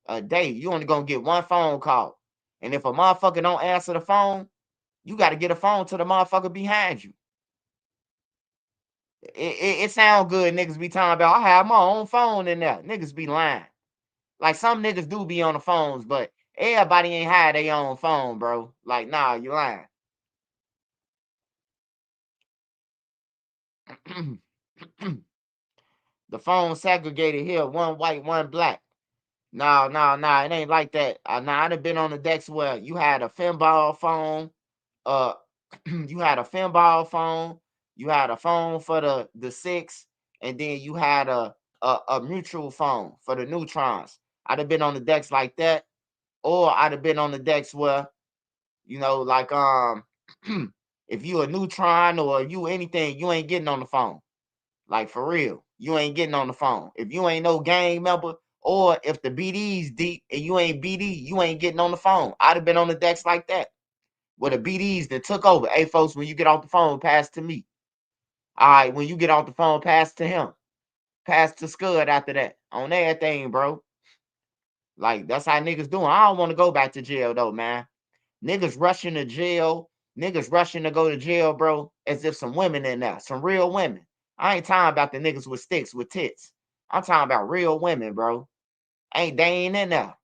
A day. You only gonna get one phone call. And if a motherfucker don't answer the phone, you got to get a phone to the motherfucker behind you. It sound good, niggas be talking about, I have my own phone in there. Niggas be lying. Like, some niggas do be on the phones, but everybody ain't had their own phone, bro. Like, nah, you lying. The phone segregated here, one white, one black. No, it ain't like that. Nah, I done been on the decks where you had a finball phone, uh, you had a finball phone, you had a phone for the 6, and then you had a mutual phone for the neutrons. I'd have been on the decks like that, or I'd have been on the decks where, like if you a neutron or you anything, you ain't getting on the phone. Like, for real, you ain't getting on the phone. If you ain't no gang member, or if the BD's deep and you ain't BD, you ain't getting on the phone. I'd have been on the decks like that, where the BDs that took over. Hey, folks, when you get off the phone, pass to me. All right, when you get off the phone, pass to him. Pass to Scud after that. On everything, bro. Like, that's how niggas doing. I don't want to go back to jail, though, man. Niggas rushing to jail. Niggas rushing to go to jail, bro, as if some women in there. Some real women. I ain't talking about the niggas with sticks, with tits. I'm talking about real women, bro. They ain't in there.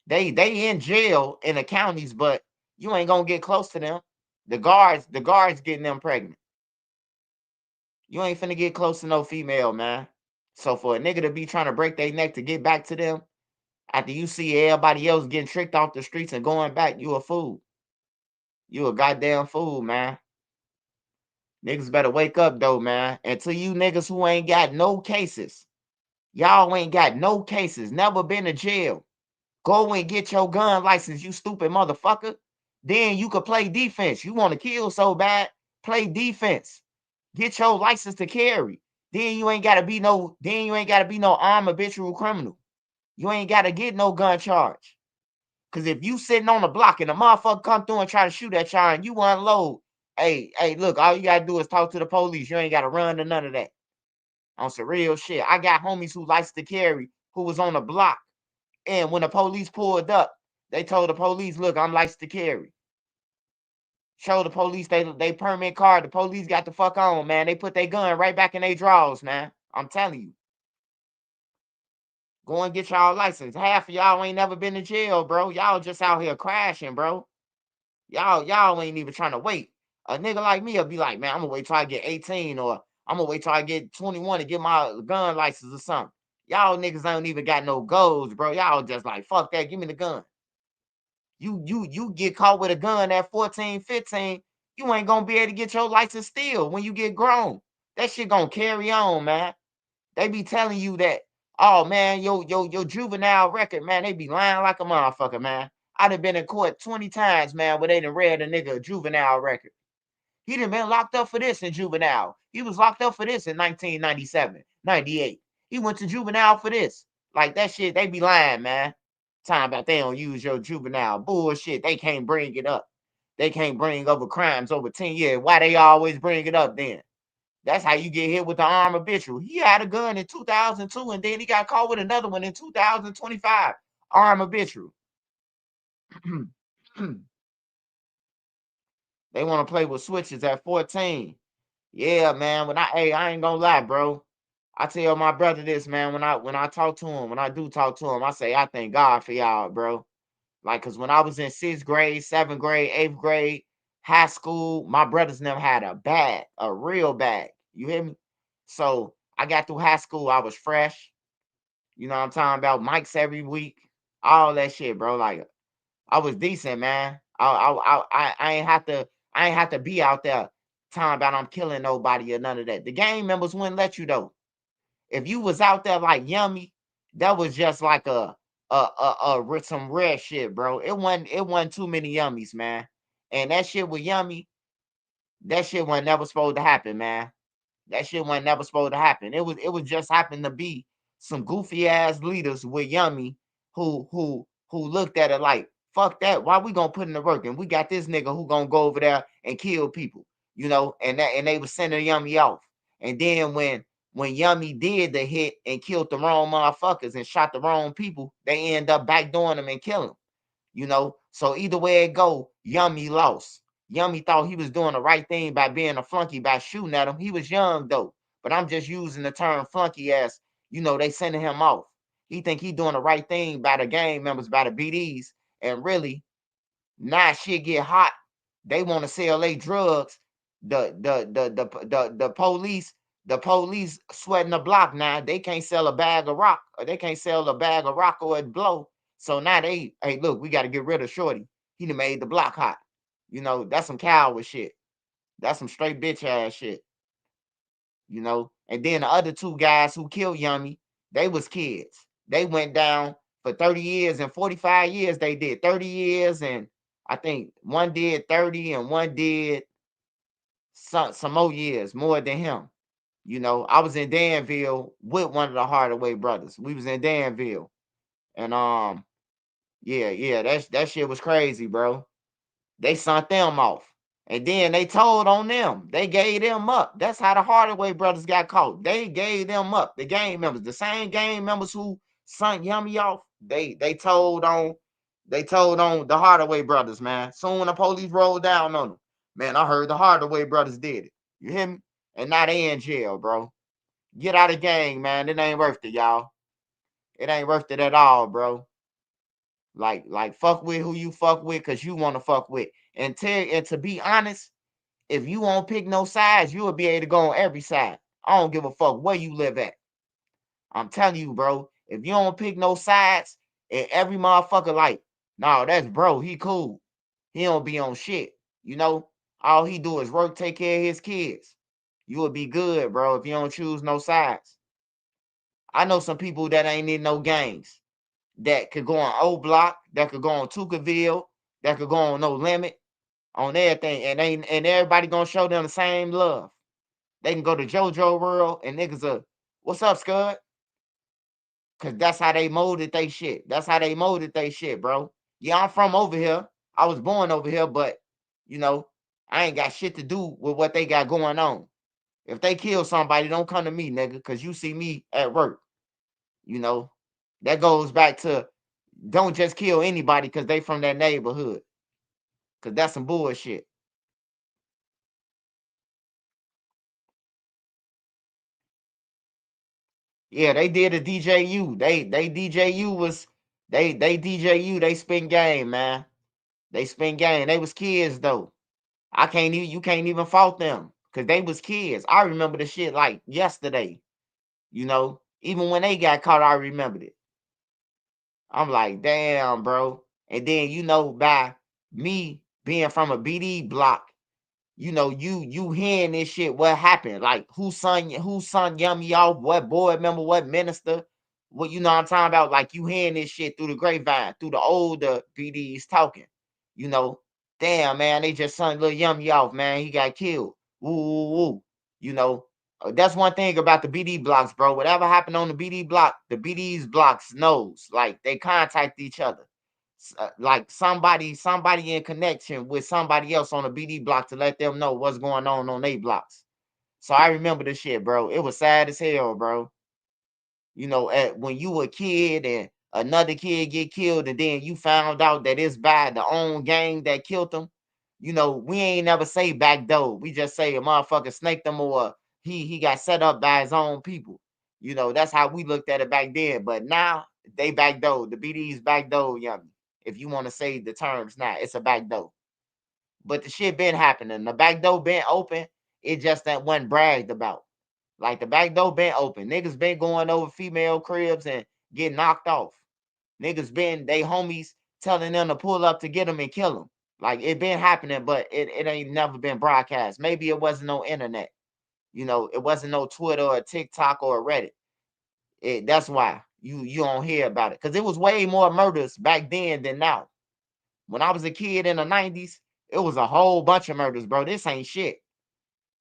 They in jail in the counties, but you ain't gonna get close to them. The guards getting them pregnant. You ain't finna get close to no female, man. So for a nigga to be trying to break their neck to get back to them, after you see everybody else getting tricked off the streets and going back, you a fool. You a goddamn fool, man. Niggas better wake up, though, man. And to you niggas who ain't got no cases, y'all ain't got no cases, never been to jail. Go and get your gun license, you stupid motherfucker. Then you could play defense. You want to kill so bad, play defense. Get your license to carry. Then you ain't gotta be no armed habitual criminal. You ain't gotta get no gun charge. Cause if you sitting on the block and a motherfucker come through and try to shoot at y'all and you unload, hey, look, all you gotta do is talk to the police. You ain't gotta run to none of that. On some real shit. I got homies who likes to carry, who was on the block. And when the police pulled up, they told the police, look, I'm licensed to carry. Show the police they permit card. The police got the fuck on, man. They put their gun right back in their drawers, man. I'm telling you. Go and get y'all license. Half of y'all ain't never been to jail, bro. Y'all just out here crashing, bro. Y'all ain't even trying to wait. A nigga like me will be like, man, I'm gonna wait till I get 18, or I'm gonna wait till I get 21 to get my gun license or something. Y'all niggas don't even got no goals, bro. Y'all just like, fuck that, give me the gun. You get caught with a gun at 14, 15, you ain't gonna be able to get your license still when you get grown. That shit gonna carry on, man. They be telling you that, oh man, your juvenile record, man, they be lying like a motherfucker, man. I done been in court 20 times, man, where they done read a nigga a juvenile record. He done been locked up for this in juvenile. He was locked up for this in 1997, 98. He went to juvenile for this. Like, that shit, they be lying, man. Talking about they don't use your juvenile. Bullshit. They can't bring it up. They can't bring over crimes over 10 years. Why they always bring it up then? That's how you get hit with the armed habitual. He had a gun in 2002, and then he got caught with another one in 2025. Armed habitual. They want to play with switches at 14. Yeah, man. I ain't gonna lie, bro. I tell my brother this, man. When I talk to him, when I do talk to him, I say I thank God for y'all, bro. Like, cause when I was in 6th grade, 7th grade, 8th grade, high school, my brothers never had a bag, a real bag. You hear me? So I got through high school, I was fresh. You know what I'm talking about? Mics every week, all that shit, bro. Like I was decent, man. I ain't have to be out there talking about I'm killing nobody or none of that. The gang members wouldn't let you though. If you was out there like Yummy, that was just like some rare shit, bro. It wasn't too many Yummies, man. And that shit with Yummy, that shit wasn't never supposed to happen, man. That shit wasn't never supposed to happen. It was just happened to be some goofy ass leaders with Yummy who looked at it like, fuck that. Why we gonna put in the work? And we got this nigga who gonna go over there and kill people, and they was sending Yummy off. And then when Yummy did the hit and killed the wrong motherfuckers and shot the wrong people, they end up backdooring them and killing them. So either way it go, Yummy lost. Yummy thought he was doing the right thing by being a flunky by shooting at him. He was young though, but I'm just using the term flunky as they sending him off. He think he doing the right thing by the gang members, by the BDs, and really now shit get hot. They want to sell their drugs. The police sweating the block now. They can't sell a bag of rock, or they can't sell a bag of rock or it blow. So now hey, look, we got to get rid of Shorty. He done made the block hot. That's some coward shit. That's some straight bitch ass shit. And then the other two guys who killed Yummy, they was kids. They went down for 30 years and 45 years. They did 30 years, and I think one did 30 and one did some more years, more than him. I was in Danville with one of the Hardaway brothers. We was in Danville. And yeah, that shit was crazy, bro. They sent them off. And then they told on them. They gave them up. That's how the Hardaway brothers got caught. They gave them up. The gang members, the same gang members who sent Yummy off, they told on the Hardaway brothers, man. Soon the police rolled down on them. Man, I heard the Hardaway brothers did it. You hear me? And now they in jail, bro. Get out of the gang, man. It ain't worth it, y'all. It ain't worth it at all, bro. Like fuck with who you fuck with because you want to fuck with. And to be honest, if you won't pick no sides, you will be able to go on every side. I don't give a fuck where you live at. I'm telling you, bro. If you don't pick no sides, and every motherfucker like, nah, that's bro, he cool. He don't be on shit. All he do is work, take care of his kids. You will be good, bro, if you don't choose no sides. I know some people that ain't in no gangs that could go on O Block, that could go on Tuckerville, that could go on No Limit, on everything, and everybody gonna show them the same love. They can go to JoJo World and niggas are, what's up, Scud? Cause that's how they molded they shit. That's how they molded they shit, bro. Yeah, I'm from over here. I was born over here, but I ain't got shit to do with what they got going on. If they kill somebody, don't come to me, nigga, cause you see me at work. That goes back to don't just kill anybody because they from that neighborhood. Cause that's some bullshit. Yeah, they did a DJU. They DJU was they DJU, they spin game, man. They spin game. They was kids though. You can't even fault them. Cause they was kids. I remember the shit like yesterday. Even when they got caught, I remembered it. I'm like, damn, bro. And then by me being from a BD block, you hearing this shit, what happened? Like who son Yummy off, what board member, what minister, what I'm talking about? Like you hearing this shit through the grapevine, through the older BDs talking, you know, damn man, they just son little Yummy off, man. He got killed. Woo woo woo. That's one thing about the BD blocks, bro. Whatever happened on the BD block, the BD's blocks knows. Like they contact each other. Like somebody in connection with somebody else on a BD block to let them know what's going on their blocks. So I remember this shit, bro. It was sad as hell, bro. When you were a kid and another kid get killed, and then you found out that it's by the own gang that killed them. We ain't never say back door. We just say a motherfucker snaked them or he got set up by his own people. You know, that's how we looked at it back then. But now they backdoor. The BD's backdoor, young. If you want to say the terms now, it's a backdoor. But the shit been happening. The back door been open. It just that wasn't bragged about. Like the back door been open. Niggas been going over female cribs and get knocked off. Niggas been they homies telling them to pull up to get them and kill them. Like it been happening, but it ain't never been broadcast. Maybe it wasn't no internet. You know, it wasn't no Twitter or TikTok or Reddit. That's why you don't hear about it. Because it was way more murders back then than now. When I was a kid in the 90s, it was a whole bunch of murders, bro. This ain't shit.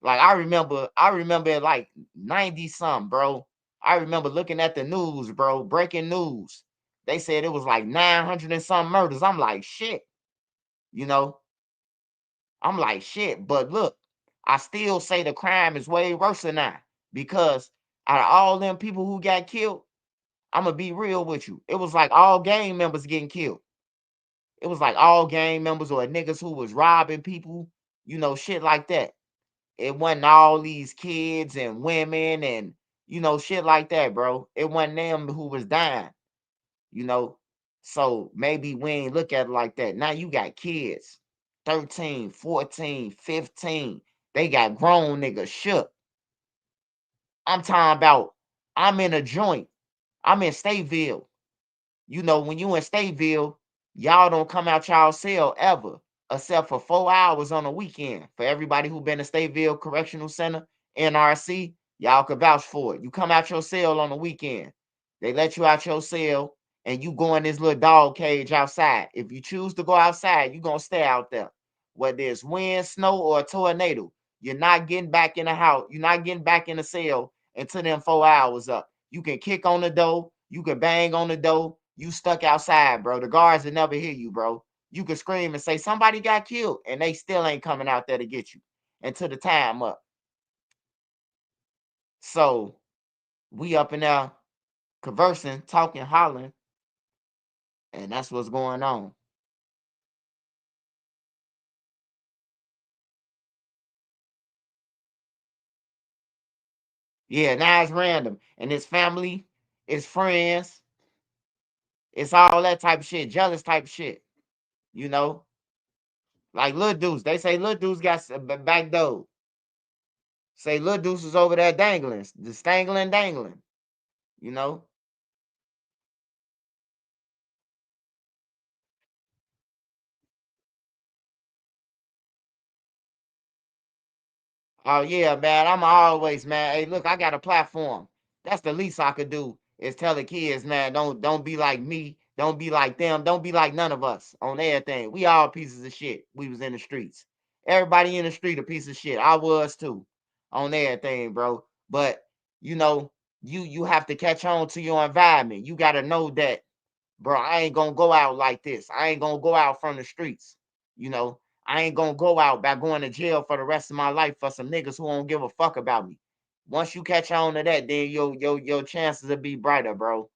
Like I remember like 90 something, bro. I remember looking at the news, bro, breaking news. They said it was like 900 and some murders. I'm like, shit. You know, I'm like, shit. But look, I still say the crime is way worse than that because out of all them people who got killed, I'm going to be real with you. It was like all gang members getting killed. It was like all gang members or niggas who was robbing people, you know, shit like that. It wasn't all these kids and women and, you know, shit like that, bro. It wasn't them who was dying, you know. So maybe we ain't look at it like that. Now you got kids, 13, 14, 15. They got grown niggas shook. I'm talking about, I'm in a joint. I'm in Stateville. You know, when you in Stateville, y'all don't come out y'all cell ever, except for 4 hours on a weekend. For everybody who been to Stateville Correctional Center, NRC, y'all could vouch for it. You come out your cell on the weekend. They let you out your cell, and you go in this little dog cage outside. If you choose to go outside, you're going to stay out there. Whether it's wind, snow, or a tornado, you're not getting back in the house. You're not getting back in the cell until them 4 hours up. You can kick on the door. You can bang on the door. You stuck outside, bro. The guards will never hear you, bro. You can scream and say somebody got killed, and they still ain't coming out there to get you until the time up. So we up in there conversing, talking, hollering, and that's what's going on. Yeah, now it's random. And his family, his friends, it's all that type of shit, jealous type of shit. You know? Like Lil Deuce. They say Lil Deuce got back door. Say Lil Deuce is over there dangling, the stangling, dangling. You know? Oh yeah, man. I'm always, man. Hey, look, I got a platform. That's the least I could do is tell the kids, man, don't be like me. Don't be like them. Don't be like none of us on everything. We all pieces of shit. We was in the streets. Everybody in the street a piece of shit. I was too on everything, bro. But you know, you have to catch on to your environment. You gotta know that, bro, I ain't gonna go out like this. I ain't gonna go out from the streets. You know, I ain't gonna go out by going to jail for the rest of my life for some niggas who don't give a fuck about me. Once you catch on to that, then your chances will be brighter, bro.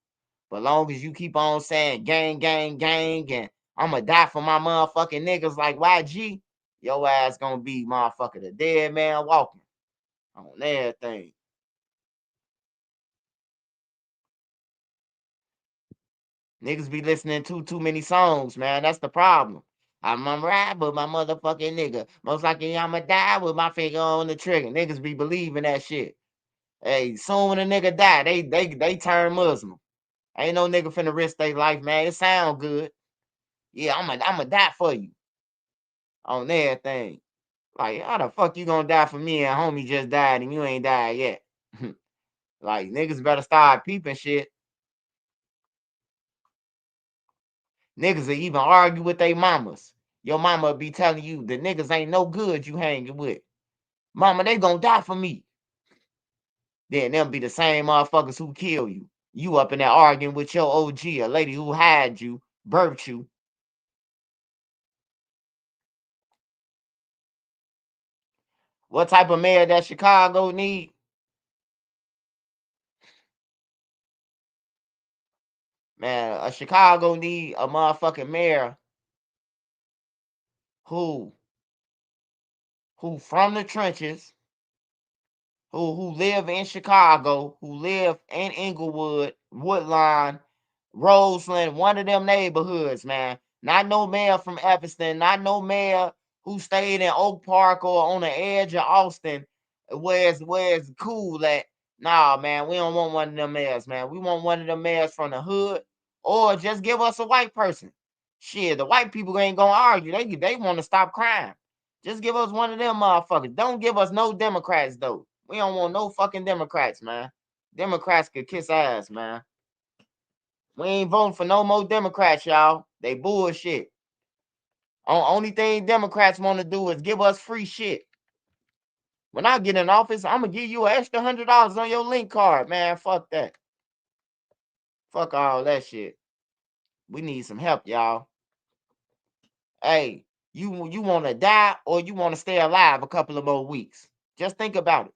But long as you keep on saying gang, gang, gang, and I'ma die for my motherfucking niggas like YG, your ass gonna be motherfucker the dead man walking on everything. Niggas be listening to too many songs, man. That's the problem. I'm a ride with my motherfucking nigga. Most likely I'ma die with my finger on the trigger. Niggas be believing that shit. Hey, soon when a nigga die, they turn Muslim. Ain't no nigga finna risk their life, man. It sound good. Yeah, I'ma die for you on everything. Like, how the fuck you gonna die for me and homie just died and you ain't died yet? Like, niggas better start peeping shit. Niggas will even argue with their mamas. Your mama be telling you the niggas ain't no good you hanging with. Mama, they gonna die for me. Then them be the same motherfuckers who kill you. You up in there arguing with your OG, a lady who had you, birthed you. What type of mayor that Chicago need? Man, a Chicago need a motherfucking mayor who from the trenches, who live in Chicago, who live in Inglewood, Woodline, Roseland, one of them neighborhoods, man. Not no mayor from Evanston, not no mayor who stayed in Oak Park or on the edge of Austin, where it's cool at. Nah, man, we don't want one of them mayors, man. We want one of them mayors from the hood, or just give us a white person. Shit, the white people ain't gonna argue. They want to stop crime. Just give us one of them motherfuckers. Don't give us no Democrats, though. We don't want no fucking Democrats, man. Democrats could kiss ass, man. We ain't voting for no more Democrats, y'all. They bullshit. Only thing Democrats want to do is give us free shit. When I get in office, I'm going to give you an extra $100 on your link card, man. Fuck that. Fuck all that shit. We need some help, y'all. Hey, you want to die or you want to stay alive a couple of more weeks? Just think about it.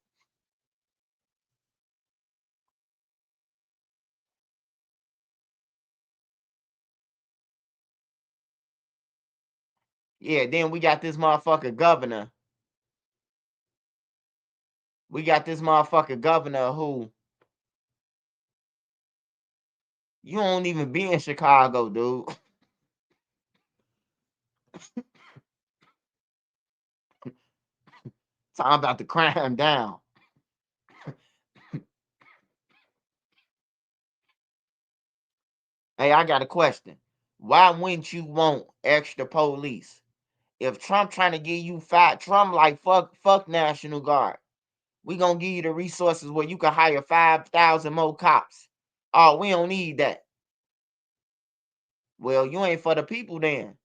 Yeah, then we got this motherfucker governor. We got this motherfucker governor who you don't even be in Chicago, dude. Talking about the crime down. Hey, I got a question. Why wouldn't you want extra police? If Trump trying to give you Trump like fuck National Guard. We gonna give you the resources where you can hire 5,000 more cops. Oh, we don't need that. Well, you ain't for the people then.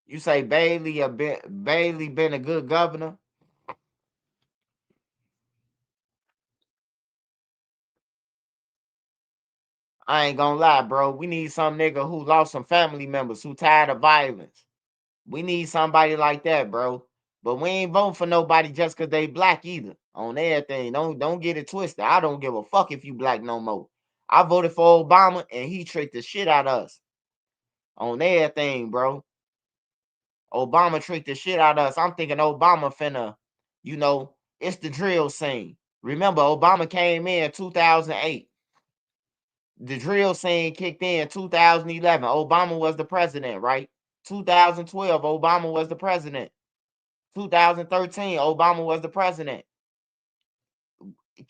You say Bailey been a good governor? I ain't gonna lie, bro. We need some nigga who lost some family members, who tired of violence. We need somebody like that, bro. But we ain't voting for nobody just because they black either. On everything. Don't get it twisted. I don't give a fuck if you black no more. I voted for Obama and he tricked the shit out of us. On everything, bro. Obama tricked the shit out of us. I'm thinking Obama finna, it's the drill scene. Remember, Obama came in 2008. The drill scene kicked in 2011. Obama was the president, right? 2012, Obama was the president. 2013, Obama was the president.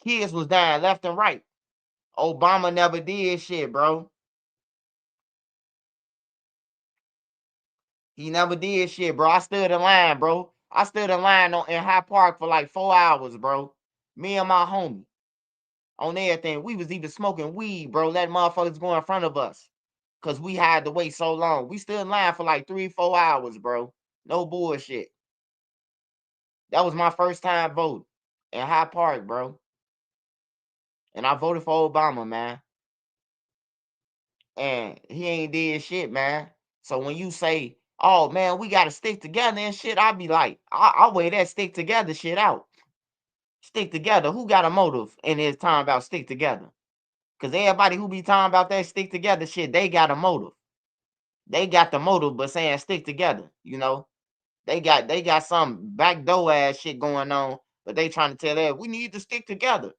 Kids was dying left and right. Obama never did shit, bro. He never did shit, bro. I stood in line, bro. I stood in line in High Park for like 4 hours, bro. Me and my homie. On everything. We was even smoking weed, bro. Letting motherfuckers go in front of us. Because we had to wait so long. We stood in line for like 3-4 hours, bro. No bullshit. That was my first time voting in High Park, bro. And I voted for Obama, man. And he ain't did shit, man. So when you say, oh, man, we got to stick together and shit, I be like, I weigh that stick together shit out. Stick together. Who got a motive in this time about stick together? Because everybody who be talking about that stick together shit, they got a motive. They got the motive, but saying stick together, They got some backdoor ass shit going on, but they trying to tell that we need to stick together.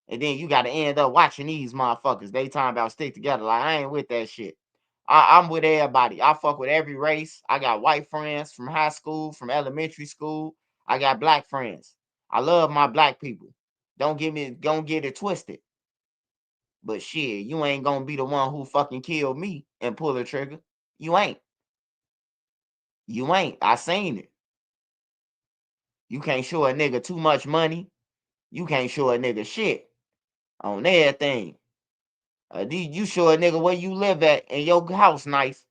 And then you got to end up watching these motherfuckers. They talking about stick together. Like, I ain't with that shit. I'm with everybody. I fuck with every race. I got white friends from high school, from elementary school. I got black friends. I love my black people. Don't get it twisted. But shit, you ain't gonna be the one who fucking killed me and pull the trigger. You ain't. You ain't. I seen it. You can't show a nigga too much money. You can't show a nigga shit on everything. You show a nigga where you live at and your house nice.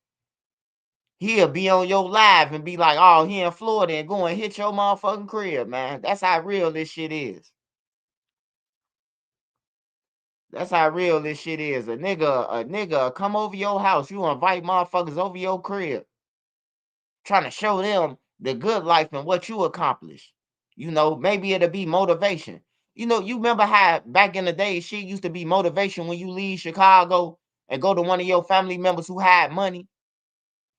He'll be on your live and be like, oh, he in Florida and go and hit your motherfucking crib, man. That's how real this shit is. That's how real this shit is. A nigga come over your house. You invite motherfuckers over your crib. Trying to show them the good life and what you accomplished. Maybe it'll be motivation. You know, you remember how back in the day shit used to be motivation when you leave Chicago and go to one of your family members who had money.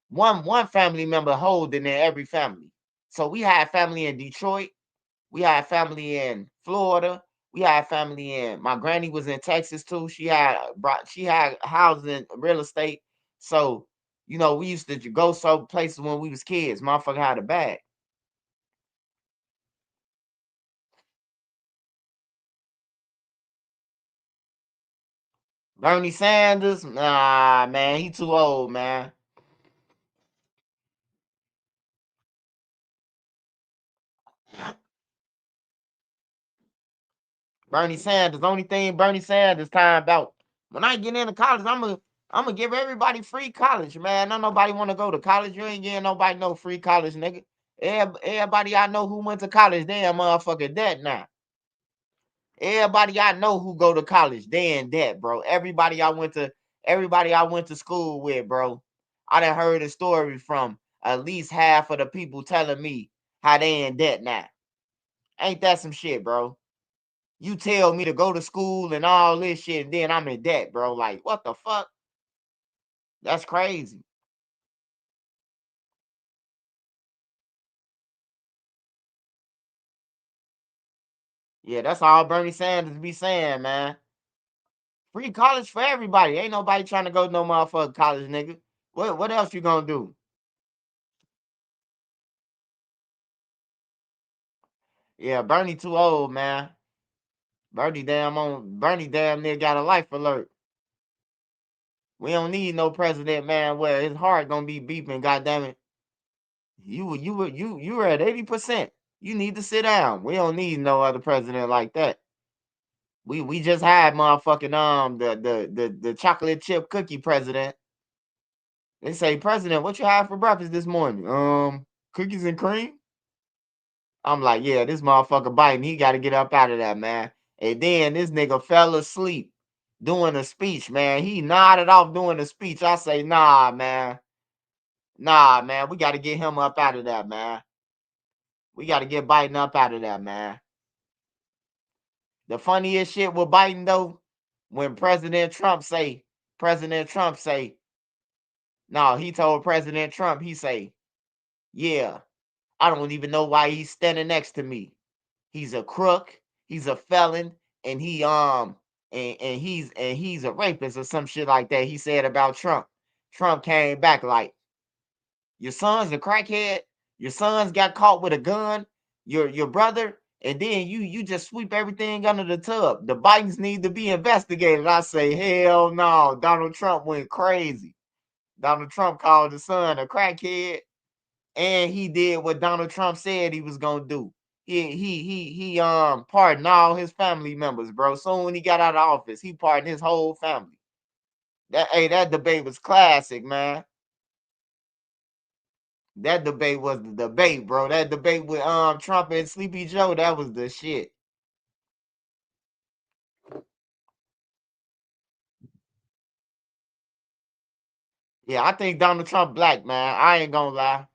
One family member holding in every family. So we had family in Detroit. We had family in Florida. We had family in, my granny was in Texas too. She had housing, real estate. So, you know, we used to go some places when we was kids. Motherfucker had a bag. Bernie Sanders, nah, man, he too old, man. Bernie Sanders, only thing Bernie Sanders time about. When I get into college, I'm gonna give everybody free college, man. Don't nobody want to go to college. You ain't getting nobody no free college, nigga. Everybody I know who went to college, they in motherfucking debt now. Everybody I know who go to college, they in debt, bro. Everybody I went to school with, bro. I done heard a story from at least half of the people telling me how they in debt now. Ain't that some shit, bro? You tell me to go to school and all this shit, and then I'm in debt, bro. Like, what the fuck? That's crazy. Yeah, that's all Bernie Sanders be saying, man. Free college for everybody. Ain't nobody trying to go to no motherfucking college, nigga. What else you gonna do? Yeah, Bernie too old, man. Bernie damn near got a life alert. We don't need no president, man, where his heart gonna be beeping, goddamn it. You were at 80%. You need to sit down. We don't need no other president like that. We just had motherfucking the chocolate chip cookie president. They say, President, what you have for breakfast this morning? Cookies and cream? I'm like, yeah, this motherfucker Biden, he got to get up out of that, man. And then this nigga fell asleep doing a speech, man. He nodded off doing a speech. I say, nah, man. Nah, man. We got to get him up out of that, man. We got to get Biden up out of that, man. The funniest shit with Biden, though, when President Trump say, no, he told President Trump, he say, yeah, I don't even know why he's standing next to me. He's a crook, he's a felon, and he's a rapist or some shit like that. He said about Trump. Trump came back like, your son's a crackhead, your son's got caught with a gun, your brother, and then you just sweep everything under the tub. The Bidens need to be investigated. I say, hell no. Donald Trump went crazy. Donald Trump called his son a crackhead, and he did what Donald Trump said he was gonna do. He pardoned all his family members, bro. Soon when he got out of office, he pardoned his whole family. That debate was classic, man. That debate was the debate, bro. That debate with Trump and Sleepy Joe, that was the shit. Yeah, I think Donald Trump black, man. I ain't gonna lie.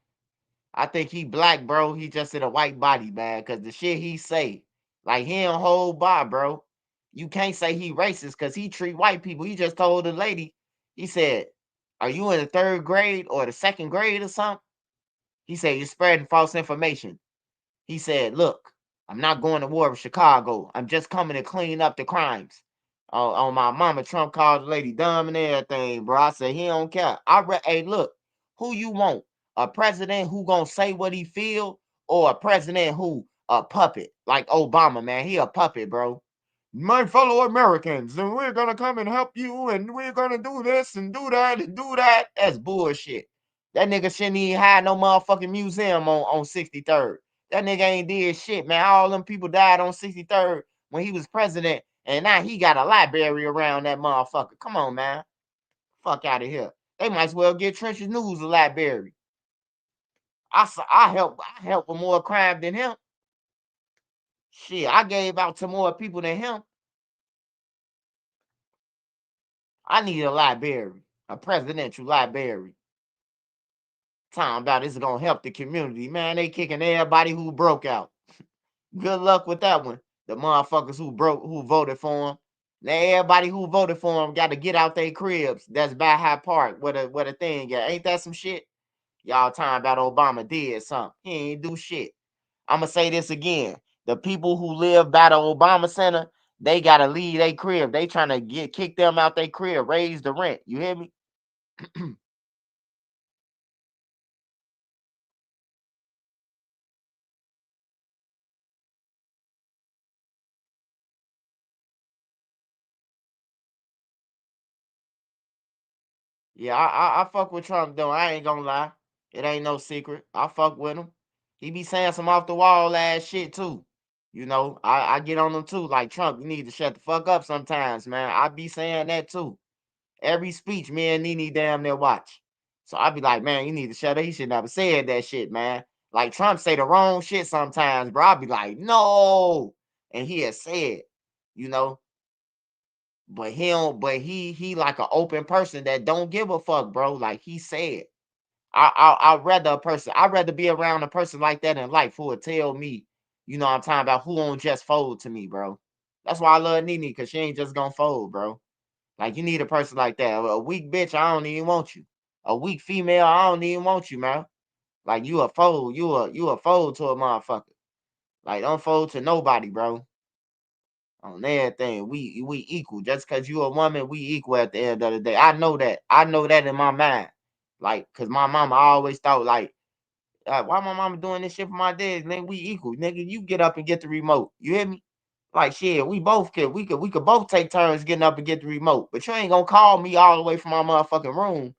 I think he black, bro. He just in a white body, man. Cause the shit he say, like he don't hold by, bro. You can't say he racist cause he treat white people. He just told the lady, he said, "Are you in the third grade or the second grade or something?" He said, "You're spreading false information." He said, "Look, I'm not going to war with Chicago. I'm just coming to clean up the crimes." On my mama, Trump called the lady dumb and everything, bro. I said he don't care. Hey, look, who you want? A president who gonna say what he feel, or a president who a puppet like Obama? Man, he a puppet, bro. My fellow Americans, and we're gonna come and help you, and we're gonna do this and do that and do that. That's bullshit. That nigga shouldn't even have no motherfucking museum on 63rd. That nigga ain't did shit, man. All them people died on 63rd when he was president, and now he got a library around that motherfucker. Come on, man. Fuck out of here. They might as well get Trench's News a library. I help with more crime than him. Shit, I gave out to more people than him. I need a library, a presidential library. Talking about it's gonna help the community, man. They kicking everybody who broke out. Good luck with that one. The motherfuckers who voted for him. Now everybody who voted for him got to get out their cribs. That's by High Park, where the thing at. Ain't that some shit? Y'all talking about Obama did something. He ain't do shit. I'ma say this again. The people who live by the Obama Center, they gotta leave their crib. They trying to kick them out their crib, raise the rent. You hear me? Yeah, I fuck with Trump though. I ain't gonna lie. It ain't no secret. I fuck with him. He be saying some off the wall ass shit too. You know, I get on him too. Like Trump, you need to shut the fuck up sometimes, man. I be saying that too. Every speech, me and Nene damn near watch. So I be like, man, you need to shut up. He should never said that shit, man. Like Trump say the wrong shit sometimes, bro. I be like, no. And he has said, you know, but he like an open person that don't give a fuck, bro. Like he said. I'd rather be around a person like that in life who would tell me, you know what I'm talking about, who won't just fold to me, bro. That's why I love Nene, because she ain't just gonna fold, bro. Like you need a person like that. A weak bitch, I don't even want you. A weak female, I don't even want you, man. Like you a fold, you a fold to a motherfucker. Like don't fold to nobody, bro. On everything, we equal. Just cause you a woman, we equal at the end of the day. I know that. I know that in my mind. Like, cause my mama always thought like, why my mama doing this shit for my dad? Nigga, we equal. Nigga, you get up and get the remote. You hear me? Like shit, we could both take turns getting up and get the remote. But you ain't gonna call me all the way from my motherfucking room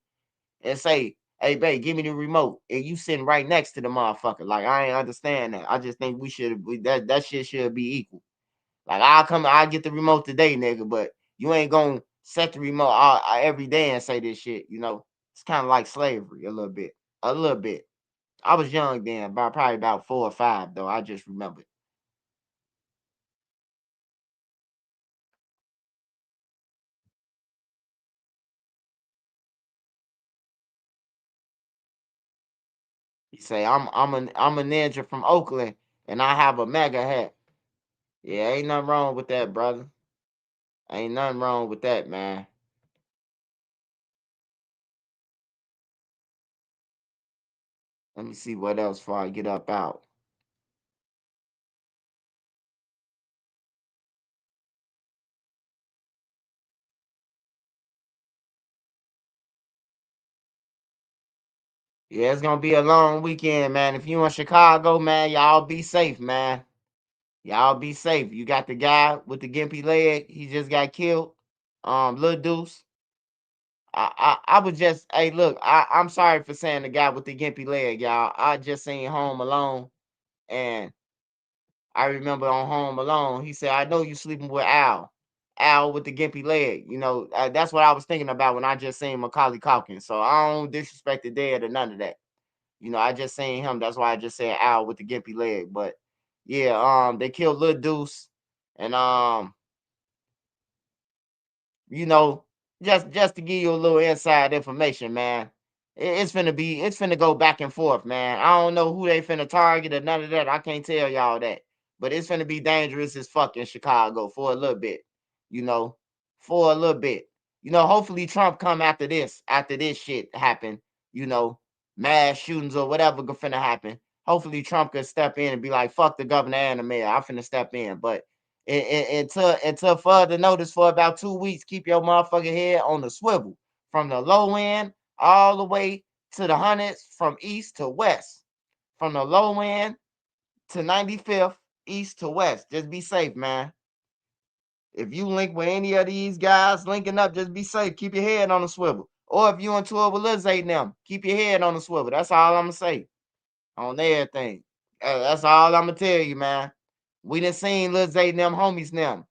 and say, hey babe, give me the remote. And you sitting right next to the motherfucker. Like I ain't understand that. I just think that shit should be equal. Like I'll get the remote today, nigga, but you ain't gonna set the remote every day and say this shit, you know. It's kind of like slavery a little bit. A little bit. I was young then, probably about 4 or 5 though. I just remember. He say I'm a ninja from Oakland and I have a mega hat. Yeah, ain't nothing wrong with that, brother. Ain't nothing wrong with that, man. Let me see what else before I get up out. Yeah, it's gonna be a long weekend, man. If you in Chicago, man, y'all be safe, man. Y'all be safe. You got the guy with the gimpy leg. He just got killed. Lil Deuce. I was just, hey, look, I'm sorry for saying the guy with the gimpy leg, y'all. I just seen Home Alone, and I remember on Home Alone, he said, I know you sleeping with Al. Al with the gimpy leg. You know, that's what I was thinking about when I just seen Macaulay Culkin. So I don't disrespect the dead or none of that. You know, I just seen him. That's why I just said Al with the gimpy leg. But yeah, they killed Lil Deuce, and you know, just to give you a little inside information, man. It's finna go back and forth, man. I don't know who they finna target or none of that. I can't tell y'all that. But it's finna be dangerous as fuck in Chicago for a little bit, you know, for a little bit. You know, hopefully Trump come after this shit happen, you know, mass shootings or whatever finna happen. Hopefully Trump could step in and be like, fuck the governor and the mayor. I'm finna step in. But until further notice, for about 2 weeks, keep your motherfucking head on the swivel from the low end all the way to the hundreds, from east to west, from the low end to 95th, east to west. Just be safe, man. If you link with any of these guys linking up, just be safe. Keep your head on the swivel. Or if you into it with Lil Zay and them, keep your head on the swivel. That's all I'm gonna say on everything. That's all I'm gonna tell you, man. We done seen Lil Zay and them homies now.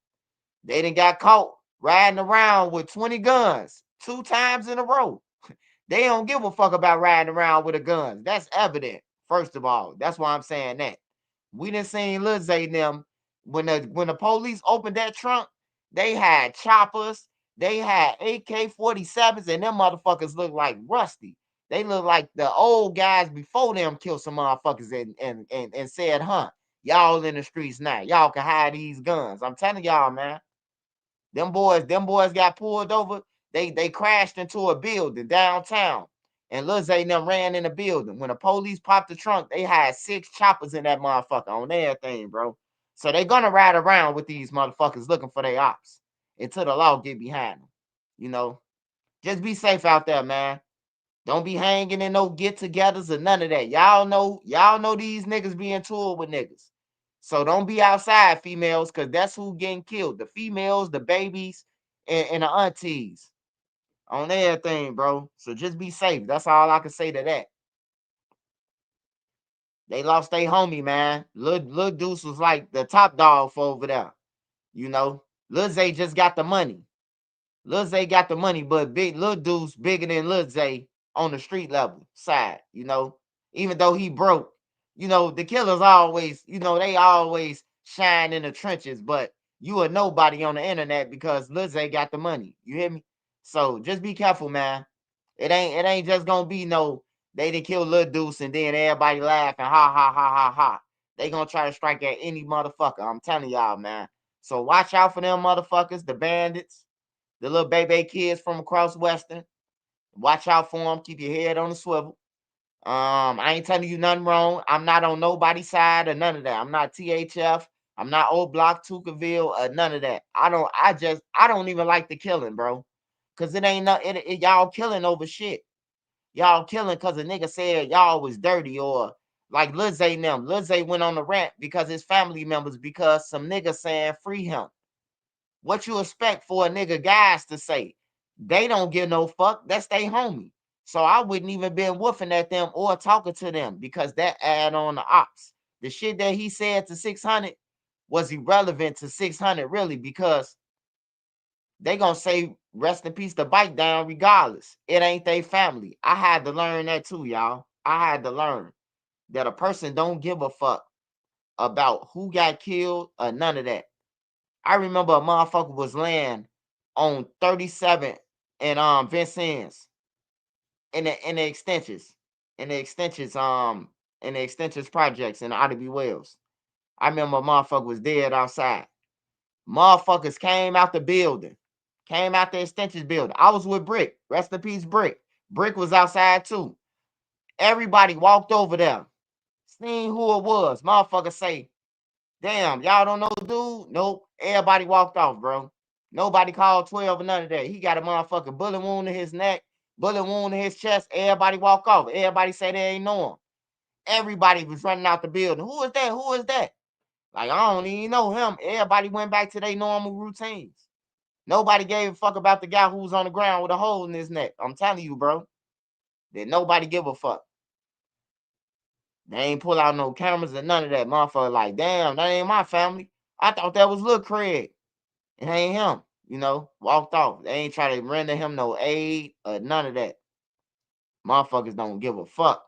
They done got caught riding around with 20 guns 2 times in a row. They don't give a fuck about riding around with a gun. That's evident, first of all. That's why I'm saying that. We done seen Lil Zay and them. When the police opened that trunk, they had choppers, they had AK-47s, and them motherfuckers look like Rusty. They look like the old guys before them killed some motherfuckers and said, huh, Y'all in the streets now. Y'all can hide these guns. I'm telling y'all, man. Them boys got pulled over. They crashed into a building downtown. And Lil Zay and them ran in the building. When the police popped the trunk, they had 6 choppers in that motherfucker on everything, bro. So they gonna ride around with these motherfuckers looking for their ops until the law get behind them. You know, just be safe out there, man. Don't be hanging in no get-togethers or none of that. Y'all know these niggas be in tour with niggas. So don't be outside, females, because that's who getting killed. The females, the babies, and the aunties. On everything, bro. So just be safe. That's all I can say to that. They lost their homie, man. Lil Deuce was like the top dog for over there. You know, Lil Zay just got the money. Lil Zay got the money, but Lil Deuce bigger than Lil Zay on the street level side, you know. Even though he broke, you know, the killers always, you know, they always shine in the trenches, but you are nobody on the internet because Lil Zay got the money. You hear me? So just be careful, man. It ain't just gonna be no they didn't kill Lil Deuce and then everybody laughing, ha ha ha ha ha. They gonna try to strike at any motherfucker. I'm telling y'all, man. So watch out for them motherfuckers, the bandits, the little baby kids from across Western. Watch out for them. Keep your head on the swivel. I ain't telling you nothing wrong. I'm not on nobody's side or none of that. I'm not THF. I'm not old block Tucaville or none of that. I don't even like the killing, bro. Cause it ain't y'all killing over shit. Y'all killing cause a nigga said y'all was dirty or like Lil Zay and them. Lil Zay went on the rant because his family members because some nigga saying free him. What you expect for a nigga guys to say? They don't give no fuck. That's they homie. So I wouldn't even been woofing at them or talking to them because that add on the ops. The shit that he said to 600 was irrelevant to 600 really because they gonna say rest in peace to bite down regardless. It ain't they family. I had to learn that too, y'all. I had to learn that a person don't give a fuck about who got killed or none of that. I remember a motherfucker was laying on 37 and Vincennes in the extensions, in the extensions, in the extensions projects in Ottavy Wells. I remember a motherfucker was dead outside. Motherfuckers came out the building, came out the extensions building. I was with Brick. Rest in peace, Brick. Brick was outside too. Everybody walked over there, seen who it was. Motherfucker say, damn, y'all don't know the dude? Nope. Everybody walked off, bro. Nobody called 12 or none of that. He got a motherfucking bullet wound in his neck, bullet wound in his chest. Everybody walk off. Everybody say they ain't know him. Everybody was running out the building. Who is that? Who is that? Like, I don't even know him. Everybody went back to their normal routines. Nobody gave a fuck about the guy who was on the ground with a hole in his neck. I'm telling you, bro. That nobody give a fuck. They ain't pull out no cameras or none of that. Motherfucker like, damn, that ain't my family. I thought that was Lil Craig. It ain't him, you know, walked off. They ain't try to render him no aid or none of that. Motherfuckers don't give a fuck.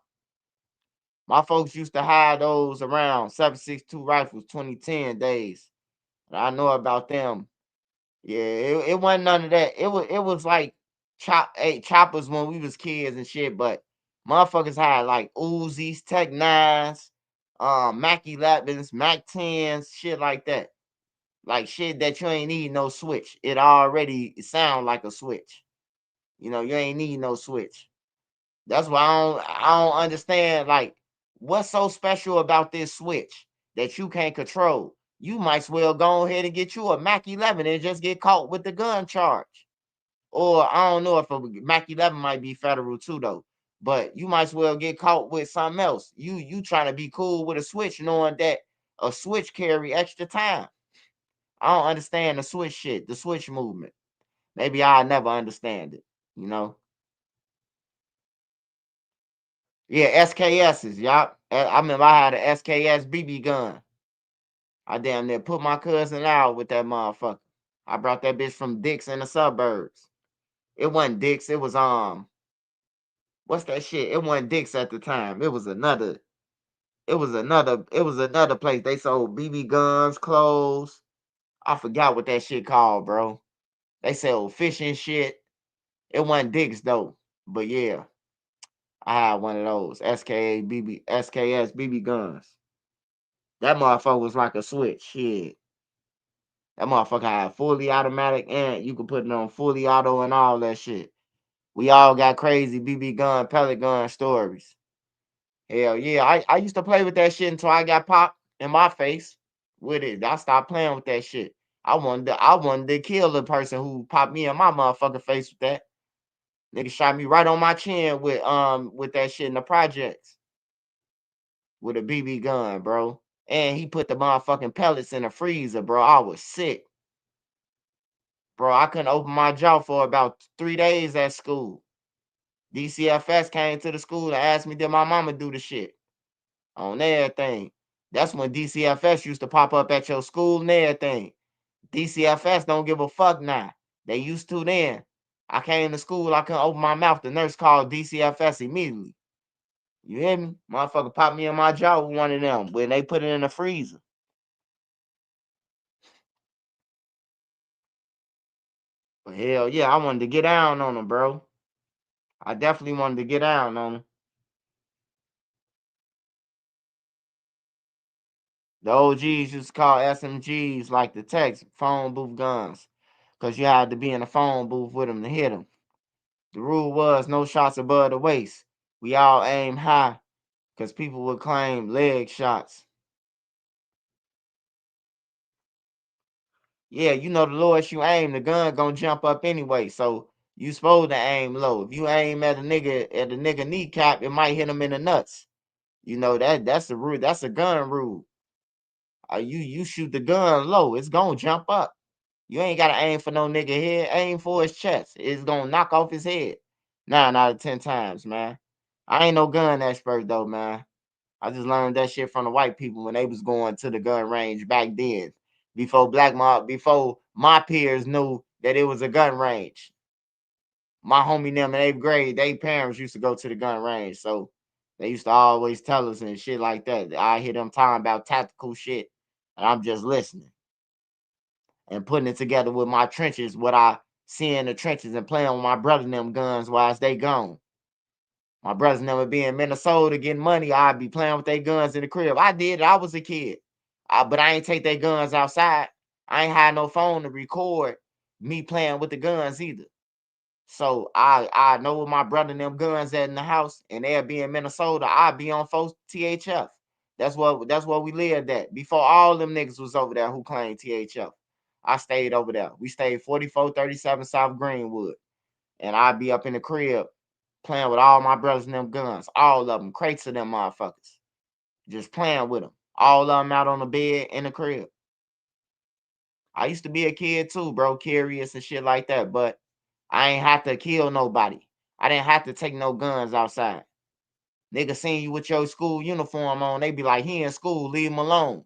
My folks used to hide those around 7.62 rifles 2010 days. I know about them. Yeah, it wasn't none of that. It was like choppers when we was kids and shit, but motherfuckers had like Uzis, Tech 9s, Mac 11s, Mac 10s, shit like that. Like shit that you ain't need no switch. It already sound like a switch. You know, you ain't need no switch. That's why I don't understand like what's so special about this switch that you can't control. You might as well go ahead and get you a Mac 11 and just get caught with the gun charge. Or I don't know if a Mac 11 might be federal too though. But you might as well get caught with something else. You trying to be cool with a switch knowing that a switch carry extra time. I don't understand the switch shit, the switch movement. Maybe I'll never understand it, you know? Yeah, SKSs, y'all. I remember I had a SKS BB gun. I damn near put my cousin out with that motherfucker. I brought that bitch from Dick's in the suburbs. It wasn't Dick's, it was what's that shit? It wasn't Dick's at the time. It was another place. They sold BB guns, clothes. I forgot what that shit called, bro. They sell fishing shit. It wasn't Dick's though. But yeah, I had one of those SKS BB guns. That motherfucker was like a switch. Shit. That motherfucker had fully automatic and you could put it on fully auto and all that shit. We all got crazy BB gun, pellet gun stories. Hell yeah. I used to play with that shit until I got popped in my face with it. I stopped playing with that shit. I wanted to kill the person who popped me in my motherfucking face with that. Nigga shot me right on my chin with that shit in the projects with a BB gun, bro. And he put the motherfucking pellets in the freezer, bro. I was sick. Bro, I couldn't open my jaw for about 3 days at school. DCFS came to the school and asked me, did my mama do the shit? On everything. That's when DCFS used to pop up at your school and everything. DCFS don't give a fuck now. They used to then. I came to school, I couldn't open my mouth. The nurse called DCFS immediately. You hear me? Motherfucker popped me in my jaw with one of them when they put it in the freezer. But hell yeah, I wanted to get down on them, bro. I definitely wanted to get down on them. The OGs used to call SMGs like the text phone booth guns, because you had to be in the phone booth with them to hit them. The rule was no shots above the waist. We all aim high, because people would claim leg shots. Yeah, you know the lowest you aim, the gun gonna jump up anyway. So you supposed to aim low. If you aim at a nigga kneecap, it might hit him in the nuts. You know that's the rule. That's a gun rule. You shoot the gun low, it's gonna jump up. You ain't gotta aim for no nigga head. Aim for his chest. It's gonna knock off his head. 9 out of 10 times, man. I ain't no gun expert though, man. I just learned that shit from the white people when they was going to the gun range back then. Before my peers knew that it was a gun range. My homie them in 8th grade, they parents used to go to the gun range. So they used to always tell us and shit like that. I hear them talking about tactical shit. And I'm just listening. And putting it together with my trenches, what I see in the trenches and playing with my brother and them guns whilst they gone. My brothers never be in Minnesota getting money. I'd be playing with their guns in the crib. I did it. I was a kid. But I ain't take their guns outside. I ain't had no phone to record me playing with the guns either. So I know where my brother and them guns at in the house, and they'll be in Minnesota. I'd be on folks THF. That's what we lived at. Before all them niggas was over there who claimed THF. I stayed over there. We stayed 4437 South Greenwood. And I'd be up in the crib playing with all my brothers and them guns. All of them. Crates of them motherfuckers. Just playing with them. All of them out on the bed in the crib. I used to be a kid too, bro. Curious and shit like that. But I ain't have to kill nobody. I didn't have to take no guns outside. Nigga seen you with your school uniform on. They be like, he in school. Leave him alone.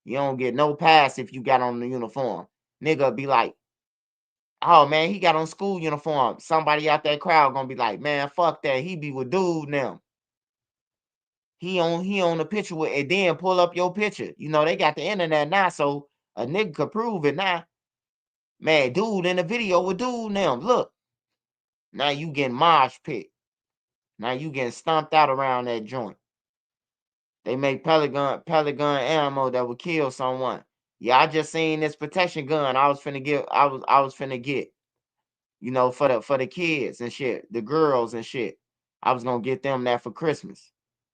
You don't get no pass if you got on the uniform. Nigga be like, oh man, he got on school uniform. Somebody out that crowd gonna be like, man, fuck that. He be with dude now. He on the picture with, and then pull up your picture. You know, they got the internet now, so a nigga could prove it now. Man, dude in the video with dude now. Look. Now you getting mosh pit. Now you getting stomped out around that joint. They make pellet gun ammo that would kill someone. Yeah, I just seen this protection gun. I was finna get. You know, for the kids and shit, the girls and shit. I was gonna get them that for Christmas.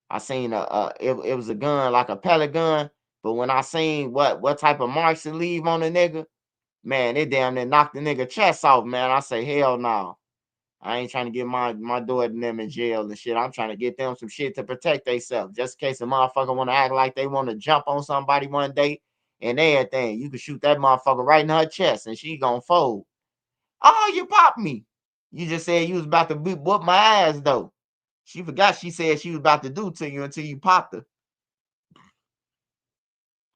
I seen it was a gun like a pellet gun, but when I seen what type of marks it leave on a nigga, man, it damn near knocked the nigga chest off, man. I say hell no. I ain't trying to get my daughter and them in jail and shit. I'm trying to get them some shit to protect themselves. Just in case a motherfucker want to act like they want to jump on somebody one day and everything. You can shoot that motherfucker right in her chest and she gonna fold. Oh, you popped me. You just said you was about to whoop my ass though. She forgot she said she was about to do to you until you popped her.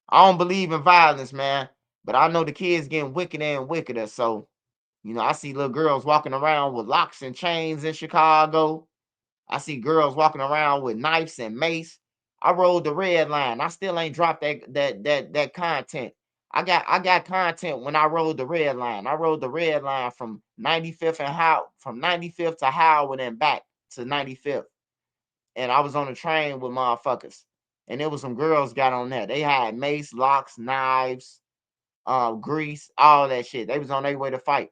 I don't believe in violence, man. But I know the kids getting wickeder and wickeder. So, you know, I see little girls walking around with locks and chains in Chicago. I see girls walking around with knives and mace. I rode the red line. I still ain't dropped that content. I got content when I rode the red line. I rode the red line from 95th from 95th to Howard and back to 95th. And I was on the train with motherfuckers. and there was some girls got on there. They had mace, locks, knives, grease, all that shit. They was on their way to fight.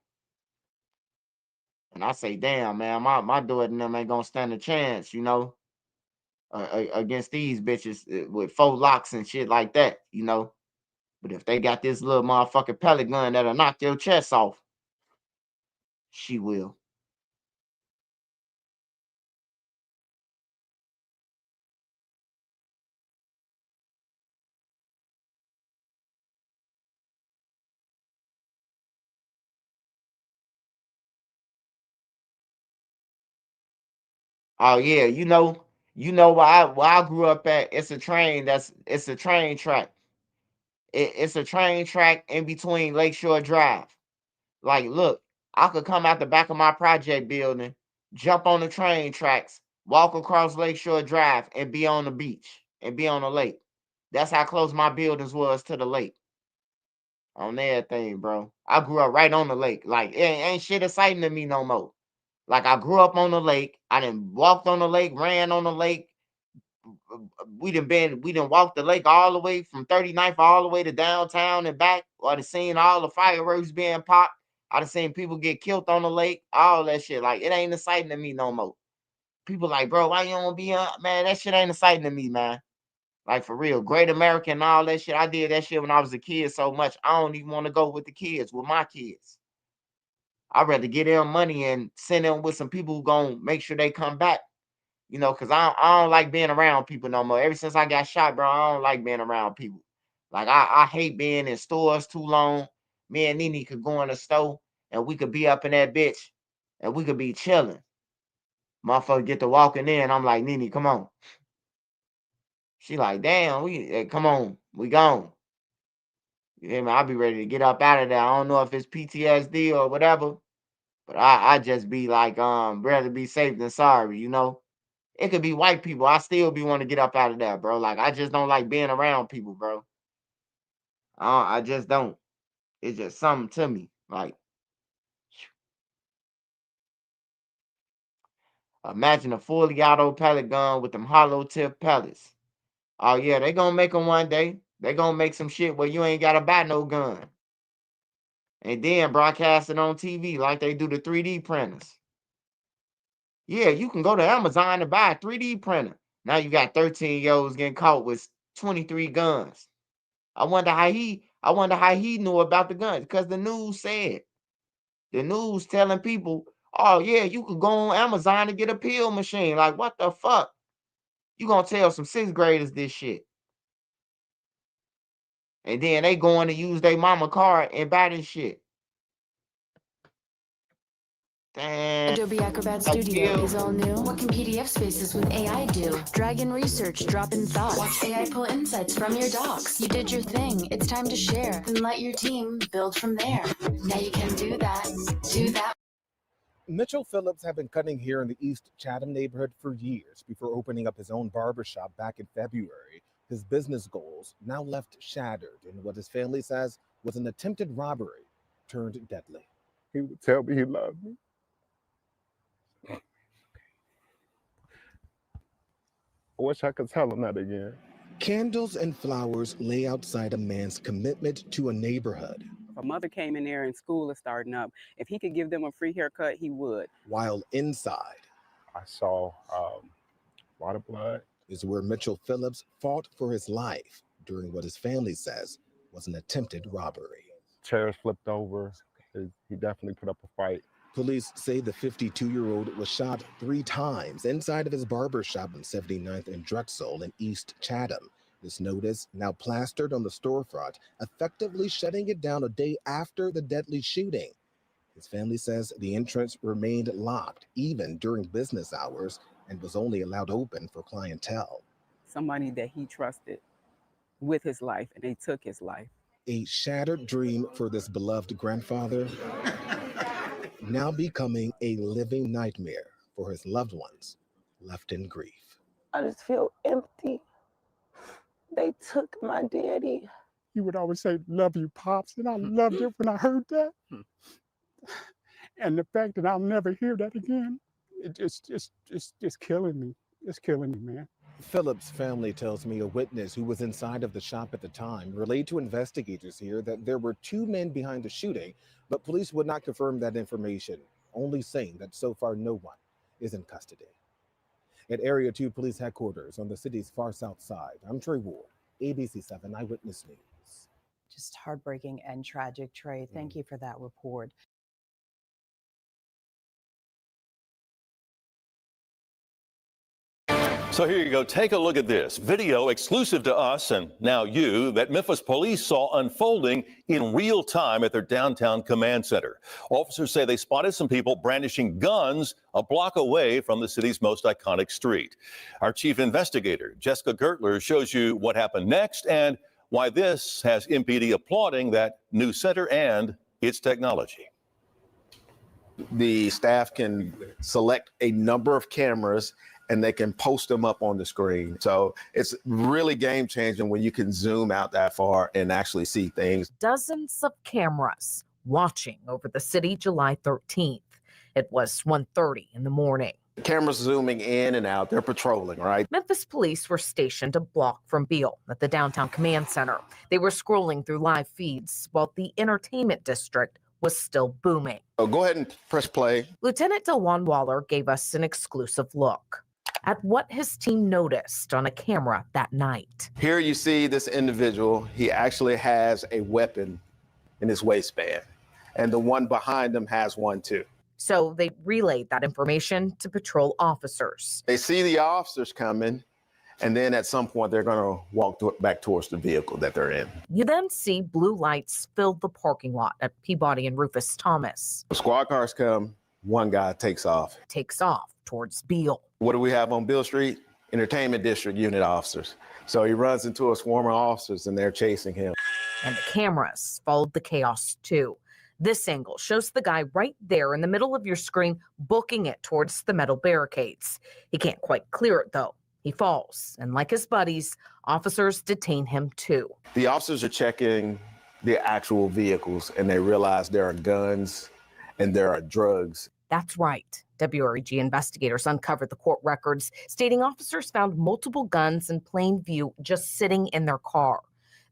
And I say, damn, man, my daughter and them ain't gonna stand a chance, against these bitches with 4 locks and shit like that, But if they got this little motherfucking pellet gun that'll knock your chest off, she will. Oh yeah, where I grew up at, it's a train track. It's a train track in between Lakeshore Drive. Like, look, I could come out the back of my project building, jump on the train tracks, walk across Lakeshore Drive, and be on the beach and be on the lake. That's how close my buildings was to the lake. On everything, bro. I grew up right on the lake. Like, it ain't shit exciting to me no more. Like, I grew up on the lake. I done walked on the lake, ran on the lake. We done walked the lake all the way from 39th all the way to downtown and back. I done seen all the fireworks being popped. I done seen people get killed on the lake. All that shit. Like, it ain't exciting to me no more. People like, bro, why you don't be on? Man, that shit ain't exciting to me, man. Like, for real. Great American and all that shit. I did that shit when I was a kid so much. I don't even want to go with the kids, with my kids. I'd rather get them money and send them with some people who gonna make sure they come back. Because I don't like being around people no more. Ever since I got shot, bro, I don't like being around people. Like, I hate being in stores too long. Me and Nene could go in the store and we could be up in that bitch and we could be chilling. Motherfucker get to walking in. I'm like, Nene, come on. She like, damn, come on, we gone. You hear me? I'll be ready to get up out of there. I don't know if it's PTSD or whatever, but I just be like, rather be safe than sorry, It could be white people. I still be want to get up out of there, bro. Like, I just don't like being around people, bro. I just don't. It's just something to me. Like, imagine a fully auto pellet gun with them hollow tip pellets. Oh yeah, they gonna make them one day. They gonna make some shit where you ain't gotta buy no gun. And then broadcast it on TV like they do the 3D printers. Yeah, you can go to Amazon and buy a 3D printer. Now you got 13-year-olds getting caught with 23 guns. I wonder how he knew about the guns, because the news said. The news telling people, oh yeah, you could go on Amazon and get a pill machine. Like, what the fuck? You gonna tell some 6th graders this shit. And then they going to use their mama card and buy this shit. Damn. Adobe Acrobat Studio is all new. What can PDF spaces with AI do? Drag in research, drop in thoughts. Watch AI pull insights from your docs. You did your thing. It's time to share. Then let your team build from there. Now you can do that. Do that. Mitchell Phillips had been cutting hair in the East Chatham neighborhood for years before opening up his own barbershop back in February. His business goals now left shattered in what his family says was an attempted robbery turned deadly. He would tell me he loved me. I wish I could tell him that again. Candles and flowers lay outside a man's commitment to a neighborhood. If a mother came in there and school is starting up, if he could give them a free haircut, he would. While inside, I saw a lot of blood. Is where Mitchell Phillips fought for his life during what his family says was an attempted robbery. Chairs flipped over. He definitely put up a fight. Police say the 52-year-old was shot 3 times inside of his barbershop on 79th and Drexel in East Chatham. This notice, now plastered on the storefront, effectively shutting it down a day after the deadly shooting. His family says the entrance remained locked even during business hours and was only allowed open for clientele. Somebody that he trusted with his life, and they took his life. A shattered dream for this beloved grandfather, now becoming a living nightmare for his loved ones left in grief. I just feel empty. They took my daddy. He would always say, "Love you, Pops," and I loved it when I heard that. And the fact that I'll never hear that again, it's killing me. It's killing me, man. Phillips' family tells me a witness who was inside of the shop at the time relayed to investigators here that there were 2 men behind the shooting, but police would not confirm that information, only saying that so far no one is in custody. At Area 2 Police Headquarters on the city's far south side, I'm Trey Ward, ABC 7 Eyewitness News. Just heartbreaking and tragic, Trey. Thank you for that report. So here you go. Take a look at this video exclusive to us and now you that Memphis police saw unfolding in real time at their downtown command center. Officers say they spotted some people brandishing guns a block away from the city's most iconic street. Our chief investigator, Jessica Gertler, shows you what happened next and why this has MPD applauding that new center and its technology. The staff can select a number of cameras and they can post them up on the screen. So it's really game changing when you can zoom out that far and actually see things. Dozens of cameras watching over the city July 13th. It was 1:30 in the morning. Cameras zooming in and out, they're patrolling, right? Memphis police were stationed a block from Beale at the downtown command center. They were scrolling through live feeds while the entertainment district was still booming. So go ahead and press play. Lieutenant Delwan Waller gave us an exclusive look at what his team noticed on a camera that night. Here you see this individual. He actually has a weapon in his waistband, and the one behind him has one too. So they relayed that information to patrol officers. They see the officers coming, and then at some point they're going to walk back towards the vehicle that they're in. You then see blue lights fill the parking lot at Peabody and Rufus Thomas. The squad cars come, one guy takes off Towards Beale. What do we have on Beale Street? Entertainment District unit officers. So he runs into a swarm of officers and they're chasing him. And the cameras followed the chaos too. This angle shows the guy right there in the middle of your screen booking it towards the metal barricades. He can't quite clear it though. He falls, and like his buddies, officers detain him too. The officers are checking the actual vehicles and they realize there are guns and there are drugs. That's right. WREG investigators uncovered the court records stating officers found multiple guns in plain view just sitting in their car.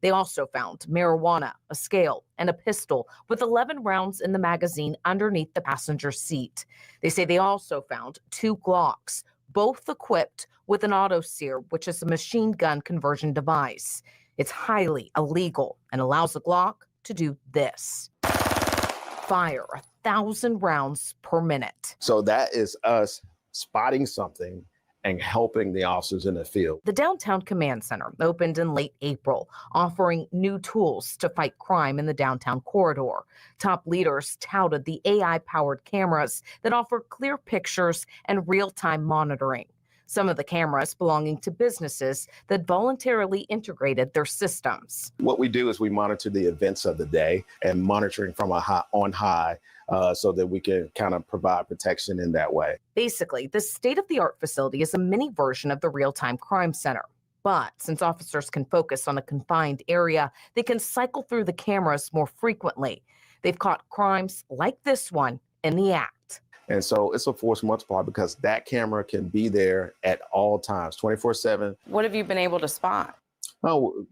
They also found marijuana, a scale, and a pistol with 11 rounds in the magazine underneath the passenger seat. They say they also found 2 Glocks, both equipped with an autosear, which is a machine gun conversion device. It's highly illegal and allows a Glock to do this: fire 1,000 rounds per minute. So that is us spotting something and helping the officers in the field. The Downtown Command Center opened in late April, offering new tools to fight crime in the downtown corridor. Top leaders touted the AI-powered cameras that offer clear pictures and real-time monitoring. Some of the cameras belonging to businesses that voluntarily integrated their systems. What we do is we monitor the events of the day and monitoring from on high so that we can kind of provide protection in that way. Basically, this state-of-the-art facility is a mini version of the real-time crime center. But since officers can focus on a confined area, they can cycle through the cameras more frequently. They've caught crimes like this one in the act. And so it's a force multiplier because that camera can be there at all times, 24/7. What have you been able to spot? Oh,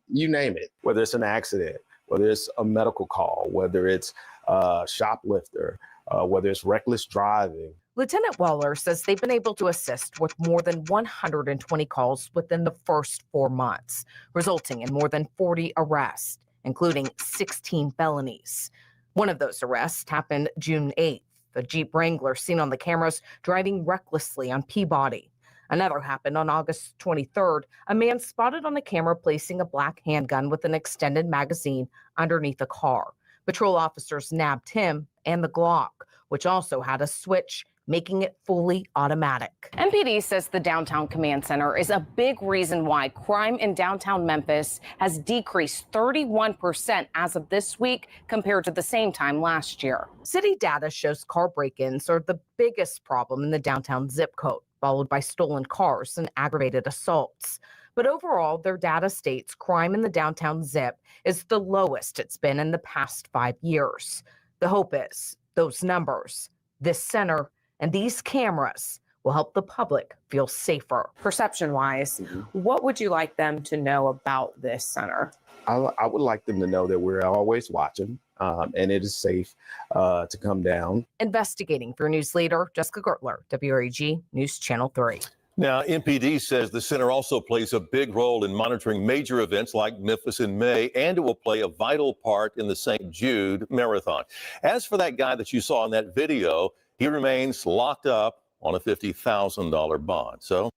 you name it, whether it's an accident, whether it's a medical call, whether it's a shoplifter, whether it's reckless driving. Lieutenant Waller says they've been able to assist with more than 120 calls within the first 4 months, resulting in more than 40 arrests, including 16 felonies. One of those arrests happened June 8th. A Jeep Wrangler seen on the cameras driving recklessly on Peabody. Another happened on August 23rd. A man spotted on a camera placing a black handgun with an extended magazine underneath a car. Patrol officers nabbed him and the Glock, which also had a switch, making it fully automatic. MPD says the Downtown Command Center is a big reason why crime in downtown Memphis has decreased 31% as of this week compared to the same time last year. City data shows car break-ins are the biggest problem in the downtown zip code, followed by stolen cars and aggravated assaults. But overall, their data states crime in the downtown zip is the lowest it's been in the past 5 years. The hope is those numbers, this center, and these cameras will help the public feel safer. Perception-wise, what would you like them to know about this center? I would like them to know that we're always watching and it is safe to come down. Investigating for News Leader Jessica Gertler, WREG News Channel 3. Now, MPD says the center also plays a big role in monitoring major events like Memphis in May, and it will play a vital part in the St. Jude Marathon. As for that guy that you saw in that video, he remains locked up on a $50,000 bond. So.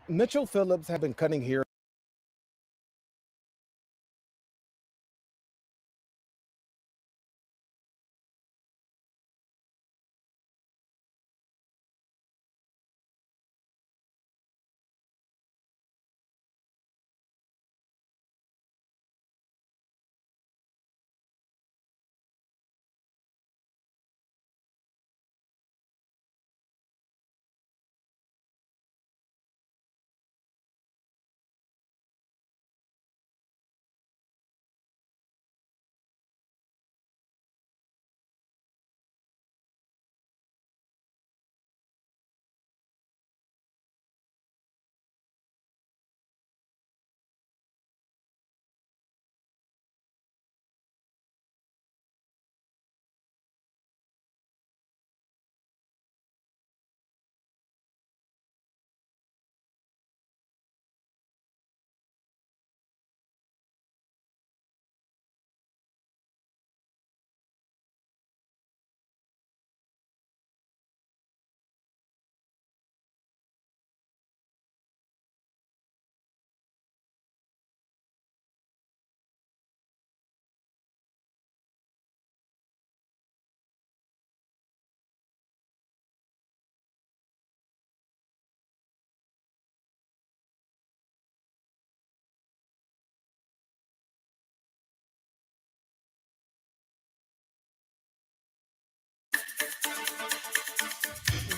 Mitchell Phillips have been cutting here.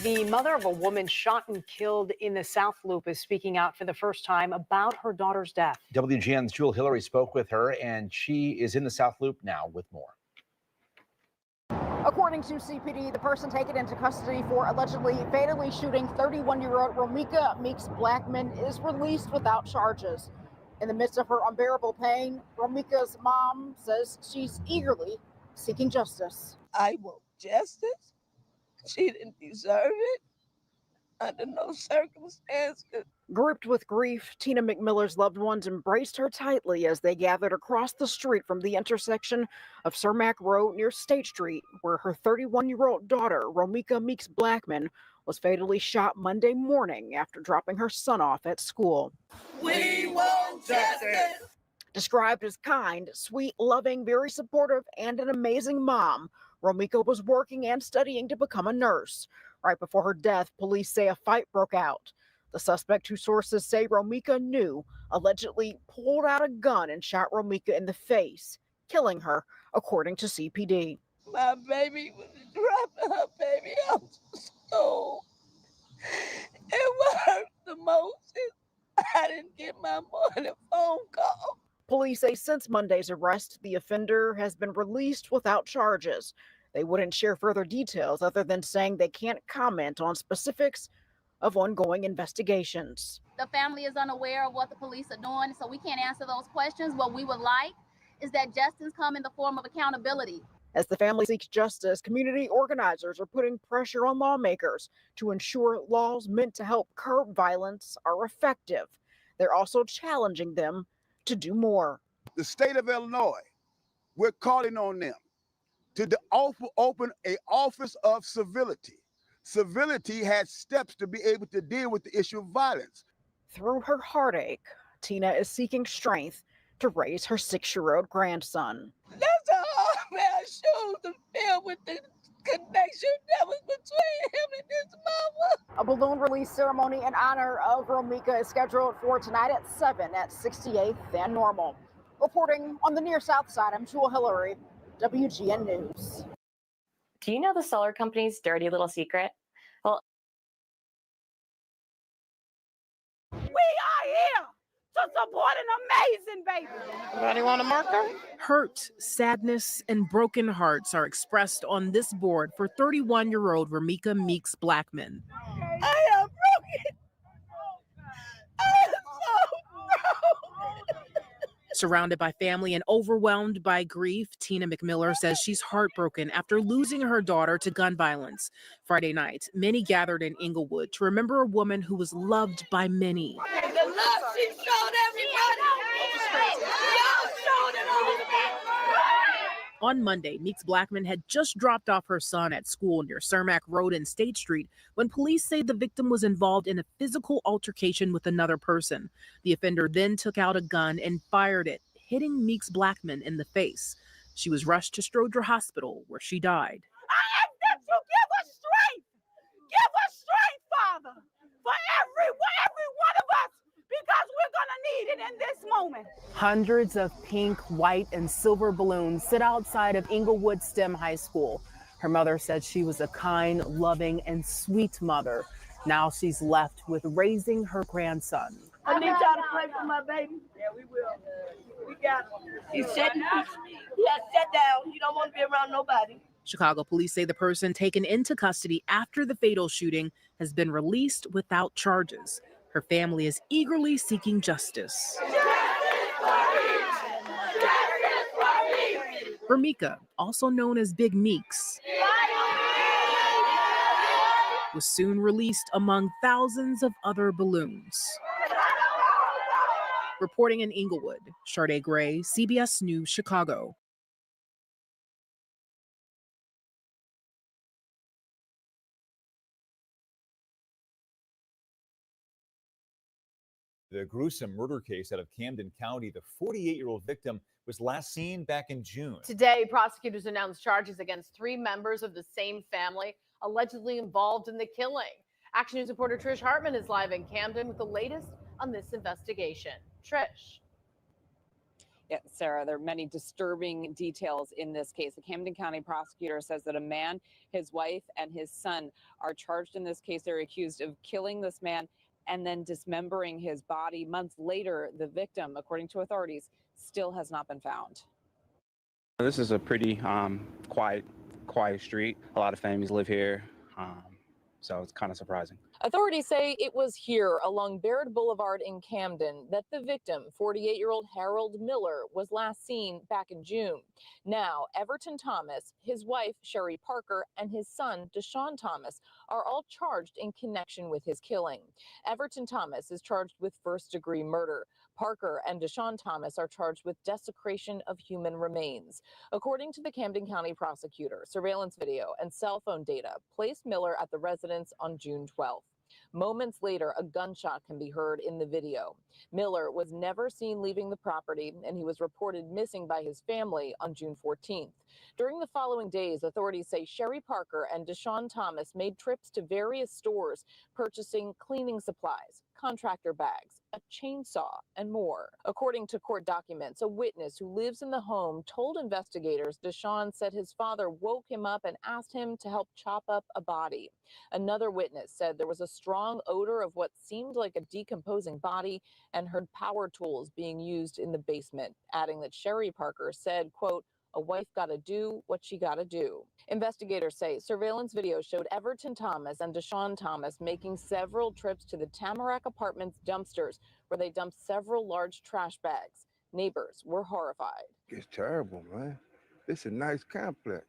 The mother of a woman shot and killed in the South Loop is speaking out for the first time about her daughter's death. WGN's Jewel Hillary spoke with her, and she is in the South Loop now with more. According to CPD, the person taken into custody for allegedly fatally shooting 31-year-old Romika Meeks Blackman is released without charges. In the midst of her unbearable pain, Romika's mom says she's eagerly seeking justice. I want justice. She didn't deserve it under no circumstances. Gripped with grief, Tina McMiller's loved ones embraced her tightly as they gathered across the street from the intersection of Cermak Road near State Street, where her 31-year-old daughter, Romika Meeks Blackman, was fatally shot Monday morning after dropping her son off at school. We want justice. Described as kind, sweet, loving, very supportive, and an amazing mom, Romika was working and studying to become a nurse. Right before her death, police say a fight broke out. The suspect, who sources say Romika knew, allegedly pulled out a gun and shot Romika in the face, killing her, according to CPD. My baby was dropping her baby off to school. And what hurt the most is I didn't get my morning phone call. Police say since Monday's arrest, the offender has been released without charges. They wouldn't share further details other than saying they can't comment on specifics of ongoing investigations. The family is unaware of what the police are doing, so we can't answer those questions. What we would like is that justice come in the form of accountability. As the family seeks justice, community organizers are putting pressure on lawmakers to ensure laws meant to help curb violence are effective. They're also challenging them to do more. The state of Illinois, we're calling on them to open an office of civility. Civility has steps to be able to deal with the issue of violence. Through her heartache, Tina is seeking strength to raise her 6-year-old grandson. That's a hard man shoes to fill with the connection that was between him and his mama. A balloon release ceremony in honor of Romika is scheduled for tonight at 7 at 68th and Normal. Reporting on the near south side, I'm Jewel Hillary, WGN News. Do you know the solar company's dirty little secret? Well, we are here to support an amazing baby. Anybody want a marker? Hurt, sadness, and broken hearts are expressed on this board for 31-year-old Ramika Meeks Blackman. I am broken. I am so broken. Surrounded by family and overwhelmed by grief, Tina McMiller says she's heartbroken after losing her daughter to gun violence. Friday night, many gathered in Inglewood to remember a woman who was loved by many. The love she showed everybody. Y'all showed it all. On Monday, Meeks Blackman had just dropped off her son at school near Cermak Road and State Street when police say the victim was involved in a physical altercation with another person. The offender then took out a gun and fired it, hitting Meeks Blackman in the face. She was rushed to Stroger Hospital, where she died. I ask that you give us strength. Give us strength, Father, for every one of us, because we're going to need it in this moment. Hundreds of pink, white, and silver balloons sit outside of Inglewood STEM High School. Her mother said she was a kind, loving, and sweet mother. Now she's left with raising her grandson. I need y'all to pray for my baby. Yeah, we will. We got him. He's sitting. He has sat down. You don't want to be around nobody. Chicago police say the person taken into custody after the fatal shooting has been released without charges. Her family is eagerly seeking justice. Ramika, also known as Big Meeks, was soon released among thousands of other balloons. Reporting in Inglewood, Sade Gray, CBS News, Chicago. The gruesome murder case out of Camden County, the 48-year-old victim was last seen back in June. Today, prosecutors announced charges against 3 members of the same family allegedly involved in the killing. Action News reporter Trish Hartman is live in Camden with the latest on this investigation. Trish. Yeah, Sarah, there are many disturbing details in this case. The Camden County prosecutor says that a man, his wife, and his son are charged in this case. They're accused of killing this man and then dismembering his body. Months later, the victim, according to authorities, still has not been found. This is a pretty quiet street. A lot of families live here, so it's kind of surprising. Authorities say it was here along Baird Boulevard in Camden that the victim, 48-year-old Harold Miller, was last seen back in June. Now, Everton Thomas, his wife, Sherry Parker, and his son, Deshaun Thomas, are all charged in connection with his killing. Everton Thomas is charged with first-degree murder. Parker and Deshaun Thomas are charged with desecration of human remains. According to the Camden County prosecutor, surveillance video and cell phone data placed Miller at the residence on June 12th. Moments later, a gunshot can be heard in the video. Miller was never seen leaving the property, and he was reported missing by his family on June 14th. During the following days, authorities say Sherry Parker and Deshaun Thomas made trips to various stores, purchasing cleaning supplies, contractor bags, a chainsaw, and more. According to court documents, a witness who lives in the home told investigators Deshaun said his father woke him up and asked him to help chop up a body. Another witness said there was a strong odor of what seemed like a decomposing body and heard power tools being used in the basement, adding that Sherry Parker said, quote, "A wife gotta do what she gotta do." Investigators say surveillance video showed Everton Thomas and Deshaun Thomas making several trips to the Tamarack Apartments dumpsters, where they dumped several large trash bags. Neighbors were horrified. It's terrible, man. It's a nice complex.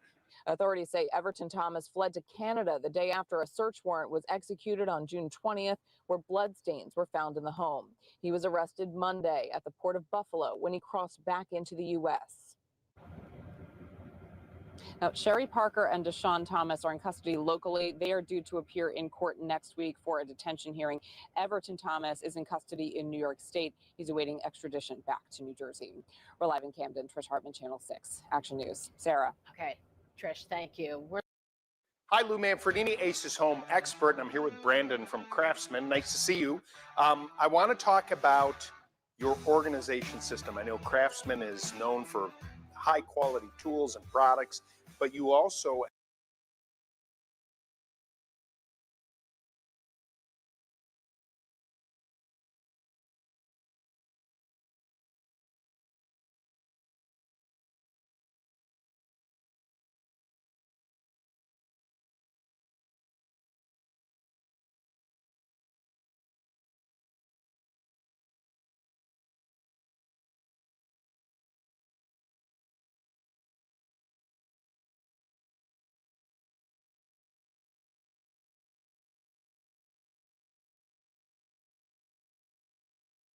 Authorities say Everton Thomas fled to Canada the day after a search warrant was executed on June 20th, where bloodstains were found in the home. He was arrested Monday at the Port of Buffalo when he crossed back into the U.S. Now, Sherry Parker and Deshaun Thomas are in custody locally. They are due to appear in court next week for a detention hearing. Everton Thomas is in custody in New York State. He's awaiting extradition back to New Jersey. We're live in Camden. Trish Hartman, Channel 6, Action News. Sarah. Okay, Trish, thank you. Hi, Lou Manfredini, Aces Home expert, and I'm here with Brandon from Craftsman. Nice to see you. I want to talk about your organization system. I know Craftsman is known for high-quality tools and products, but you also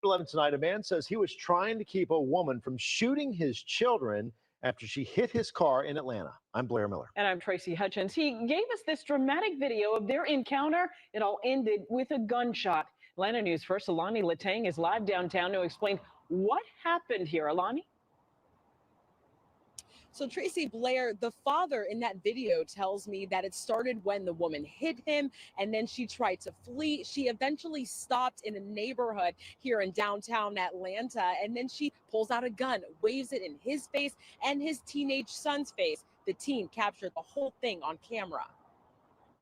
11 tonight, a man says he was trying to keep a woman from shooting his children after she hit his car in Atlanta. I'm Blair Miller. And I'm Tracy Hutchins. He gave us this dramatic video of their encounter. It all ended with a gunshot. Atlanta News First, Alani Latang is live downtown to explain what happened here. Alani? So Tracy, Blair, the father in that video tells me that it started when the woman hit him and then she tried to flee. She eventually stopped in a neighborhood here in downtown Atlanta, and then she pulls out a gun, waves it in his face and his teenage son's face. The team captured the whole thing on camera.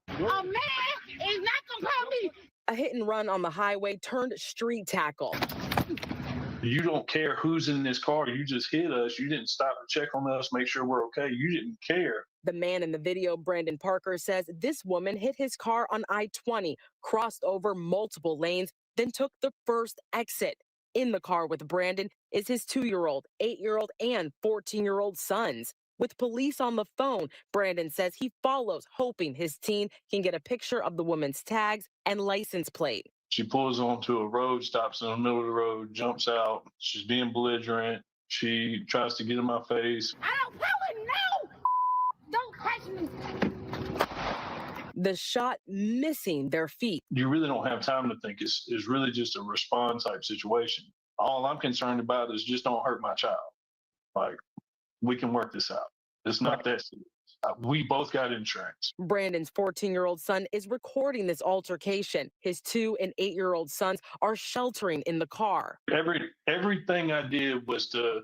A man is not gonna call me. A hit and run on the highway turned street tackle. You don't care who's in this car. You just hit us. You didn't stop to check on us, make sure we're okay. You didn't care. The man in the video, Brandon Parker, says this woman hit his car on I-20, crossed over multiple lanes, then took the first exit. In the car with Brandon is his 2-year-old, 8-year-old, and 14-year-old sons. With police on the phone, Brandon says he follows, hoping his teen can get a picture of the woman's tags and license plate. She pulls onto a road, stops in the middle of the road, jumps out. She's being belligerent. She tries to get in my face. I don't really know. Don't touch me. The shot missing their feet. You really don't have time to think. It's really just a response type situation. All I'm concerned about is just don't hurt my child. Like, we can work this out. It's not that serious. We both got insurance. Brandon's 14-year-old son is recording this altercation. His 2- and 8-year-old sons are sheltering in the car. Everything I did was to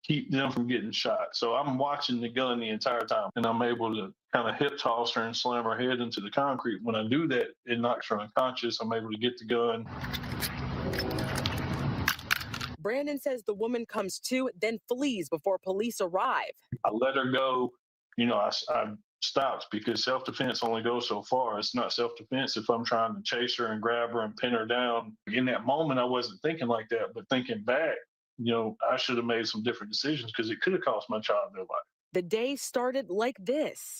keep them from getting shot. So I'm watching the gun the entire time, and I'm able to kind of hip toss her and slam her head into the concrete. When I do that, it knocks her unconscious. I'm able to get the gun. Brandon says the woman comes to, then flees before police arrive. I let her go. You know, I stopped because self-defense only goes so far. It's not self-defense if I'm trying to chase her and grab her and pin her down. In that moment, I wasn't thinking like that, but thinking back, you know, I should have made some different decisions because it could have cost my child their life. The day started like this.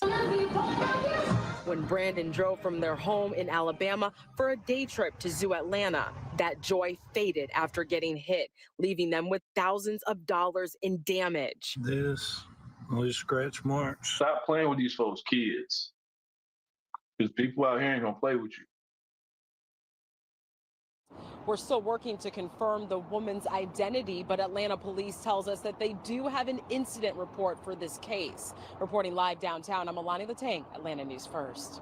When Brandon drove from their home in Alabama for a day trip to Zoo Atlanta, that joy faded after getting hit, leaving them with thousands of dollars in damage. This was scratch marks. Stop playing with these folks' kids. Because people out here ain't gonna play with you. We're still working to confirm the woman's identity, but Atlanta police tells us that they do have an incident report for this case. Reporting live downtown, I'm Alani Latang, Atlanta News First.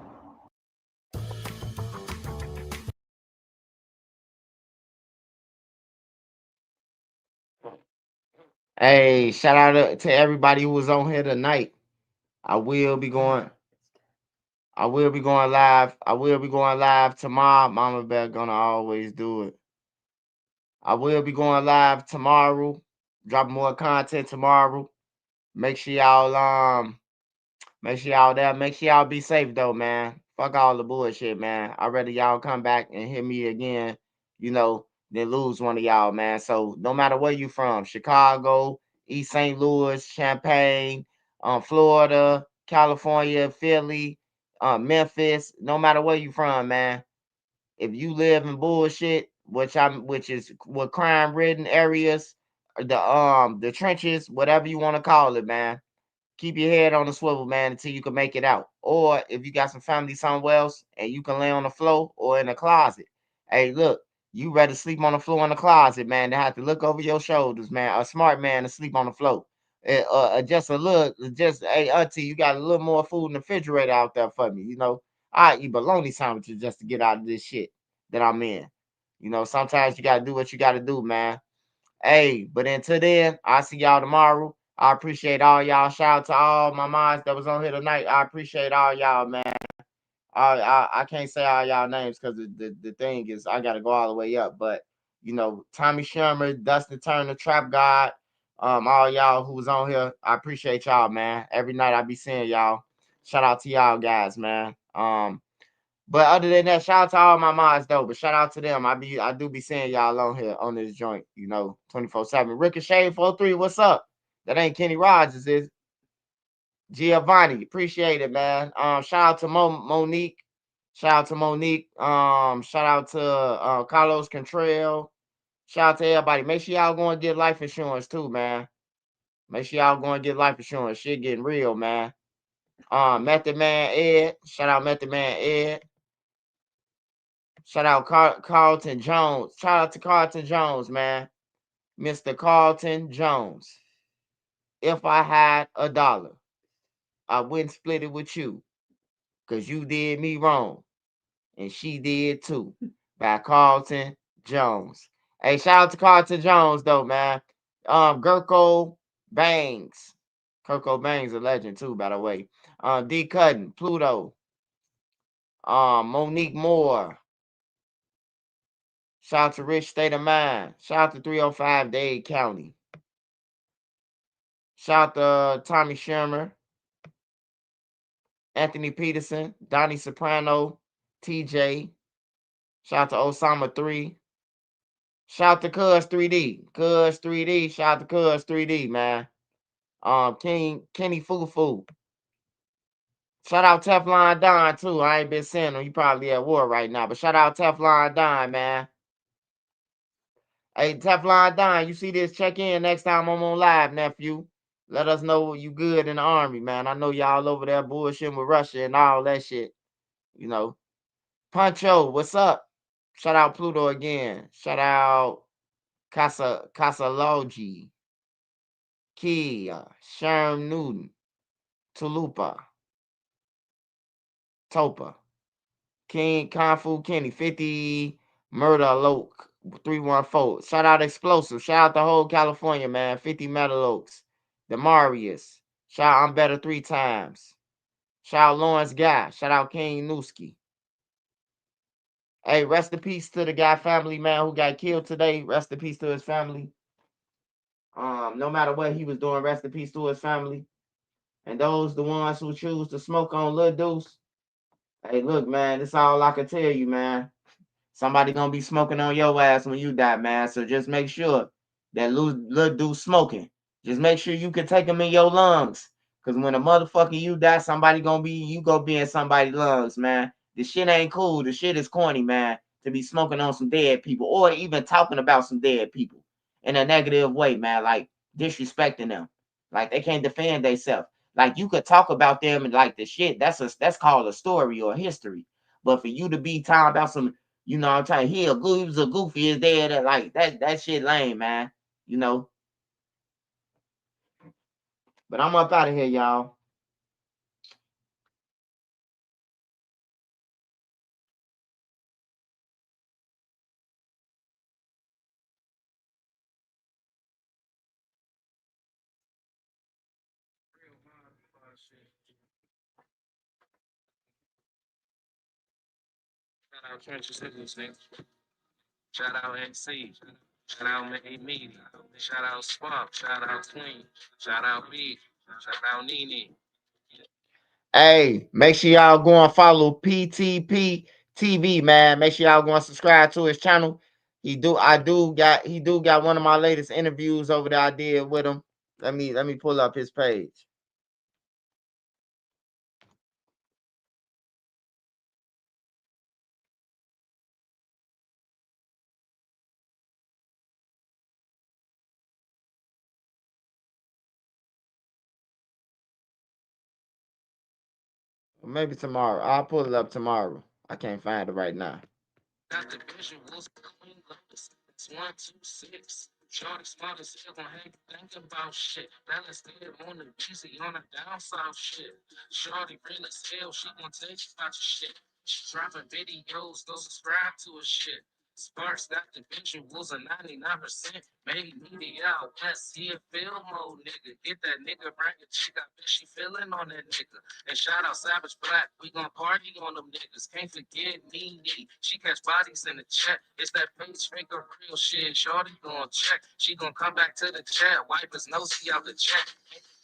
Hey, shout out to everybody who was on here tonight. I will be going live. I will be going live tomorrow. Mama Bear gonna always do it. I will be going live tomorrow. Dropping more content tomorrow. Make sure y'all there. Make sure y'all be safe though, man. Fuck all the bullshit, man. I'd rather y'all come back and hit me again, you know, than lose one of y'all, man. So no matter where you from, Chicago, East St. Louis, Champaign, Florida, California, Philly, Memphis, no matter where you from, man. If you live in bullshit, which is what crime-ridden areas, the trenches, whatever you want to call it, man. Keep your head on the swivel, man, until you can make it out. Or if you got some family somewhere else and you can lay on the floor or in a closet. Hey, look, you rather sleep on the floor in the closet, man, than have to look over your shoulders, man. A smart man to sleep on the floor. Hey, auntie, you got a little more food in the refrigerator out there for me, you know. I eat bologna sandwiches just to get out of this shit that I'm in. You know, sometimes you got to do what you got to do, man. Hey, but until then, I'll see y'all tomorrow. I appreciate all y'all. Shout out to all my moms that was on here tonight. I appreciate all y'all, man. I can't say all y'all names because the thing is I gotta go all the way up. But you know, Tommy Shermer, Dustin Turner, Trap God, all y'all who was on here, I appreciate y'all, man. Every night I be seeing y'all. Shout out to y'all guys, man. But other than that, shout out to all my mods though. But shout out to them. I do be seeing y'all on here on this joint, you know, 24/7. Ricochet 43, what's up? That ain't Kenny Rogers, is it? Giovanni, appreciate it, man. Shout out to Monique. Shout out to Monique. Shout out to Carlos Contrell. Shout out to everybody. Make sure y'all go and get life insurance too, man. Make sure y'all go and get life insurance. Shit getting real, man. Method Man Ed. Shout out Method Man Ed. Shout out Carlton Jones. Shout out to Carlton Jones, man. Mr. Carlton Jones. If I had $1, I wouldn't split it with you. Cause you did me wrong. And she did too. By Carlton Jones. Hey, shout out to Carlton Jones though, man. Gurko Bangs. Kirko Bangs a legend too, by the way. D Cutton, Pluto. Monique Moore. Shout out to Rich State of Mind. Shout out to 305 Dade County. Shout out to Tommy Shermer. Anthony Peterson. Donnie Soprano. TJ. Shout out to Osama 3. Shout out to Cuz 3D. Cuz 3D. Shout out to Cuz 3D, man. Kenny Fufu. Shout out Teflon Don too. I ain't been seeing him. He probably at war right now. But shout out Teflon Don, man. Hey, Teflon Don, you see this? Check in next time I'm on live, nephew. Let us know you good in the army, man. I know y'all over there bullshitting with Russia and all that shit. You know. Pancho, what's up? Shout out Pluto again. Shout out Casalogi. Kia. Sherm Newton. Tulupa. Topa. King Kung Kenny. 50 Murder Loke. 314. Shout out Explosive. Shout out the whole California, man. 50 Metal Oaks. Demarius. Shout out I'm Better 3 times. Shout out Lawrence Guy. Shout out King Newski. Hey, rest in peace to the guy family, man, who got killed today. Rest in peace to his family. No matter what he was doing, rest in peace to his family. And those the ones who choose to smoke on Lil Deuce. Hey, look, man, this all I can tell you, man. Somebody gonna be smoking on your ass when you die, man. So just make sure that Lil Deuce smoking. Just make sure you can take them in your lungs. Cause when a motherfucker you die, you gonna be in somebody's lungs, man. This shit ain't cool. This shit is corny, man. To be smoking on some dead people or even talking about some dead people in a negative way, man. Like disrespecting them. Like they can't defend themselves. Like you could talk about them and like the shit. That's called a story or history. But for you to be talking about some, I'm trying to hear he was a goofy is there that like that shit lame, man. But I'm up out of here, y'all. Shout out Trenches Citizens, nigga. Shout out NC. Shout out Made Media. Shout out Swap. Shout out Queen. Shout out B. Shout out Nene. Hey, make sure y'all go and follow PTP TV, man. Make sure y'all go and subscribe to his channel. He do got one of my latest interviews over there I did with him. Let me pull up his page. Maybe tomorrow. I'll pull it up tomorrow. I can't find it right now. Got the visuals, Queen Lotus. It's 126. Shorty smart as hell, gonna have you thinking about shit. Balance there on the busy on the down south shit. Shorty real as hell, she gonna tell you about your shit. She dropping videos, go subscribe to her shit. Sparks got the visuals of 99%. Made media out west, he a film mode nigga. Get that nigga bring a chick, I bet she feeling on that nigga. And shout out Savage Black, we gon' party on them niggas. Can't forget Nene, she catch bodies in the chat. It's that page finger real shit. Shorty gon' check, she gon' come back to the chat. Wipe his nose, see out the chat.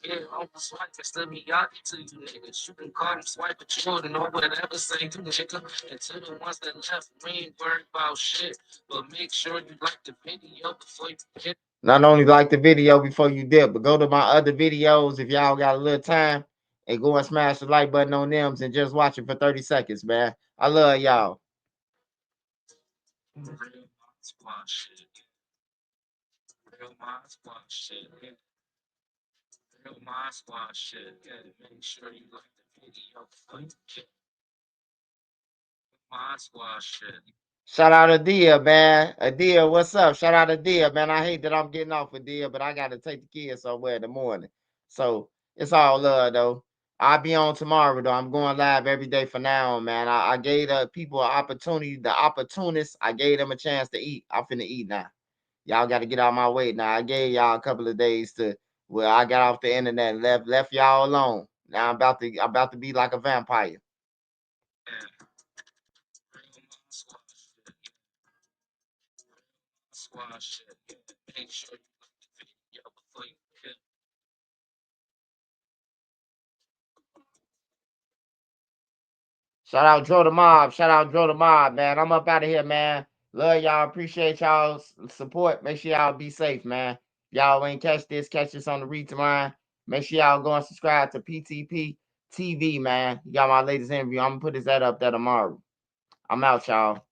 Yeah, Uncle Swipe is the Miyagi to you niggas. You can call him Swipe at Jordan or whatever say you nigga. And to the ones that left, we ain't worried about shit. But make sure you like the video before you hit. Not only like the video before you dip, but go to my other videos if y'all got a little time and go and smash the like button on them and just watch it for 30 seconds, man. I love y'all. Real Mod Squad shit. Yeah. Real Mod Squad shit. Yeah. Make sure you like the video before you kill. Mod Squad shit. Shout out Adia, man. Adia, what's up? Shout out Adia, man. I hate that I'm getting off Adia, but I got to take the kids somewhere in the morning. So it's all love, though. I'll be on tomorrow, though. I'm going live every day for now, man. I gave the people an opportunity, the opportunists, I gave them a chance to eat. I'm finna eat now. Y'all got to get out my way now. I gave y'all a couple of days to, well, I got off the internet and left y'all alone. Now I'm about to be like a vampire. Squad shit. Yeah. Make sure you like the video before you kill. Shout out Dro the Mob. Shout out Dro the Mob, man. I'm up out of here, man. Love y'all. Appreciate y'all's support. Make sure y'all be safe, man. Y'all ain't catch this on the read tomorrow. Make sure y'all go and subscribe to PTP TV, man. You got my latest interview. I'm gonna put that up there tomorrow. I'm out, y'all.